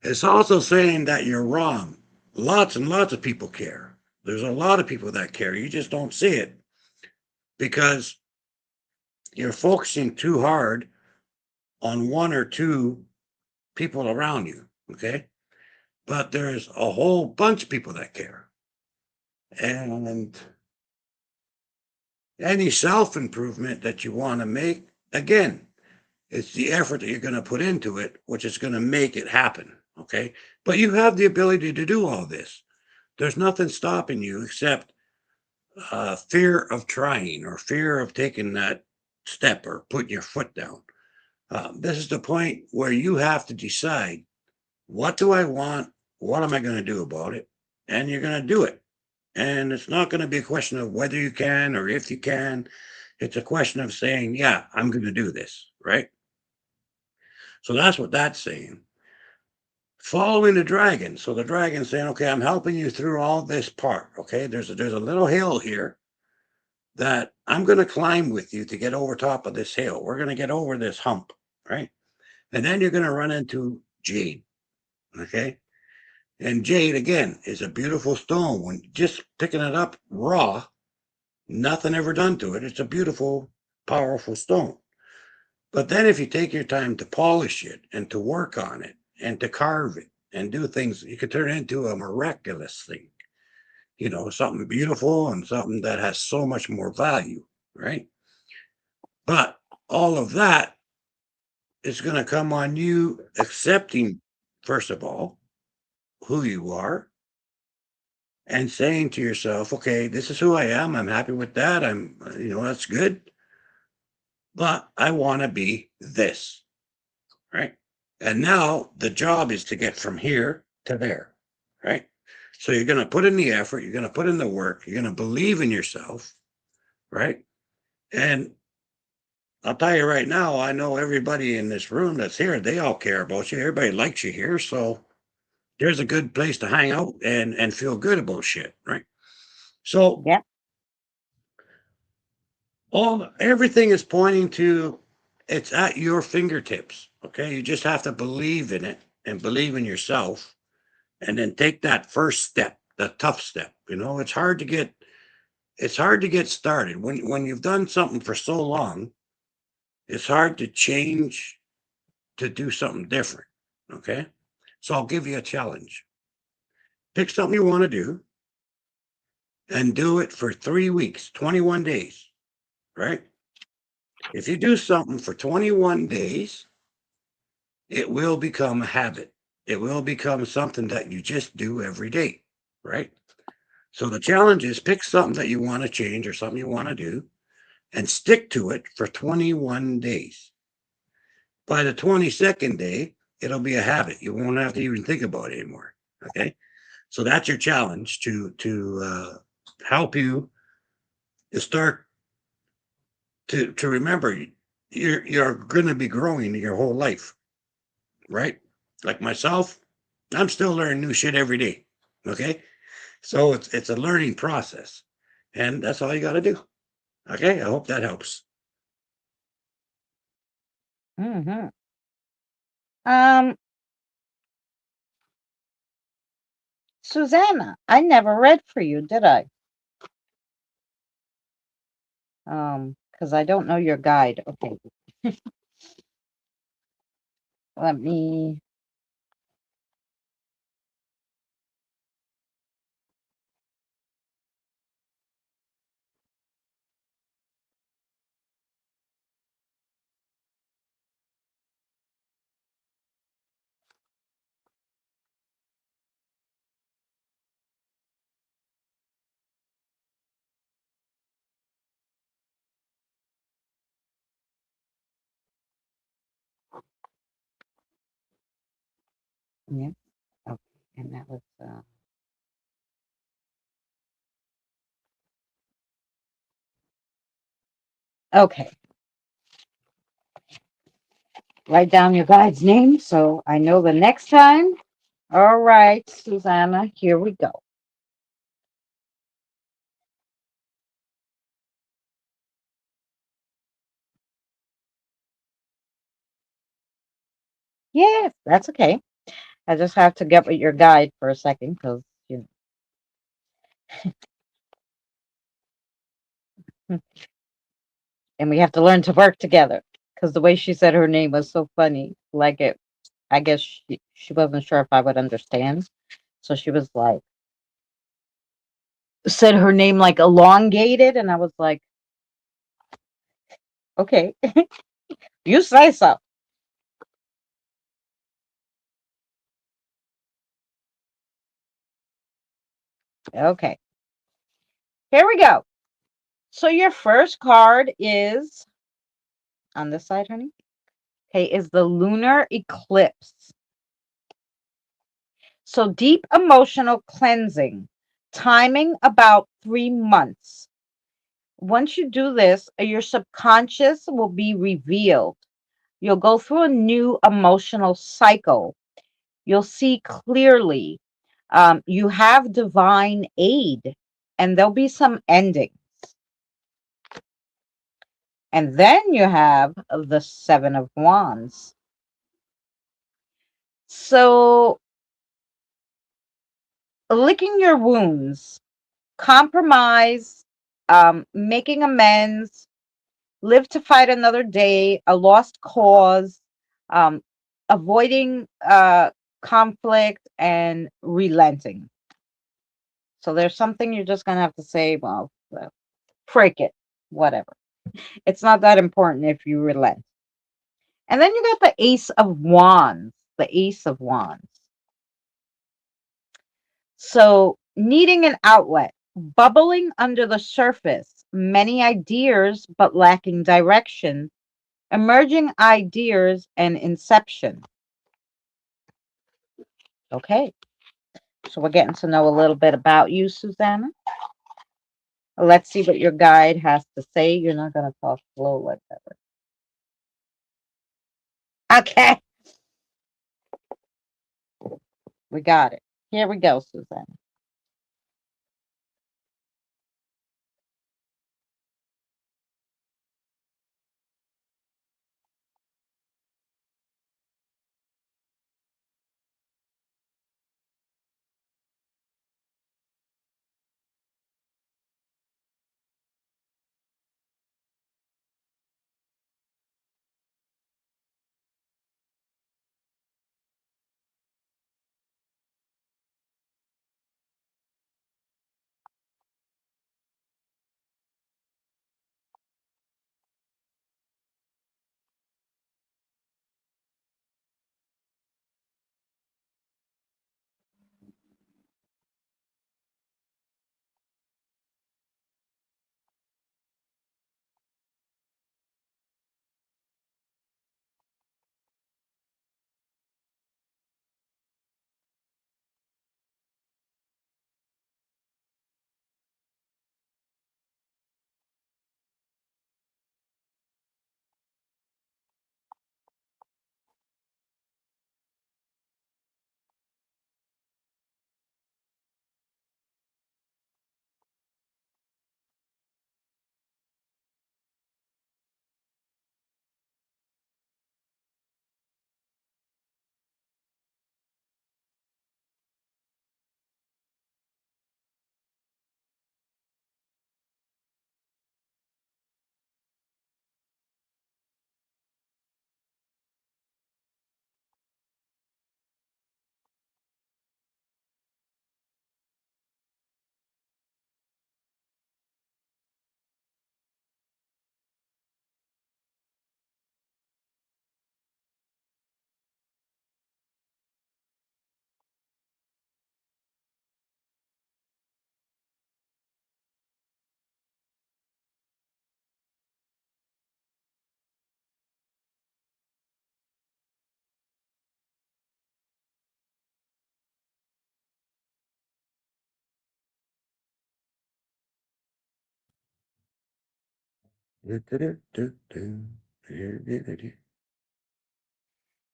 that you're wrong. Lots and lots of people care. There's a lot of people that care. You just don't see it because you're focusing too hard on one or two people around you. Okay. But there's a whole bunch of people that care. And any self improvement that you want to make, again, it's the effort that you're going to put into it, which is going to make it happen. Okay. But you have the ability to do all this. There's nothing stopping you except fear of trying or fear of taking that step or putting your foot down. This is the point where you have to decide, what do I want? What am I going to do about it? And you're going to do it. And it's not going to be a question of whether you can or if you can. It's a question of saying, yeah, I'm going to do this. Right. So that's what that's saying. Following the dragon. So the dragon's saying, okay, I'm helping you through all this part. Okay. There's a little hill here that I'm going to climb with you to get over top of this hill. We're going to get over this hump, right? And then you're going to run into jade, okay? And jade, again, is a beautiful stone. When just picking it up raw, nothing ever done to it. It's a beautiful, powerful stone. But then if you take your time to polish it and to work on it and to carve it and do things, you could turn it into a miraculous thing. You know, something beautiful and something that has so much more value, right? But all of that is going to come on you accepting, first of all. who you are and saying to yourself, okay, this is who I am. I'm happy with that. That's good. But I want to be this, right? And now the job is to get from here to there, right? So you're going to put in the effort, you're going to put in the work, you're going to believe in yourself, right? And I'll tell you right now, I know everybody in this room that's here, they all care about you. Everybody likes you here. So there's a good place to hang out and feel good about shit, right? So Yeah. everything is pointing to it's at your fingertips. Okay. You just have to believe in it and believe in yourself and then take that first step, the tough step. It's hard to get started. When you've done something for so long, it's hard to change to do something different. Okay. So I'll give you a challenge. Pick something you want to do and do it for 3 weeks, 21 days, right? If you do something for 21 days, it will become a habit. It will become something that you just do every day, right? So the challenge is pick something that you want to change or something you want to do and stick to it for 21 days. By the 22nd day, it'll be a habit. You won't have to even think about it anymore. Okay. So that's your challenge to help you to start to remember you're going to be growing your whole life, right? Like myself, I'm still learning new shit every day. Okay, so it's a learning process, and that's all you got to do. Okay, I hope that helps. Hmm. Um, Susanna, I never read for you, did I? Because I don't know your guide. Okay, let me. Yeah. Okay, and that was. Okay. Write down your guide's name so I know the next time. All right, Susanna, here we go. Yes, that's okay. I just have to get with your guide for a second because you know, and we have to learn to work together. Because the way she said her name was so funny. Like it, I guess she wasn't sure if I would understand. So she was like, said her name like elongated. And I was like, okay, you say so. Okay, here we go. So your first card is on this side, honey. Okay, is the lunar eclipse. So deep emotional cleansing, timing about 3 months. Once you do this, your subconscious will be revealed. You'll go through a new emotional cycle. You'll see clearly. You have divine aid, and there'll be some endings. And then you have the Seven of Wands. So, licking your wounds, compromise, making amends, live to fight another day, a lost cause, um, avoiding conflict, and relenting. So there's something you're just going to have to say, well, freak it, whatever. It's not that important if you relent. And then you got the Ace of Wands, the Ace of Wands. So, needing an outlet, bubbling under the surface, many ideas but lacking direction, emerging ideas and inception. Okay, so we're getting to know a little bit about you, Susanna. Let's see what your guide has to say. You're not going to talk slow like that. Okay, we got it. Here we go, Susanna.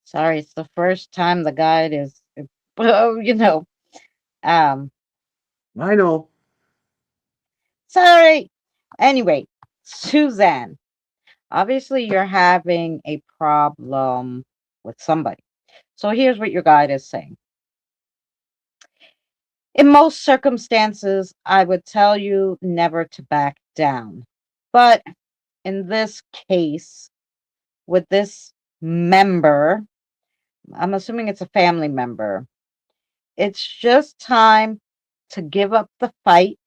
Sorry, it's the first time the guide is, oh, um, I know. sorry. Anyway, Suzanne, obviously you're having a problem with somebody. So here's what your guide is saying. In most circumstances, I would tell you never to back down. But in this case, with this member, I'm assuming it's a family member, it's just time to give up the fight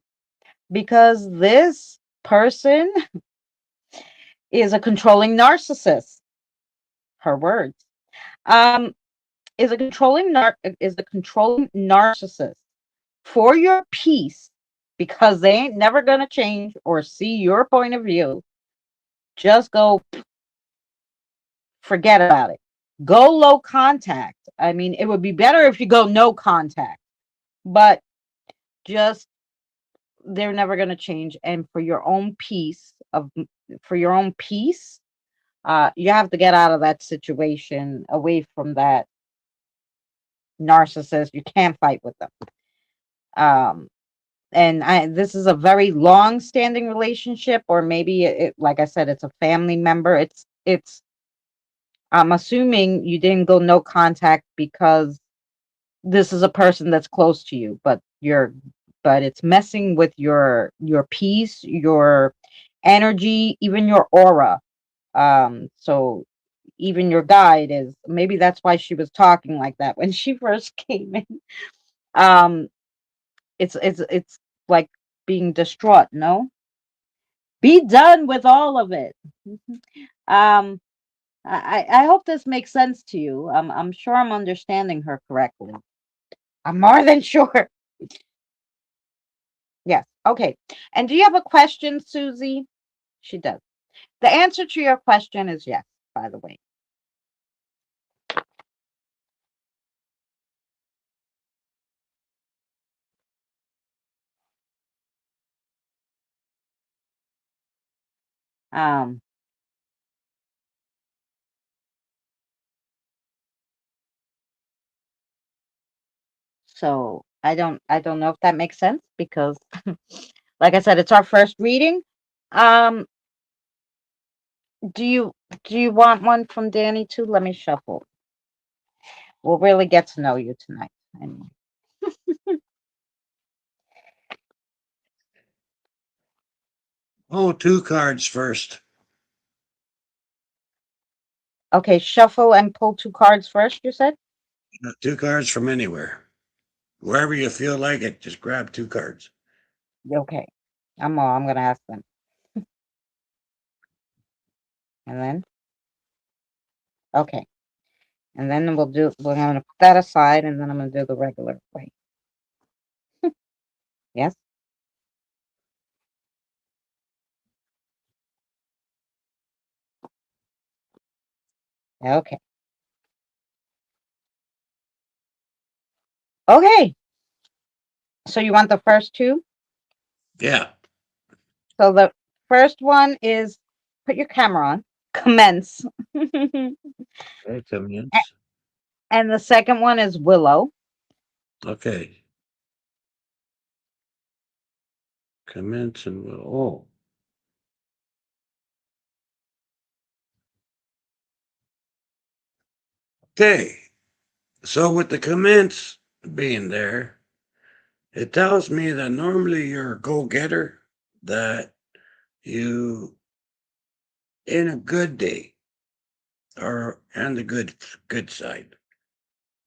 because this person is a controlling narcissist. Her words. Um, is a controlling narcissist for your peace because they ain't never gonna change or see your point of view. Just go forget about it. Go low contact. I mean, it would be better if you go no contact, but just they're never going to change. And for your own peace, you have to get out of that situation, away from that narcissist. You can't fight with them. Um, this is a very long standing relationship, or maybe like I said, it's a family member. I'm assuming you didn't go no contact because this is a person that's close to you, but it's messing with your peace, your energy, even your aura. So even your guide is, maybe that's why she was talking like that when she first came in. Um, it's like being distraught, no? Be done with all of it. Um, I hope this makes sense to you. I'm sure I'm understanding her correctly. I'm more than sure. Yes. Okay. And do you have a question, Susie? She does. The answer to your question is yes, by the way. Um, so I don't know if that makes sense because like I said, it's our first reading. Um, do you do you want one from Danny too? Let me shuffle. We'll really get to know you tonight. Anyway. Oh, 2 cards first. Okay, shuffle and pull 2 cards first, you said? 2 cards from anywhere. Wherever you feel like it, just grab 2 cards. Okay. I'm gonna ask them. And then okay. And then we're gonna put that aside and then I'm gonna do the regular way. Yes? Okay. Okay. So you want the first two? Yeah. So the first one is put your camera on. Commence. Okay, commence. And the second one is Willow. Okay. Commence and oh. Okay. So with the commence being there, it tells me that normally you're a go-getter, that you in a good day or on the good side.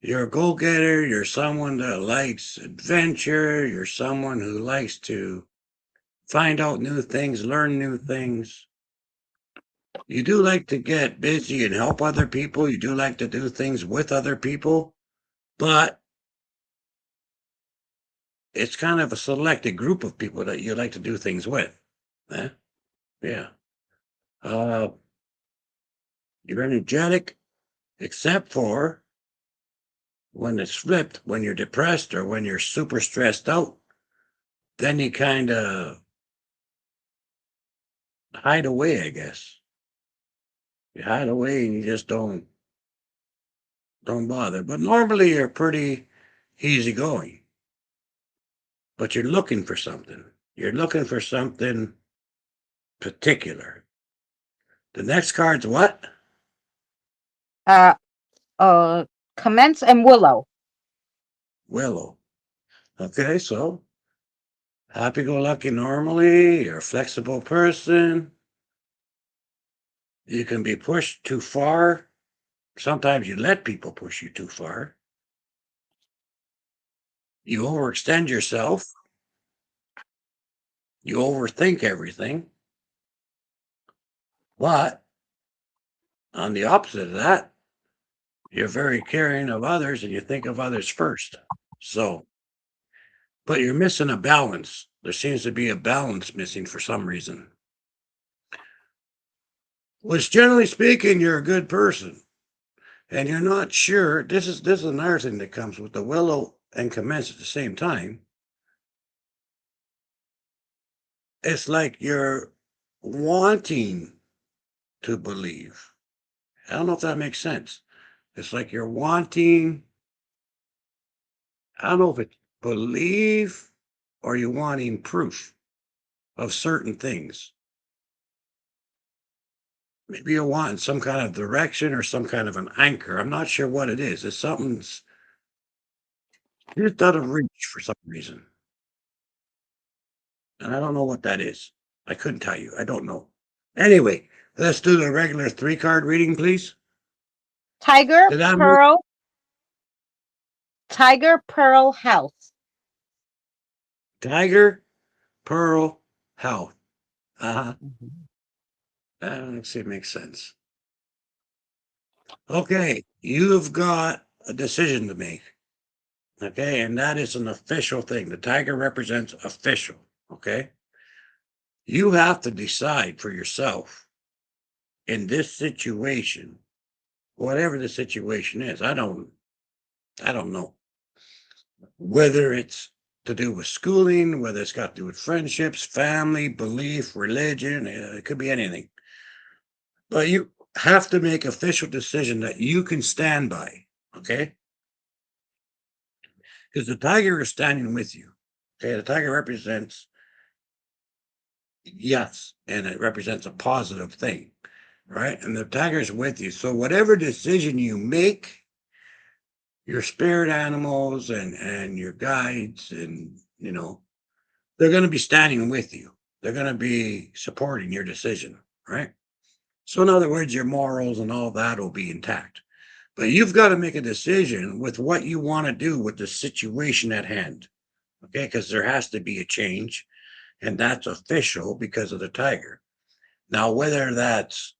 You're a go-getter, you're someone that likes adventure, you're someone who likes to find out new things, learn new things. You do like to get busy and help other people. You do like to do things with other people, but it's kind of a selected group of people that you like to do things with. Eh? Yeah. Uh, you're energetic, except for when it's flipped, when you're depressed or when you're super stressed out, then you kind of hide away, I guess. You hide away and you just don't bother. But normally you're pretty easygoing. But you're looking for something. You're looking for something particular. The next card's what? Uh uh Commence and Willow. Willow. Okay, so happy go lucky normally, you're a flexible person. You can be pushed too far. Sometimes you let people push you too far. You overextend yourself. You overthink everything. But on the opposite of that, you're very caring of others and you think of others first. So, but you're missing a balance. There seems to be a balance missing for some reason. Which generally speaking, you're a good person. And you're not sure. This is another thing that comes with the willow and commence at the same time. It's like you're wanting to believe. I don't know if that makes sense. It's like you're wanting, I don't know if it's believe or you're wanting proof of certain things. Maybe you're wanting some kind of direction or some kind of an anchor. I'm not sure what it is. It's something's just out of reach for some reason. And I don't know what that is. I couldn't tell you. I don't know. Anyway, let's do the regular 3 card reading, please. Tiger, Did I make Pearl, Tiger, Pearl, House. Tiger, Pearl, Health? Uh-huh. Mhm. That actually makes sense. Okay, you've got a decision to make. Okay, and that is an official thing. The tiger represents official. Okay, you have to decide for yourself in this situation, whatever the situation is. I don't know whether it's to do with schooling, whether it's got to do with friendships, family, belief, religion. It could be anything. But you have to make official decision that you can stand by. Okay, because the tiger is standing with you. Okay, the tiger represents yes, and it represents a positive thing, right? And the tiger is with you. So whatever decision you make, your spirit animals and your guides and they're going to be standing with you. They're going to be supporting your decision, right? So in other words, your morals and all that will be intact. But you've got to make a decision with what you want to do with the situation at hand. Okay, because there has to be a change, and that's official because of the tiger. Now, whether that's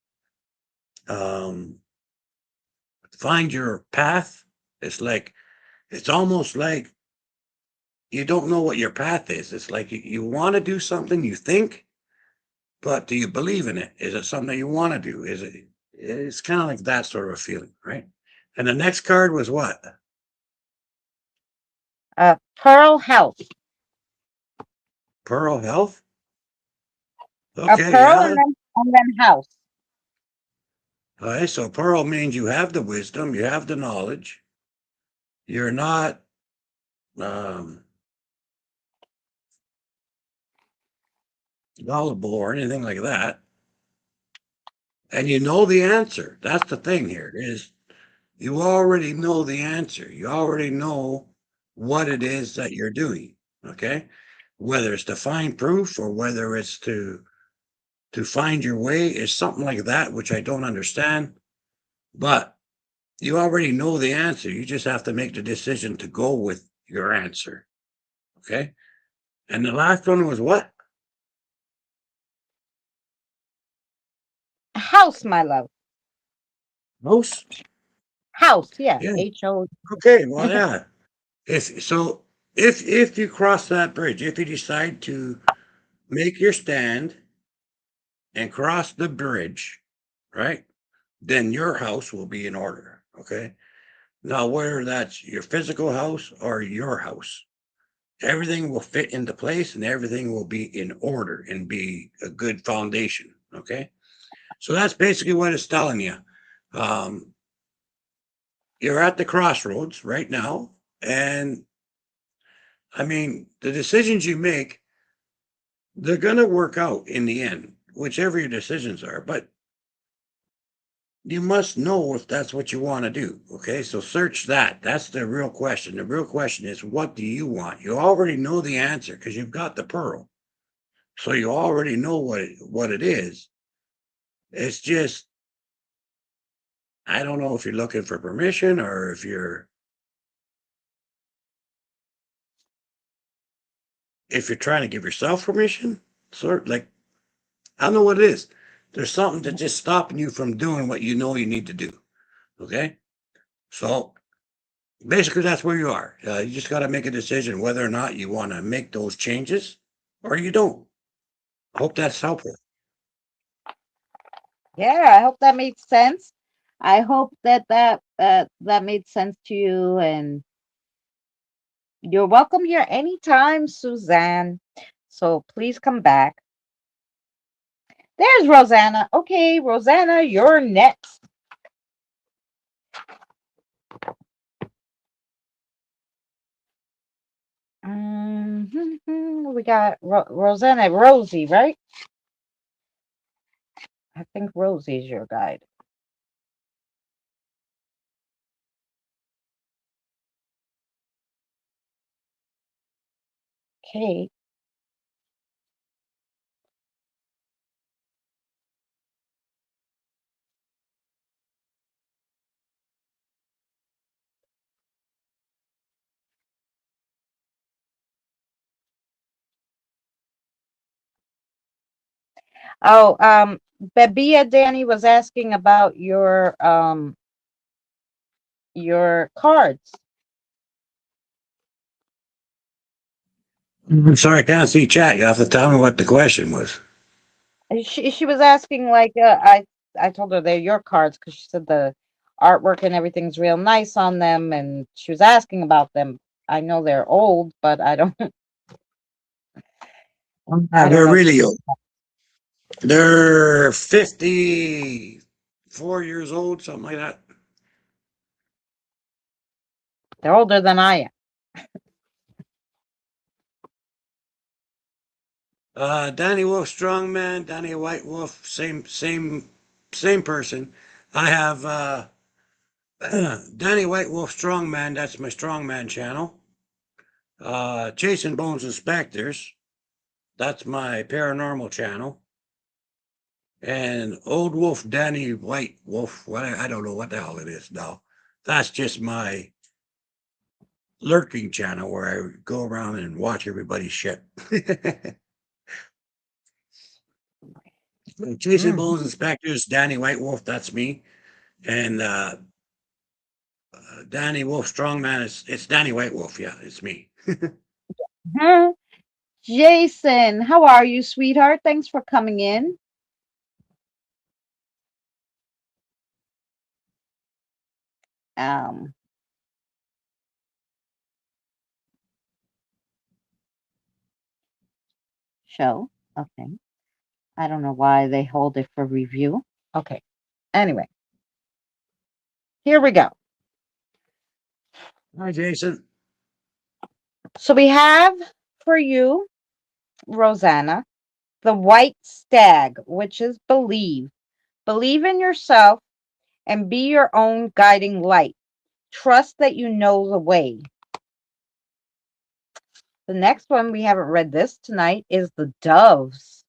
um, find your path, it's almost like you don't know what your path is. It's like you want to do something, you think, but do you believe in it? Is it something you want to do? Is it? It's kind of like that sort of a feeling, right? And the next card was what? Pearl Health. Pearl Health. A Okay, pearl yeah. and then house. All right, so Pearl means you have the wisdom, you have the knowledge. You're not um, gullible or anything like that, and you know the answer. That's the thing here is you already know the answer. You already know what it is that you're doing. Okay, whether it's to find proof or whether it's to find your way is something like that, which I don't understand. But you already know the answer. You just have to make the decision to go with your answer. Okay. And the last one was what? House, my love. House? House, yeah. Yeah. H-O. Okay. Well, yeah. If so, if you cross that bridge, if you decide to make your stand and cross the bridge, right, then your house will be in order. Okay. Now, whether that's your physical house or your house, everything will fit into place and everything will be in order and be a good foundation. Okay. So that's basically what it's telling you. Um, you're at the crossroads right now. And I mean, the decisions you make, they're going to work out in the end, whichever your decisions are. But you must know if that's what you want to do. Okay. So search that. That's the real question. The real question is, what do you want? You already know the answer because you've got the pearl. So you already know what it is. It's just, I don't know if you're looking for permission or if you're trying to give yourself permission. Sort of like I don't know what it is. There's something that's just stopping you from doing what you know you need to do. Okay. So basically, that's where you are. You just got to make a decision whether or not you want to make those changes or you don't. I hope that's helpful. Yeah, I hope that made sense. I hope that made sense to you, and you're welcome here anytime, Suzanne. So please come back. There's Rosanna. Okay, Rosanna, you're next. We got Rosanna, Rosie, right? I think Rosie's your guide. Okay. Oh, Babia Danny was asking about your cards. I'm sorry, I can't see chat. You have to tell me what the question was. She was asking like I told her they're your cards because she said the artwork and everything's real nice on them, and she was asking about them. I know they're old, but I don't I don't They're know. really old. They're 54 years old, something like that. They're older than I am. Danny Wolf, strongman. Danny White Wolf, same person. I have Danny White Wolf, strongman. That's my strongman channel. Chasing Bones Inspectors. That's my paranormal channel. And Old Wolf, Danny White Wolf. What I don't know what the hell it is now. That's just my lurking channel where I go around and watch everybody's shit. Chasing Mm. Bones Inspectors, Danny White Wolf, that's me. And Danny Wolf Strongman, it's Danny White Wolf, yeah, it's me. Huh? Jason, how are you, sweetheart? Thanks for coming in. Um, show. Okay. I don't know why they hold it for review. Okay. Anyway, here we go. Hi, Jason. So we have for you, Rosanna, the white stag, which is believe. Believe in yourself and be your own guiding light. Trust that you know the way. The next one, we haven't read this tonight, is the doves.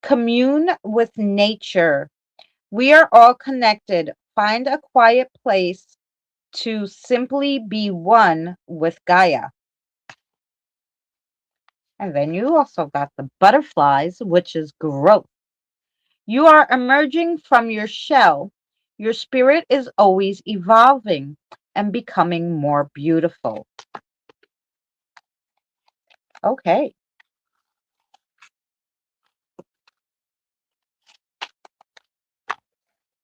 Commune with nature. We are all connected. Find a quiet place to simply be one with Gaia. And then you also got the butterflies, which is growth. You are emerging from your shell. Your spirit is always evolving and becoming more beautiful. Okay.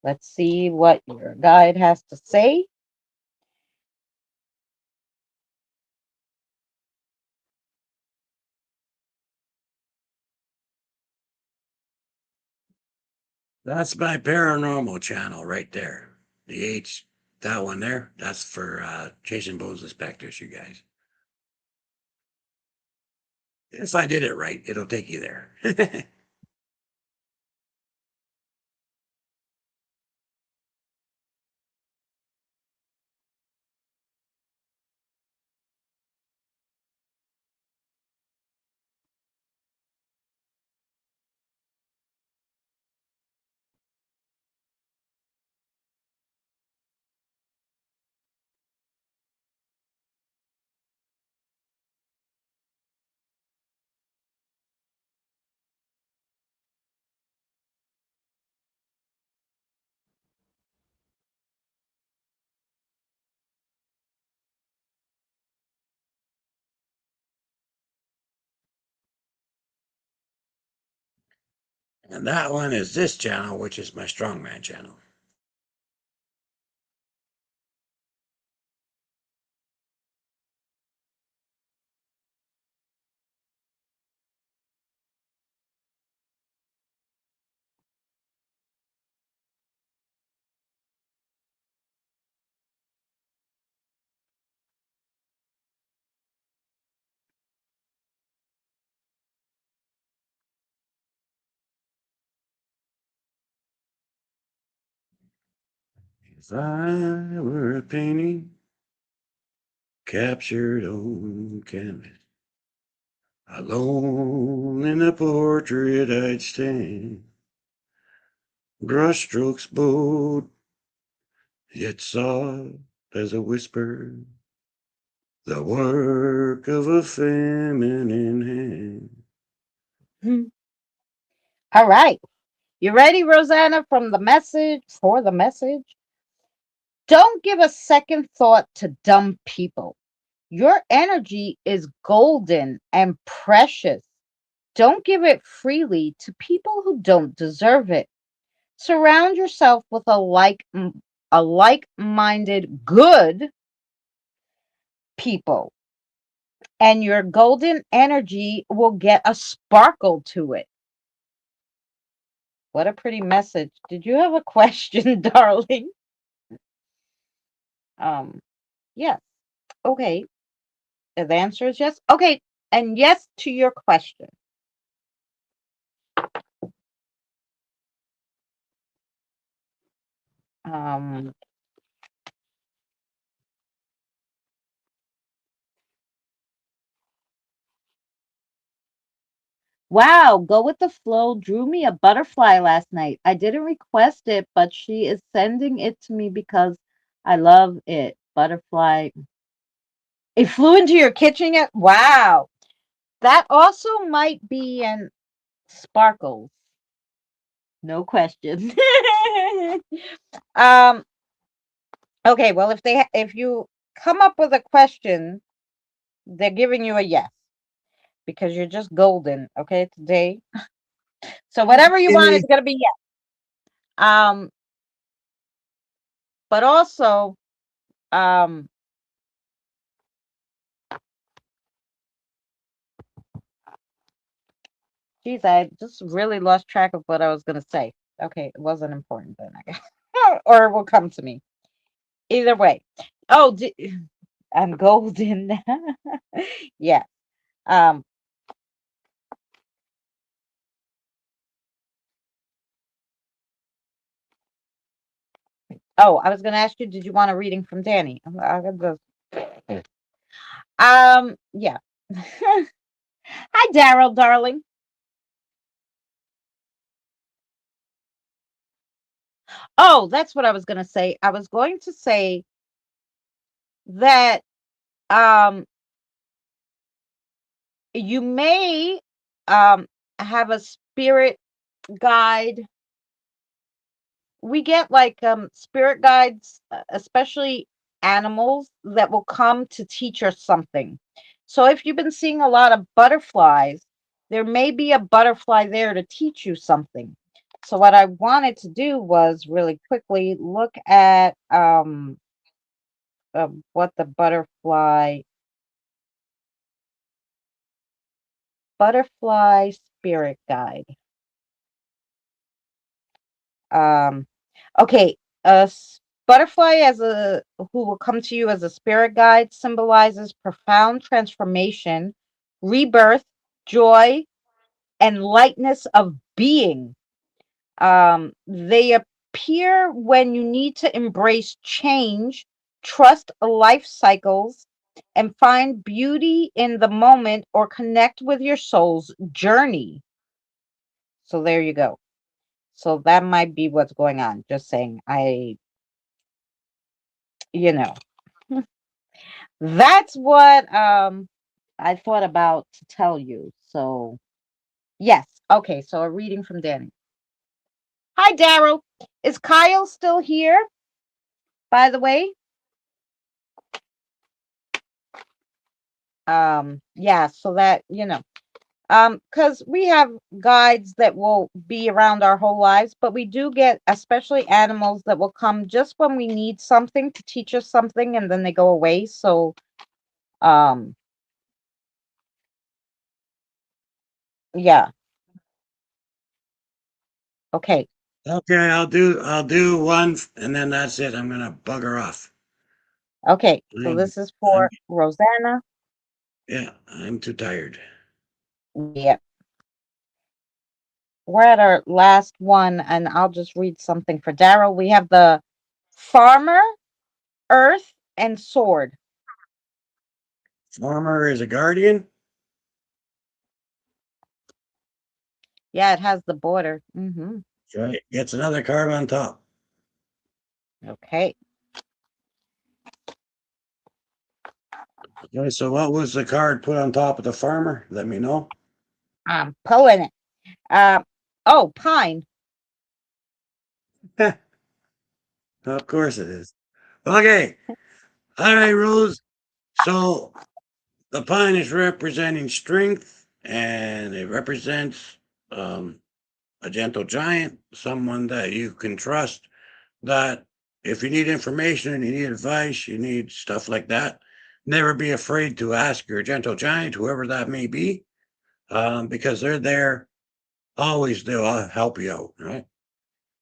Let's see what your guide has to say. That's my paranormal channel right there. The H, that one there, that's for Chasing Bones Inspectors, you guys. If I did it right, it'll take you there. And that one is this channel, which is my strongman channel. If I were a painting captured on canvas, alone in the portrait I'd stand, brushstrokes bold, yet soft as a whisper, the work of a feminine hand. Hmm. All right. You ready, Rosanna, from the message for the message? Don't give a second thought to dumb people. Your energy is golden and precious. Don't give it freely to people who don't deserve it. Surround yourself with a like-minded good people, and your golden energy will get a sparkle to it. What a pretty message. Did you have a question, darling? Um, yes. Okay. The answer is yes. Okay. And yes to your question. Um, wow, go with the flow drew me a butterfly last night. I didn't request it, but she is sending it to me because I love it. Butterfly. It flew into your kitchen yet? Wow. That also might be an sparkles. No question. um, okay, well if you come up with a question, they're giving you a yes because you're just golden, okay, today. So whatever you want is Amy, gonna be yes. Um, but also, um, geez, I just really lost track of what I was gonna say. Okay, it wasn't important then, I guess. Or it will come to me. Either way. Oh, I'm golden. Yeah. Um, oh, I was gonna ask you, did you want a reading from Danny? Yeah. Hi, Daryl, darling. Oh, that's what I was gonna say. I was going to say that um you may um have a spirit guide. We get like spirit guides, especially animals that will come to teach us something. So if you've been seeing a lot of butterflies, there may be a butterfly there to teach you something. So what I wanted to do was really quickly look at what the butterfly spirit guide. Um, okay, butterfly as a who will come to you as a spirit guide symbolizes profound transformation, rebirth, joy, and lightness of being. They appear when you need to embrace change, trust life cycles, and find beauty in the moment or connect with your soul's journey. So there you go. So that might be what's going on. Just saying, you know, that's what I thought about to tell you. So yes. Okay, so a reading from Danny. Hi, Daryl. Is Kyle still here, by the way? Yeah, so that, because we have guides that will be around our whole lives, but we do get especially animals that will come just when we need something to teach us something and then they go away. So um yeah. Okay. okay, I'll do one, and then that's it. I'm gonna bugger off. Okay. So I'm, this is I'm, for Rosanna. yeah, I'm too tired. Yeah. We're at our last one, and I'll just read something for Daryl. We have the farmer, earth, and sword. Farmer is a guardian. Yeah, it has the border. Mm-hmm. Okay, gets another card on top. Okay. Okay, so what was the card put on top of the farmer? Let me know. I'm pulling it. Uh, oh, pine. Of course it is. Okay. All right, Rose. So the pine is representing strength, and it represents um, a gentle giant, someone that you can trust. That if you need information, you need advice, you need stuff like that, never be afraid to ask your gentle giant, whoever that may be, because they're there always. They'll help you out, right?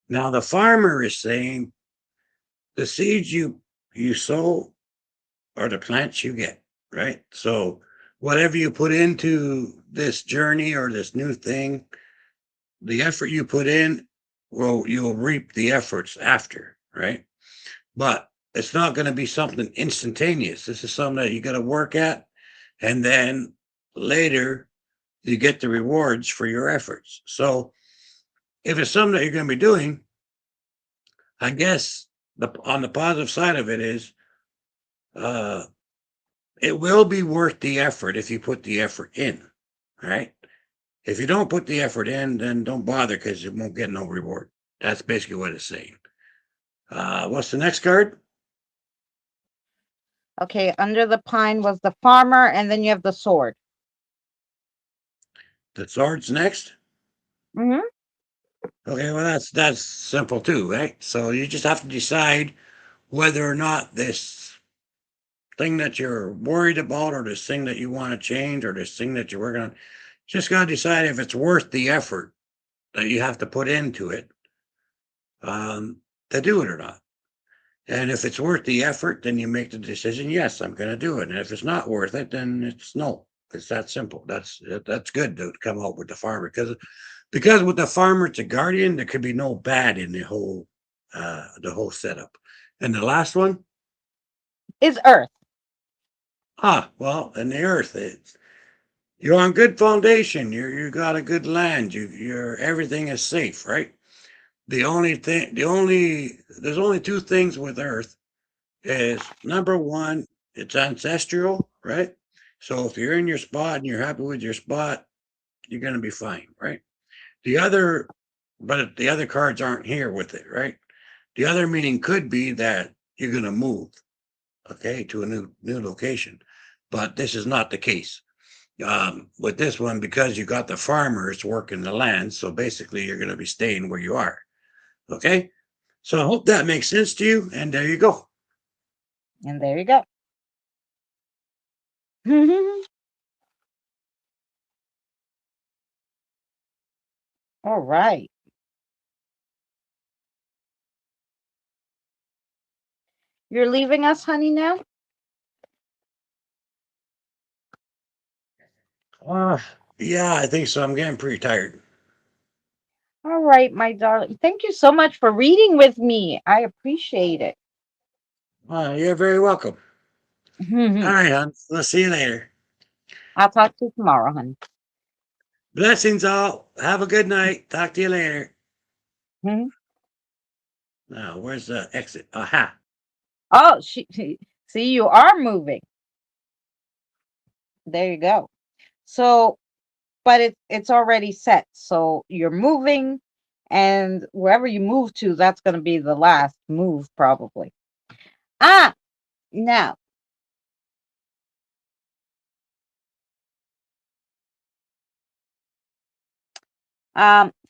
Now the farmer is saying the seeds you sow are the plants you get, right? So whatever you put into this journey or this new thing, the effort you put in, well, you'll reap the efforts after, right? But it's not going to be something instantaneous. This is something that you got to work at, and then later you get the rewards for your efforts. So if it's something that you're going to be doing, I guess on the positive side of it is uh, it will be worth the effort if you put the effort in, right? If you don't put the effort in, then don't bother because you won't get no reward. That's basically what it's saying. What's the next card? Okay, under the pine was the farmer, and then you have the sword. The sword's next. Hmm. Okay, well that's simple too, right? So you just have to decide whether or not this thing that you're worried about, or this thing that you want to change, or this thing that you're working on, just gotta decide if it's worth the effort that you have to put into it um, to do it or not. And if it's worth the effort, then you make the decision. Yes, I'm going to do it. And if it's not worth it, then it's no. It's that simple. That's good to come out with the farmer because with the farmer, it's a guardian. There could be no bad in the whole setup. And the last one, Is Earth. well, in the earth, you're on good foundation. You got a good land. You're everything is safe, right? There's only two things with Earth is number one, it's ancestral, right? So if you're in your spot and you're happy with your spot, you're going to be fine, right? The other, but the other cards aren't here with it, right? The other meaning could be that you're going to move, okay, to a new location, but this is not the case. With this one, because you got the farmers working the land, so basically you're going to be staying where you are, okay? So I hope that makes sense to you, and there you go. And there you go. All right. You're leaving us, honey, now? Uh, yeah, I think so. I'm getting pretty tired. All right, my darling. Thank you so much for reading with me. I appreciate it. You're very welcome. All right, hon. We'll see you later. I'll talk to you tomorrow, honey. Blessings all. Have a good night. Talk to you later. Mhm. Now, where's the exit? Aha. Oh, see, you are moving. There you go. So, but it's already set. So you're moving, and wherever you move to, that's going to be the last move, probably. Now,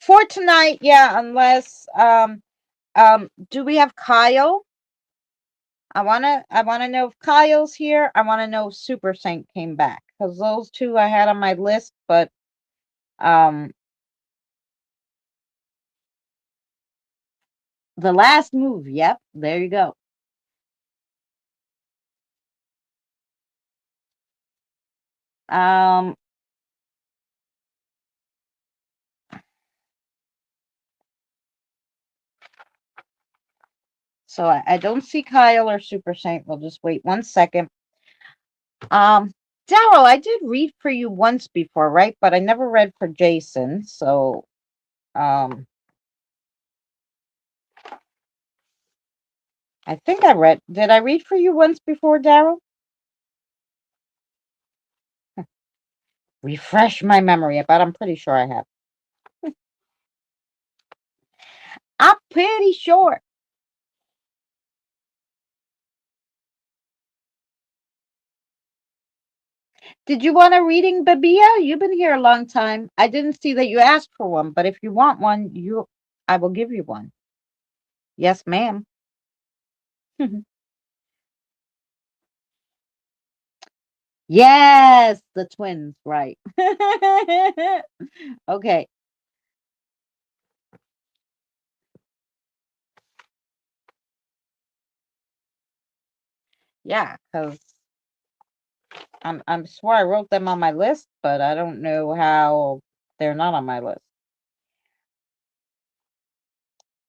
for tonight, yeah, unless do we have Kyle? I wanna know if Kyle's here. I wanna know if Super Saint came back because those two I had on my list, but um the last move, yep, there you go. Um so I don't see Kyle or Super Saint. We'll just wait 1 second. Daryl, I did read for you once before, right? But I never read for Jason, so um I think did I read for you once before, Daryl? Refresh my memory, but I'm pretty sure I have. I'm pretty sure. Did you want a reading, Babia? You've been here a long time. I didn't see that you asked for one, but if you want one, I will give you one. Yes, ma'am. Yes, the twins, right. Okay. Yeah, because I'm sure I wrote them on my list, but I don't know how they're not on my list.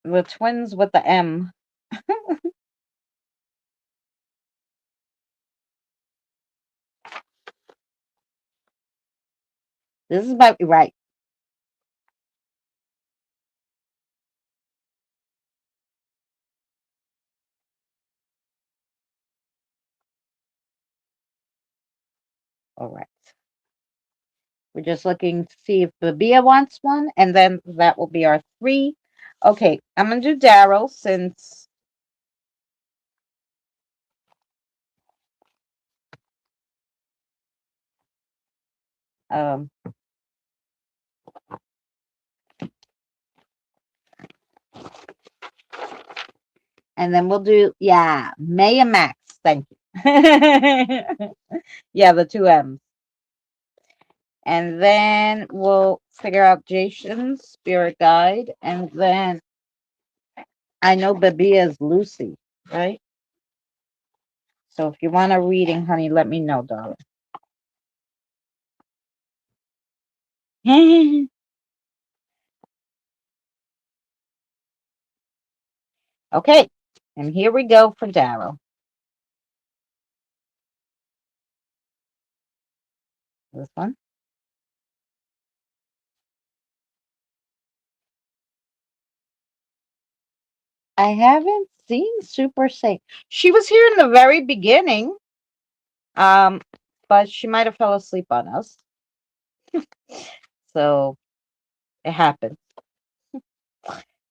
The twins with the M. This is about right. All right. We're just looking to see if Babia wants one, and then that will be our three. Okay, I'm gonna do Daryl since um and then we'll do Maya Max. Thank you. Yeah, the two M's. And then we'll figure out Jason's spirit guide, and then I know Babia's Lucy, right? So if you want a reading, honey, let me know, darling. Okay, and here we go for Daryl. This one. I haven't seen Super Saint. She was here in the very beginning, um, but she might have fell asleep on us. So it happened,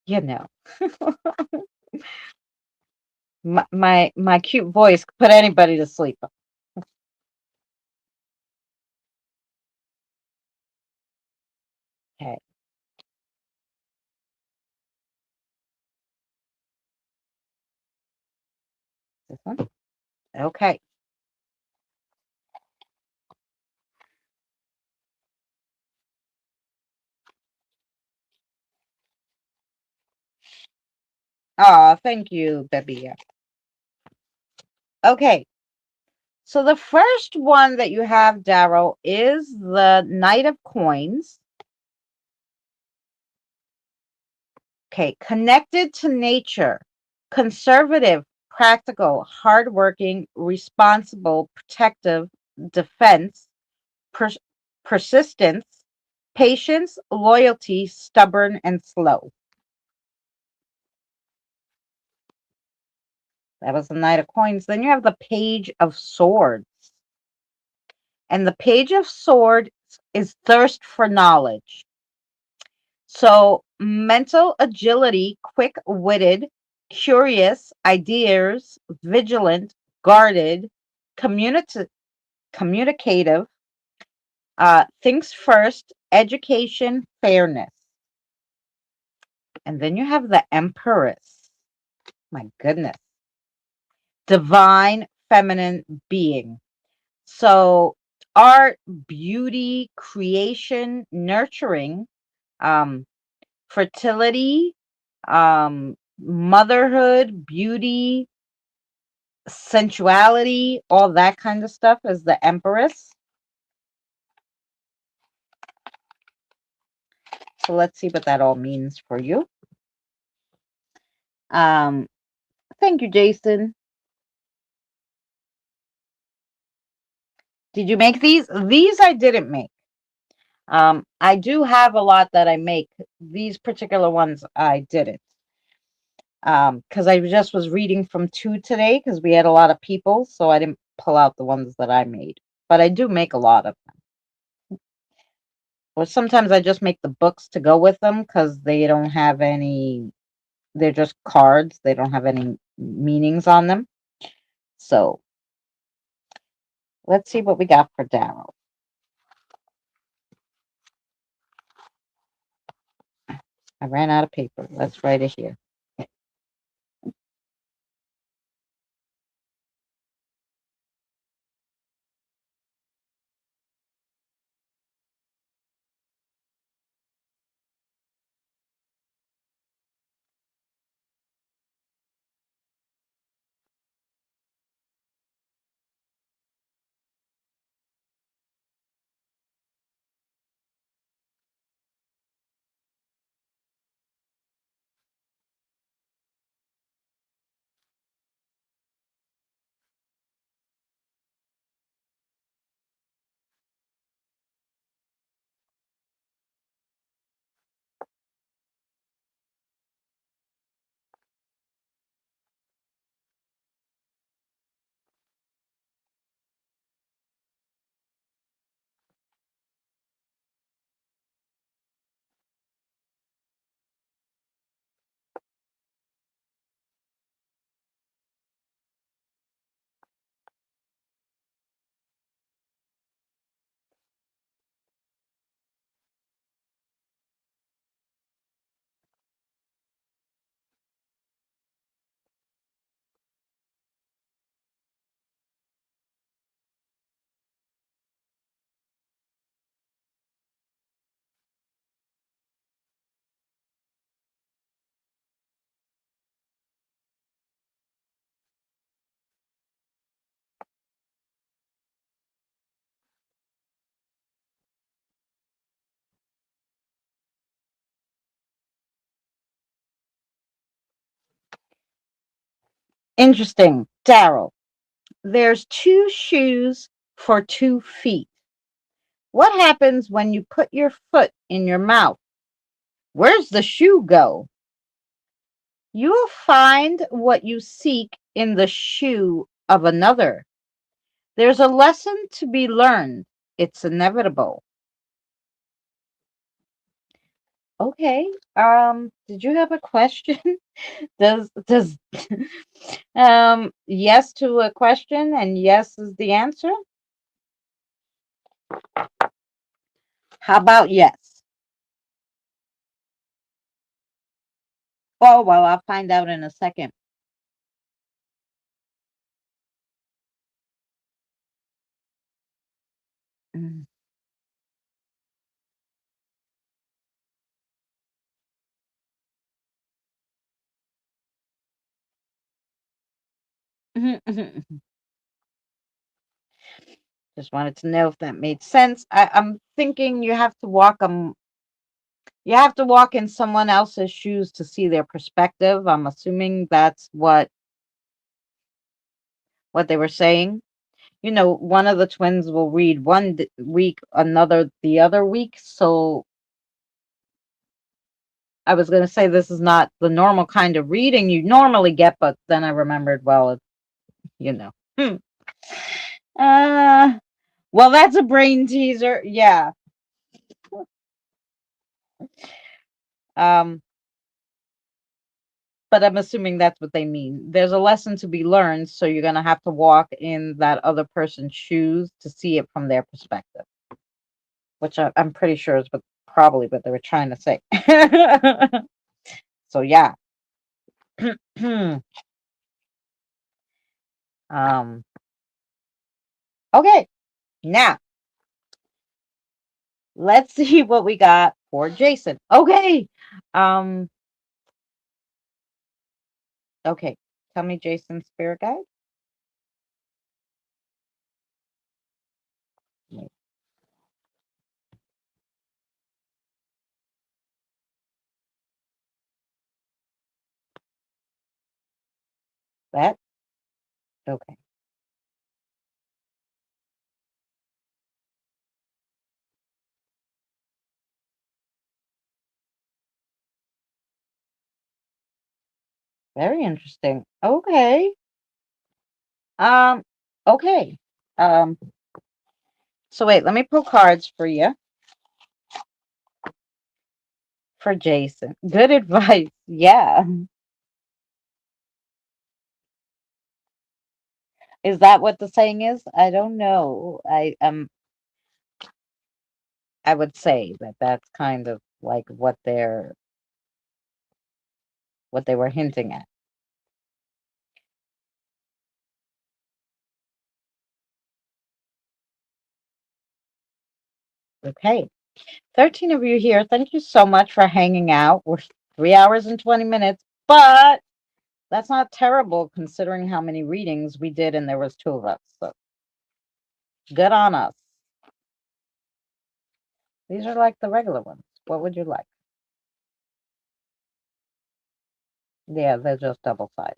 you know. My cute voice could put anybody to sleep. Okay, this one. Okay. Ah, thank you, baby. Okay. So the first one that you have, Daryl, is the Knight of Coins. Okay, connected to nature, conservative, practical, hardworking, responsible, protective, defense, pers- persistence, patience, loyalty, stubborn, and slow. That was the Knight of Coins. Then you have the Page of Swords. And the Page of Swords is thirst for knowledge. So, mental agility, quick witted, curious, ideas, vigilant, guarded, communicative, thinks first, education, fairness. And then you have the Empress. My goodness. Divine feminine being. So, art, beauty, creation, nurturing, um, fertility, motherhood, beauty, sensuality, all that kind of stuff is the Empress. So let's see what that all means for you. Um, thank you, Jason. Did you make these? These I didn't make. I do have a lot that I make. These particular ones I didn't. Because I just was reading from two today because we had a lot of people, so I didn't pull out the ones that I made. But I do make a lot of them. Or sometimes I just make the books to go with them because they don't have any, they're just cards. They don't have any meanings on them. So Let's see what we got for Daryl. I ran out of paper. Let's write it here. Interesting. Daryl, there's two shoes for 2 feet. What happens when you put your foot in your mouth? Where's the shoe go? You will find what you seek in the shoe of another. There's a lesson to be learned. It's inevitable. Okay. Did you have a question? Does yes to a question and yes is the answer? How about yes? Oh, well, I'll find out in a second. Mm. Just wanted to know if that made sense. I'm thinking you have to walk in someone else's shoes to see their perspective. I'm assuming that's what they were saying. You know, one of the twins will read one week, another the other week. So I was going to say this is not the normal kind of reading you normally get, but then I remembered, well, you know. Hmm. Uh, well, that's a brain teaser. Yeah. Um, but I'm assuming that's what they mean. There's a lesson to be learned, so you're going to have to walk in that other person's shoes to see it from their perspective, which I'm pretty sure is probably what they were trying to say. So yeah. um. Okay. Now let's see what we got for Jason. Okay. Um. Okay. Tell me, Jason's spirit guide. Wait, that. Okay. Very interesting. Okay. Um. Okay. Um. So wait, let me pull cards for you for Jason. Good advice. Yeah. Is that what the saying is? I don't know. I would say that that's kind of like what they were hinting at. Okay. 13 of you here. Thank you so much for hanging out. We're 3 hours and 20 minutes, but that's not terrible considering how many readings we did and there was two of us. So good on us. These are like the regular ones. What would you like? Yeah, they're just double sided.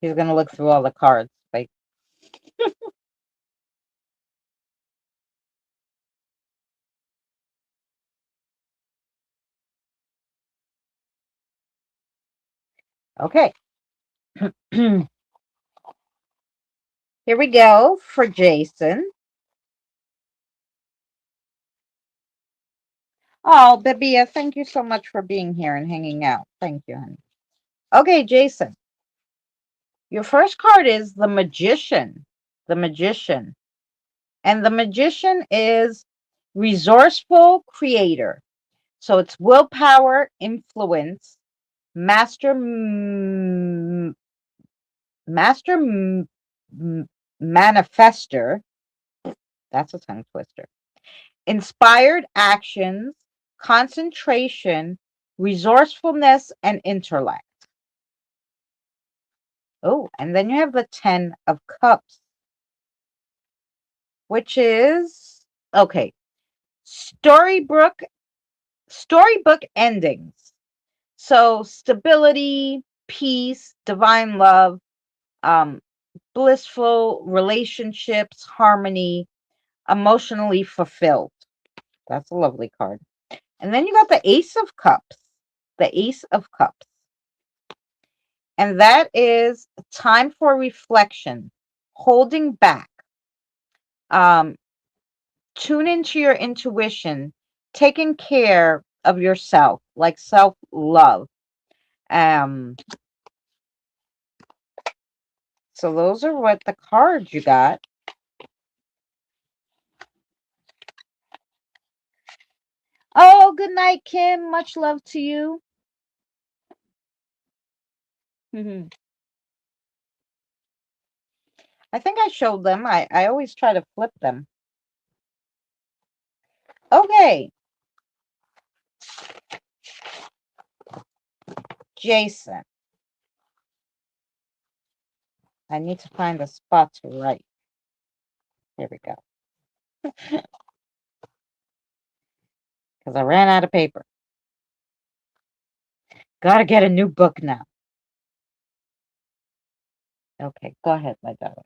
He's gonna look through all the cards. Like, okay. Here we go for Jason. Oh, Babia, thank you so much for being here and hanging out. Thank you, honey. Okay, Jason. Your first card is the Magician. The Magician. And the Magician is resourceful creator. So it's willpower, influence, master, master manifester. That's a tongue twister. Inspired actions, concentration, resourcefulness, and intellect. Oh, and then you have the 10 of Cups, which is okay. Storybook endings. So stability, peace, divine love, um, blissful relationships, harmony, emotionally fulfilled. That's a lovely card. And then you got the Ace of Cups. The Ace of Cups. And that is time for reflection, holding back. Um, Tune into your intuition, taking care of yourself, like self-love. Um, so those are what the cards you got. Oh, good night, Kim. Much love to you. I think I showed them. I always try to flip them. Okay, Jason. I need to find a spot to write. Here we go. Because I ran out of paper. Gotta get a new book now. Okay, go ahead, my darling.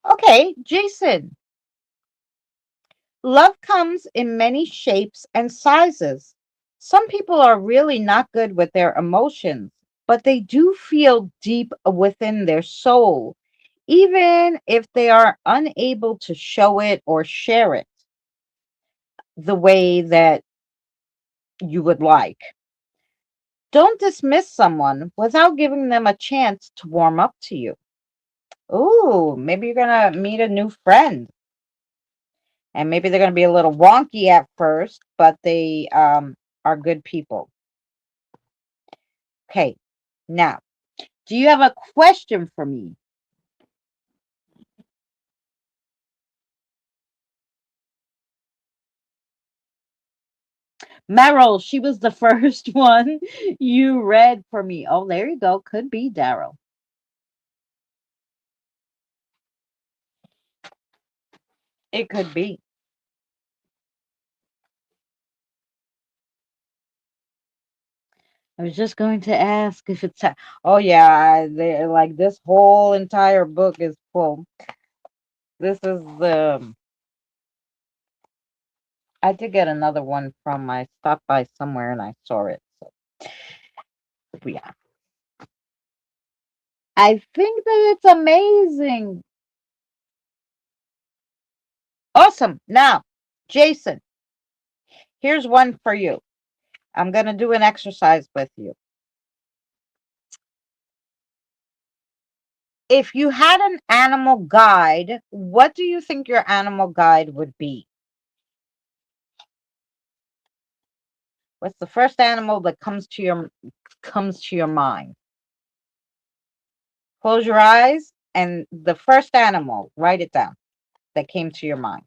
Okay, Jason. Love comes in many shapes and sizes. Some people are really not good with their emotions, but they do feel deep within their soul, even if they are unable to show it or share it the way that you would like. Don't dismiss someone without giving them a chance to warm up to you. Ooh, maybe you're gonna meet a new friend, and maybe they're gonna be a little wonky at first, but they are good people. Okay, now, do you have a question for me? Meryl, she was the first one you read for me. Oh, there you go. Could be Daryl. It could be. I was just going to ask if it's. Oh yeah, like this whole entire book is full. This is the. I did get another one from. I stopped by somewhere and I saw it. So yeah, I think that it's amazing. Awesome. Now, Jason, here's one for you. I'm gonna do an exercise with you. If you had an animal guide, what do you think your animal guide would be? What's the first animal that comes to your mind? Close your eyes and the first animal, write it down that came to your mind.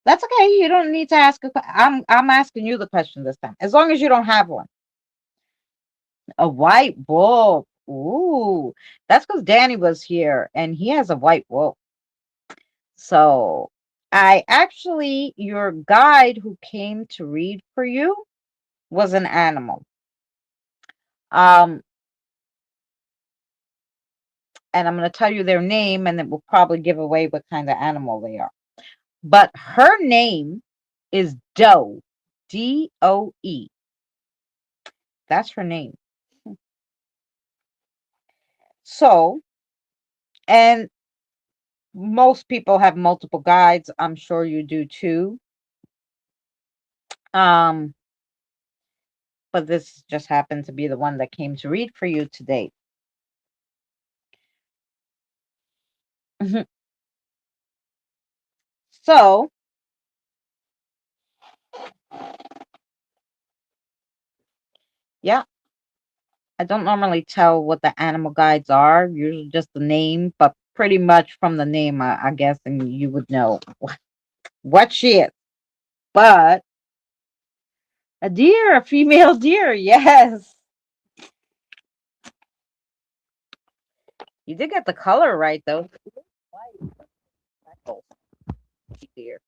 That's okay. You don't need to ask I'm asking you the question this time. As long as you don't have one. A white wolf. Ooh. That's because Danny was here and he has a white wolf. So I actually your guide who came to read for you was an animal. Um, and I'm going to tell you their name, and it will probably give away what kind of animal they are. But her name is Doe, Doe. That's her name. So, and most people have multiple guides. I'm sure you do too. Um, but this just happened to be the one that came to read for you today. Mhm. So, yeah, I don't normally tell what the animal guides are, usually just the name, but pretty much from the name, I guess, and you would know what she is. But a deer, a female deer, yes. You did get the color right, though. White, freckles, deer.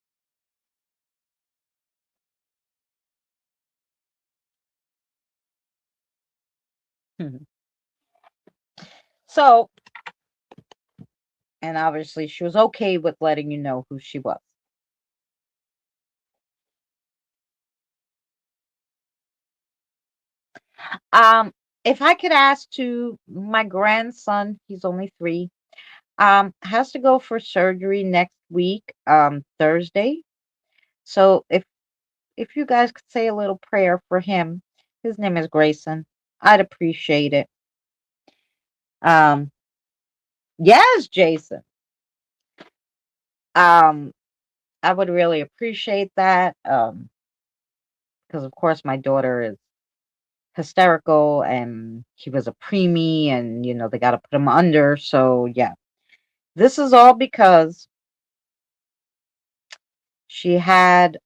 So, and obviously, she was okay with letting you know who she was. Um, if I could ask to my grandson, he's only 3, has to go for surgery next week, Thursday. So if you guys could say a little prayer for him, his name is Grayson. I'd appreciate it. Um, yes, Jason. Um, I would really appreciate that. Because of course my daughter is hysterical and he was a preemie and they got to put him under. So yeah, this is all because she had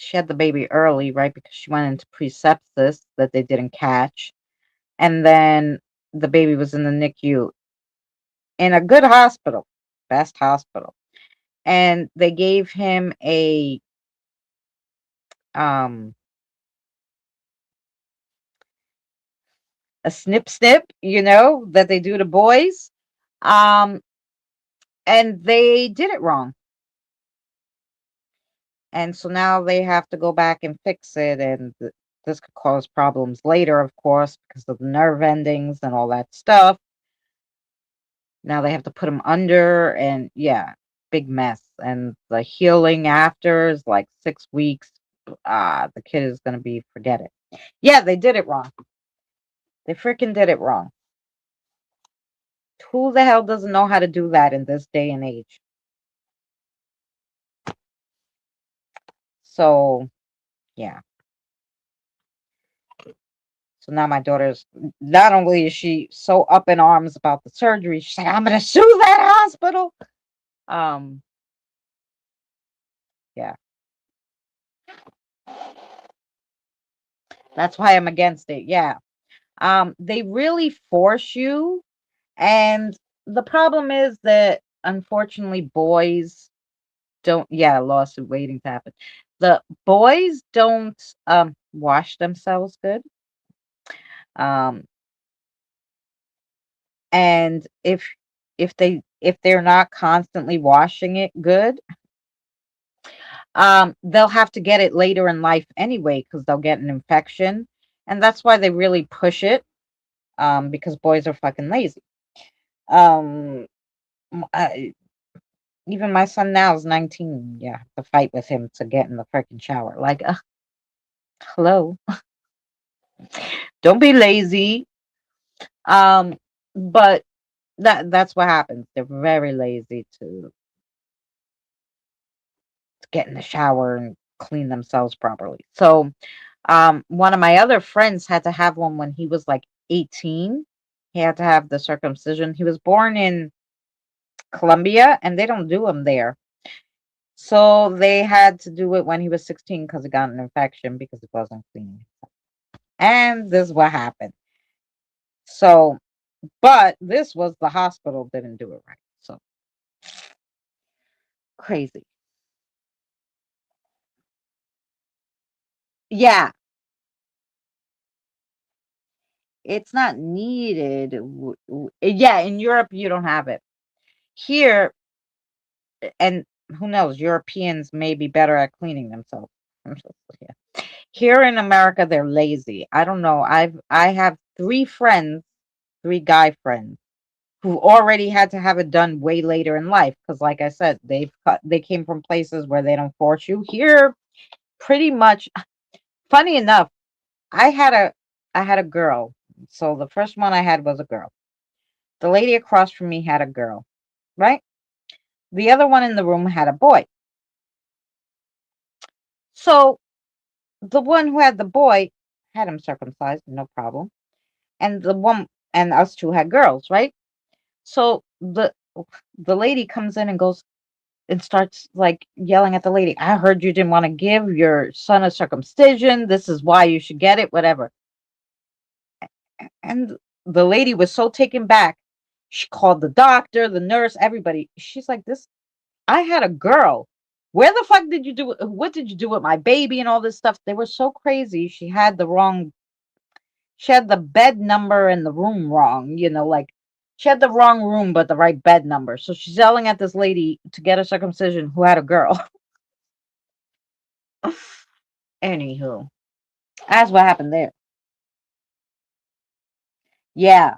she had the baby early, right? Because she went into pre-sepsis that they didn't catch. And then the baby was in the NICU in a good hospital, best hospital. And they gave him um a snip snip, that they do to boys. Um and they did it wrong. And so now they have to go back and fix it, and this could cause problems later, of course, because of the nerve endings and all that stuff. Now they have to put him under, and yeah, big mess. And the healing after is like 6 weeks. The kid is gonna be forget it. Yeah, they did it wrong. They freaking did it wrong. Who the hell doesn't know how to do that in this day and age? So yeah. So now my daughter's not only is she so up in arms about the surgery, she's like, I'm gonna sue that hospital. Um, yeah. That's why I'm against it. Yeah. They really force you, and the problem is that unfortunately boys don't, yeah, lawsuit waiting to happen. The boys don't wash themselves good. Um and if they're not constantly washing it good, they'll have to get it later in life anyway because they'll get an infection, and that's why they really push it, because boys are fucking lazy. Um, I, Even my son now is 19. Yeah, I have to fight with him to get in the freaking shower. Like, hello, don't be lazy. Um, but that's what happens. They're very lazy to get in the shower and clean themselves properly. So, one of my other friends had to have one when he was like 18. He had to have the circumcision. He was born in Colombia, and they don't do them there. So they had to do it when he was 16 because he got an infection because it wasn't clean. And this is what happened. So, but this was the hospital didn't do it right. So crazy. Yeah, it's not needed. Yeah, in Europe you don't have it. Here, and who knows, Europeans may be better at cleaning themselves. Yeah. Here in America, they're lazy. I don't know. I have three friends, three guy friends, who already had to have it done way later in life because, like I said, they came from places where they don't force you. Here, pretty much. Funny enough, I had a I had a girl. So the first one I had was a girl. The lady across from me had a girl, right? The other one in the room had a boy. So the one who had the boy had him circumcised, no problem. And the one and us two had girls, right? So the lady comes in and goes and starts like yelling at the lady. I heard you didn't want to give your son a circumcision. This is why you should get it, whatever. And the lady was so taken back. She called the doctor, the nurse, everybody. She's like, this, I had a girl. Where the fuck did you do? What did you do with my baby and all this stuff? They were so crazy. She had the bed number in the room wrong, like she had the wrong room, but the right bed number. So she's yelling at this lady to get a circumcision who had a girl. Anywho, that's what happened there. Yeah,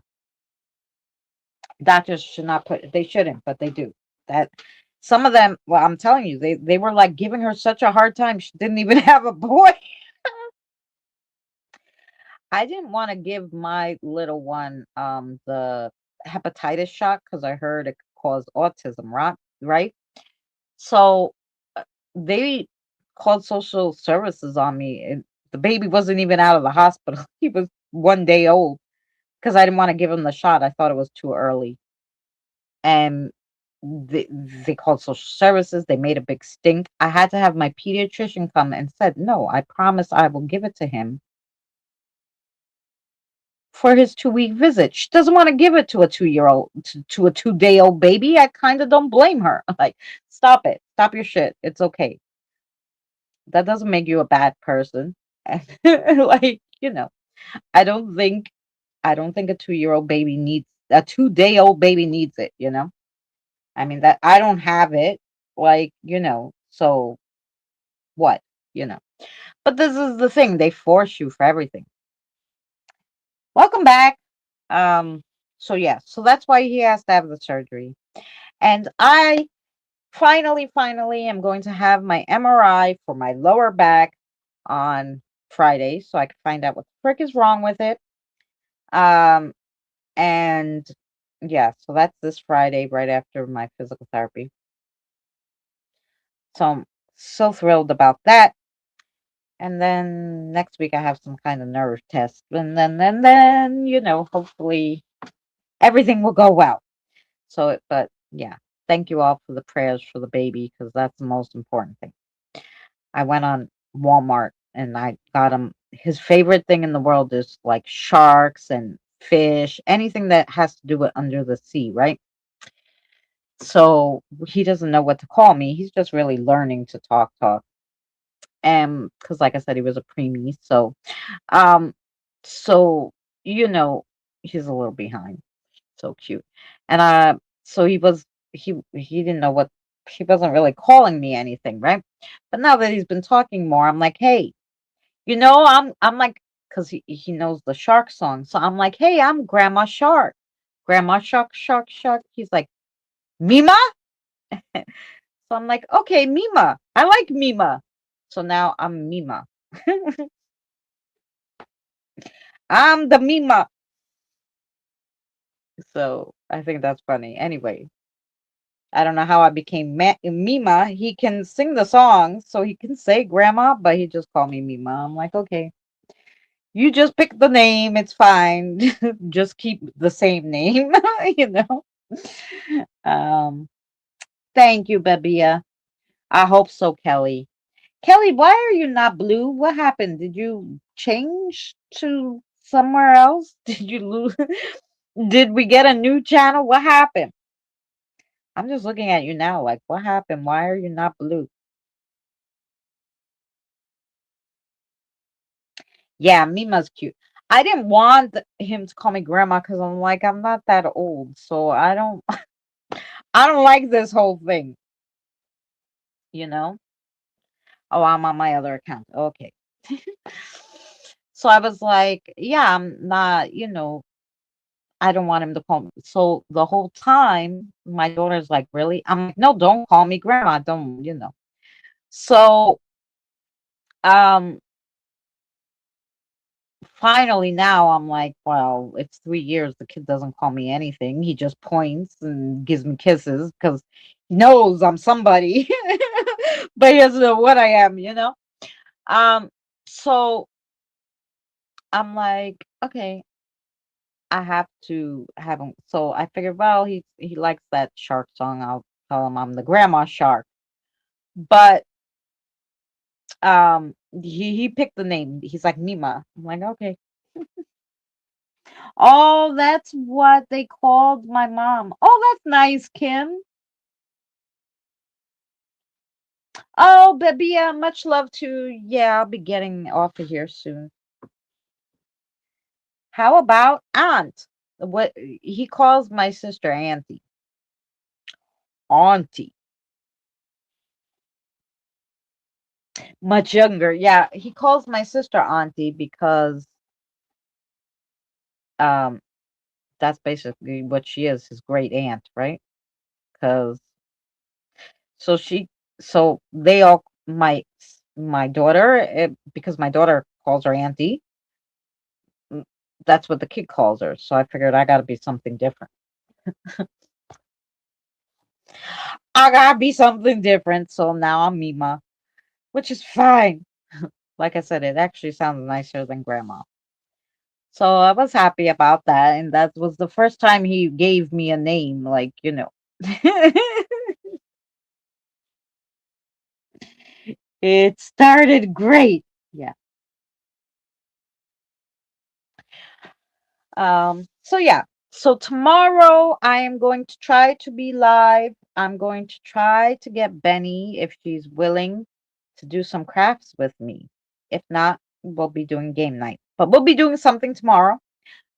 doctors should not they shouldn't, but they do. That some of them, well, I'm telling you, they were like giving her such a hard time. She didn't even have a boy. I didn't want to give my little one the hepatitis shot because I heard it could cause autism, right? So they called social services on me, and the baby wasn't even out of the hospital. He was 1 day old because I didn't want to give him the shot. I thought it was too early. And they called social services. They made a big stink. I had to have my pediatrician come and said, "No, I promise I will give it to him for his 2-week visit." She doesn't want to give it to a 2-year old, to a 2-day old baby. I kind of don't blame her. Like, stop it. Stop your shit. It's okay. That doesn't make you a bad person. Like, I don't think a 2-year old baby needs a 2-day old baby needs it. I mean, that I don't have it. Like, so what? You know. But this is the thing, they force you for everything. Welcome back. Um, so yeah, so that's why he has to have the surgery. And I finally am going to have my MRI for my lower back on Friday so I can find out what the frick is wrong with it. Um, and yeah, so that's this Friday right after my physical therapy. So I'm so thrilled about that. And then next week I have some kind of nerve test. And then, hopefully everything will go well. But yeah, thank you all for the prayers for the baby because that's the most important thing. I went on Walmart and I got him his favorite thing in the world is like sharks and fish, anything that has to do with under the sea, right? So he doesn't know what to call me. He's just really learning to talk. And because like I said, he was a preemie. Um, so you know, he's a little behind. So cute. And so he didn't know what he wasn't really calling me anything, right? But now that he's been talking more, I'm like, hey, I'm like, because he knows the shark song. So I'm like, hey, I'm Grandma Shark. Grandma Shark, Shark, Shark. He's like, Mima? So I'm like, okay, Mima. I like Mima. So now I'm Mima. I'm the Mima. So I think that's funny. Anyway, I don't know how I became Mima. He can sing the song, so he can say grandma, but he just called me Mima. I'm like, okay, you just pick the name. It's fine. Just keep the same name, you know. Um, thank you, Babia. I hope so, Kelly. Kelly, why are you not blue? What happened? Did you change to somewhere else? Did you lose? Did we get a new channel? What happened? I'm just looking at you now, like, what happened? Why are you not blue? Yeah, Mima's cute. I didn't want him to call me grandma because I'm like, I'm not that old, so I don't I don't like this whole thing, you know? Oh, I'm on my other account. Okay. So I was like, yeah, I'm not, I don't want him to call me. So the whole time, my daughter's like, really? I'm like, no, don't call me grandma. Don't. So um finally now I'm like, well, it's 3 years. The kid doesn't call me anything. He just points and gives me kisses because he knows I'm somebody, but he doesn't know what I am. Um, so I'm like, okay, I have to have him. So I figured, well, he likes that shark song. I'll tell him I'm the grandma shark. But he picked the name. He's like Mima. I'm like, okay. Oh, that's what they called my mom. Oh, that's nice, Kim. Oh, baby, yeah, much love to. Yeah, I'll be getting off of here soon. How about aunt? What he calls my sister auntie. Auntie. Much younger. Yeah, he calls my sister auntie because um that's basically what she is, his great aunt, right? Because so she so they all my daughter because my daughter calls her auntie. mm, That's what the kid calls her. So I figured I got to be something different. I got to be something different. So now I'm Mima, which is fine. Like I said, it actually sounds nicer than grandma. So I was happy about that. And that was the first time he gave me a name, like, It started great. Yeah. So yeah. So tomorrow I am going to try to be live. I'm going to try to get Benny if she's willing to do some crafts with me. If not, we'll be doing game night. But we'll be doing something tomorrow.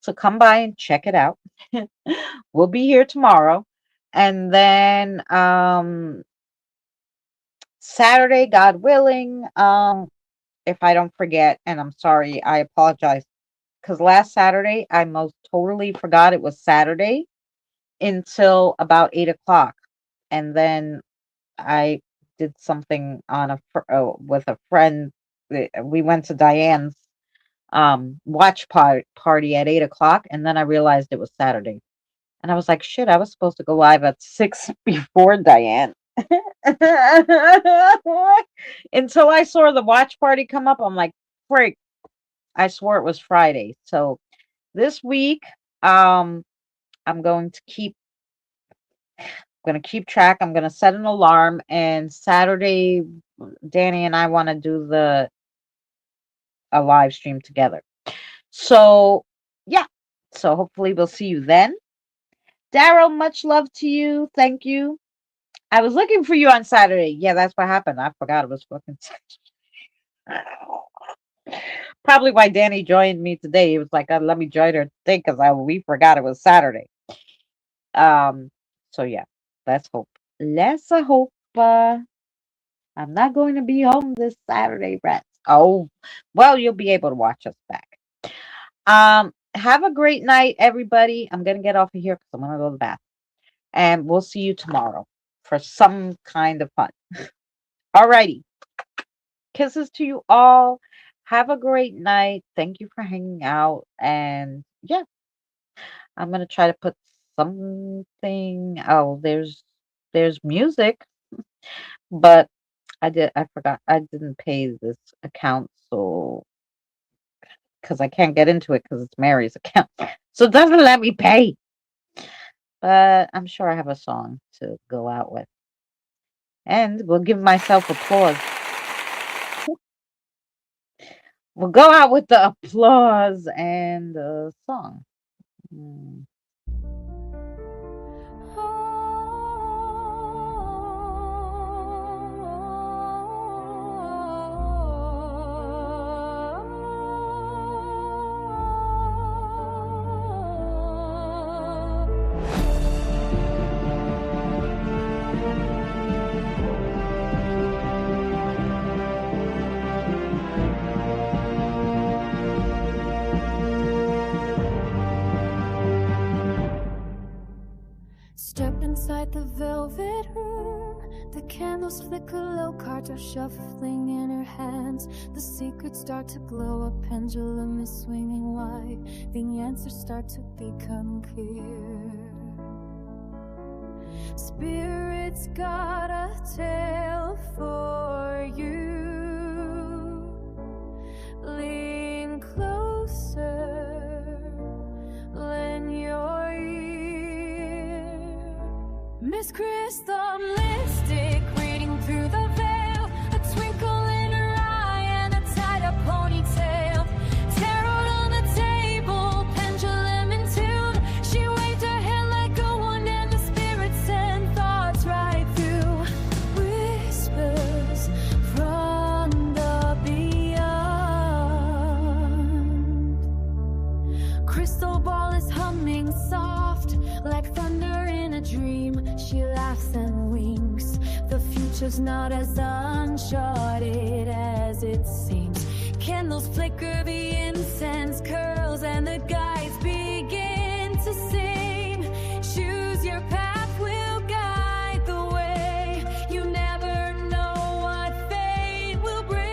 So come by and check it out. We'll be here tomorrow. And then Saturday, God willing, if I don't forget, and I'm sorry, I apologize. Because last Saturday, I most totally forgot it was Saturday until about 8 o'clock. And then I did something on with a friend. We went to Diane's watch party at 8 o'clock, and then I realized it was Saturday. And I was like, shit, I was supposed to go live at 6 before Diane. Until I saw the watch party come up, I'm like, freak. I swore it was Friday. So this week, I'm going to keep track. I'm going to set an alarm, and Saturday, Danny and I want to do a live stream together. So yeah. So hopefully we'll see you then. Daryl, much love to you. Thank you. I was looking for you on Saturday. Yeah, that's what happened. I forgot it was fucking Saturday. Probably why Danny joined me today. He was like, let me join her today because we forgot it was Saturday. So yeah, let's hope. Let's hope I'm not going to be home this Saturday, rats. Oh, well, you'll be able to watch us back. Have a great night, everybody. I'm gonna get off of here because I'm gonna go to the bathroom. And we'll see you tomorrow for some kind of fun. Alrighty. Kisses to you all. Have a great night. Thank you for hanging out. And yeah, I'm gonna try to put something. Oh, there's music, but I forgot. I didn't pay this account, so because I can't get into it because it's Mary's account, so it doesn't let me pay. But I'm sure I have a song to go out with, and we'll give myself applause. We'll go out with the applause and the song. Step inside the velvet room. The candles flicker low, cards are shuffling in her hands. The secrets start to glow, a pendulum is swinging wide. The answers start to become clear. Spirit's got a tale for you. Lean closer, lend your ear. Miss Chris the mystic, reading through the veil, a twinkle in her eye and a tied-up ponytail. Tarot on the table, pendulum in tune. She waved her hand like a wand and the spirit sent thoughts right through. Whispers from the beyond. Crystal ball is humming soft, like thunder in a dream. She laughs and winks. The future's not as uncharted as it seems. Candles flicker, the incense curls, and the guides begin to sing. Choose your path, will guide the way. You never know what fate will bring.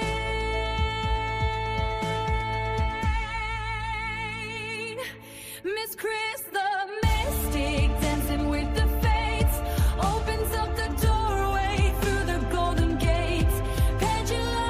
Miss Chris the mystic, dancing with the fates, opens up the doorway through the golden gates. Pendulum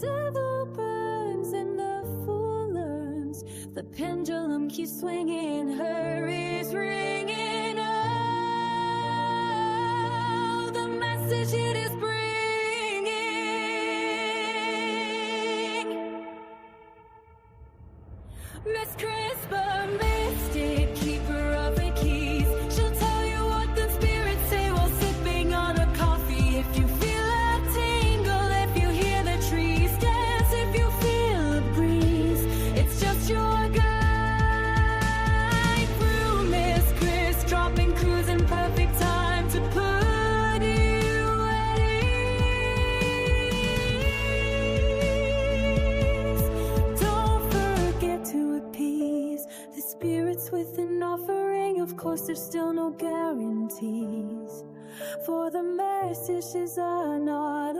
devil burns and the fool learns. The pendulum keeps swinging, her is ringing. Oh, the message it is bringing. Miss Crispa, mystic, keeper of the keys. She'll tell you what the spirits say while sipping on a coffee. If you feel a tingle, if you hear the trees dance, if you feel a breeze, it's just your guide through Miss Chris, dropping clues in perfect time to put you at ease. Don't forget to appease the spirits with an offering. Of course, there's still no guarantees, for the messages are not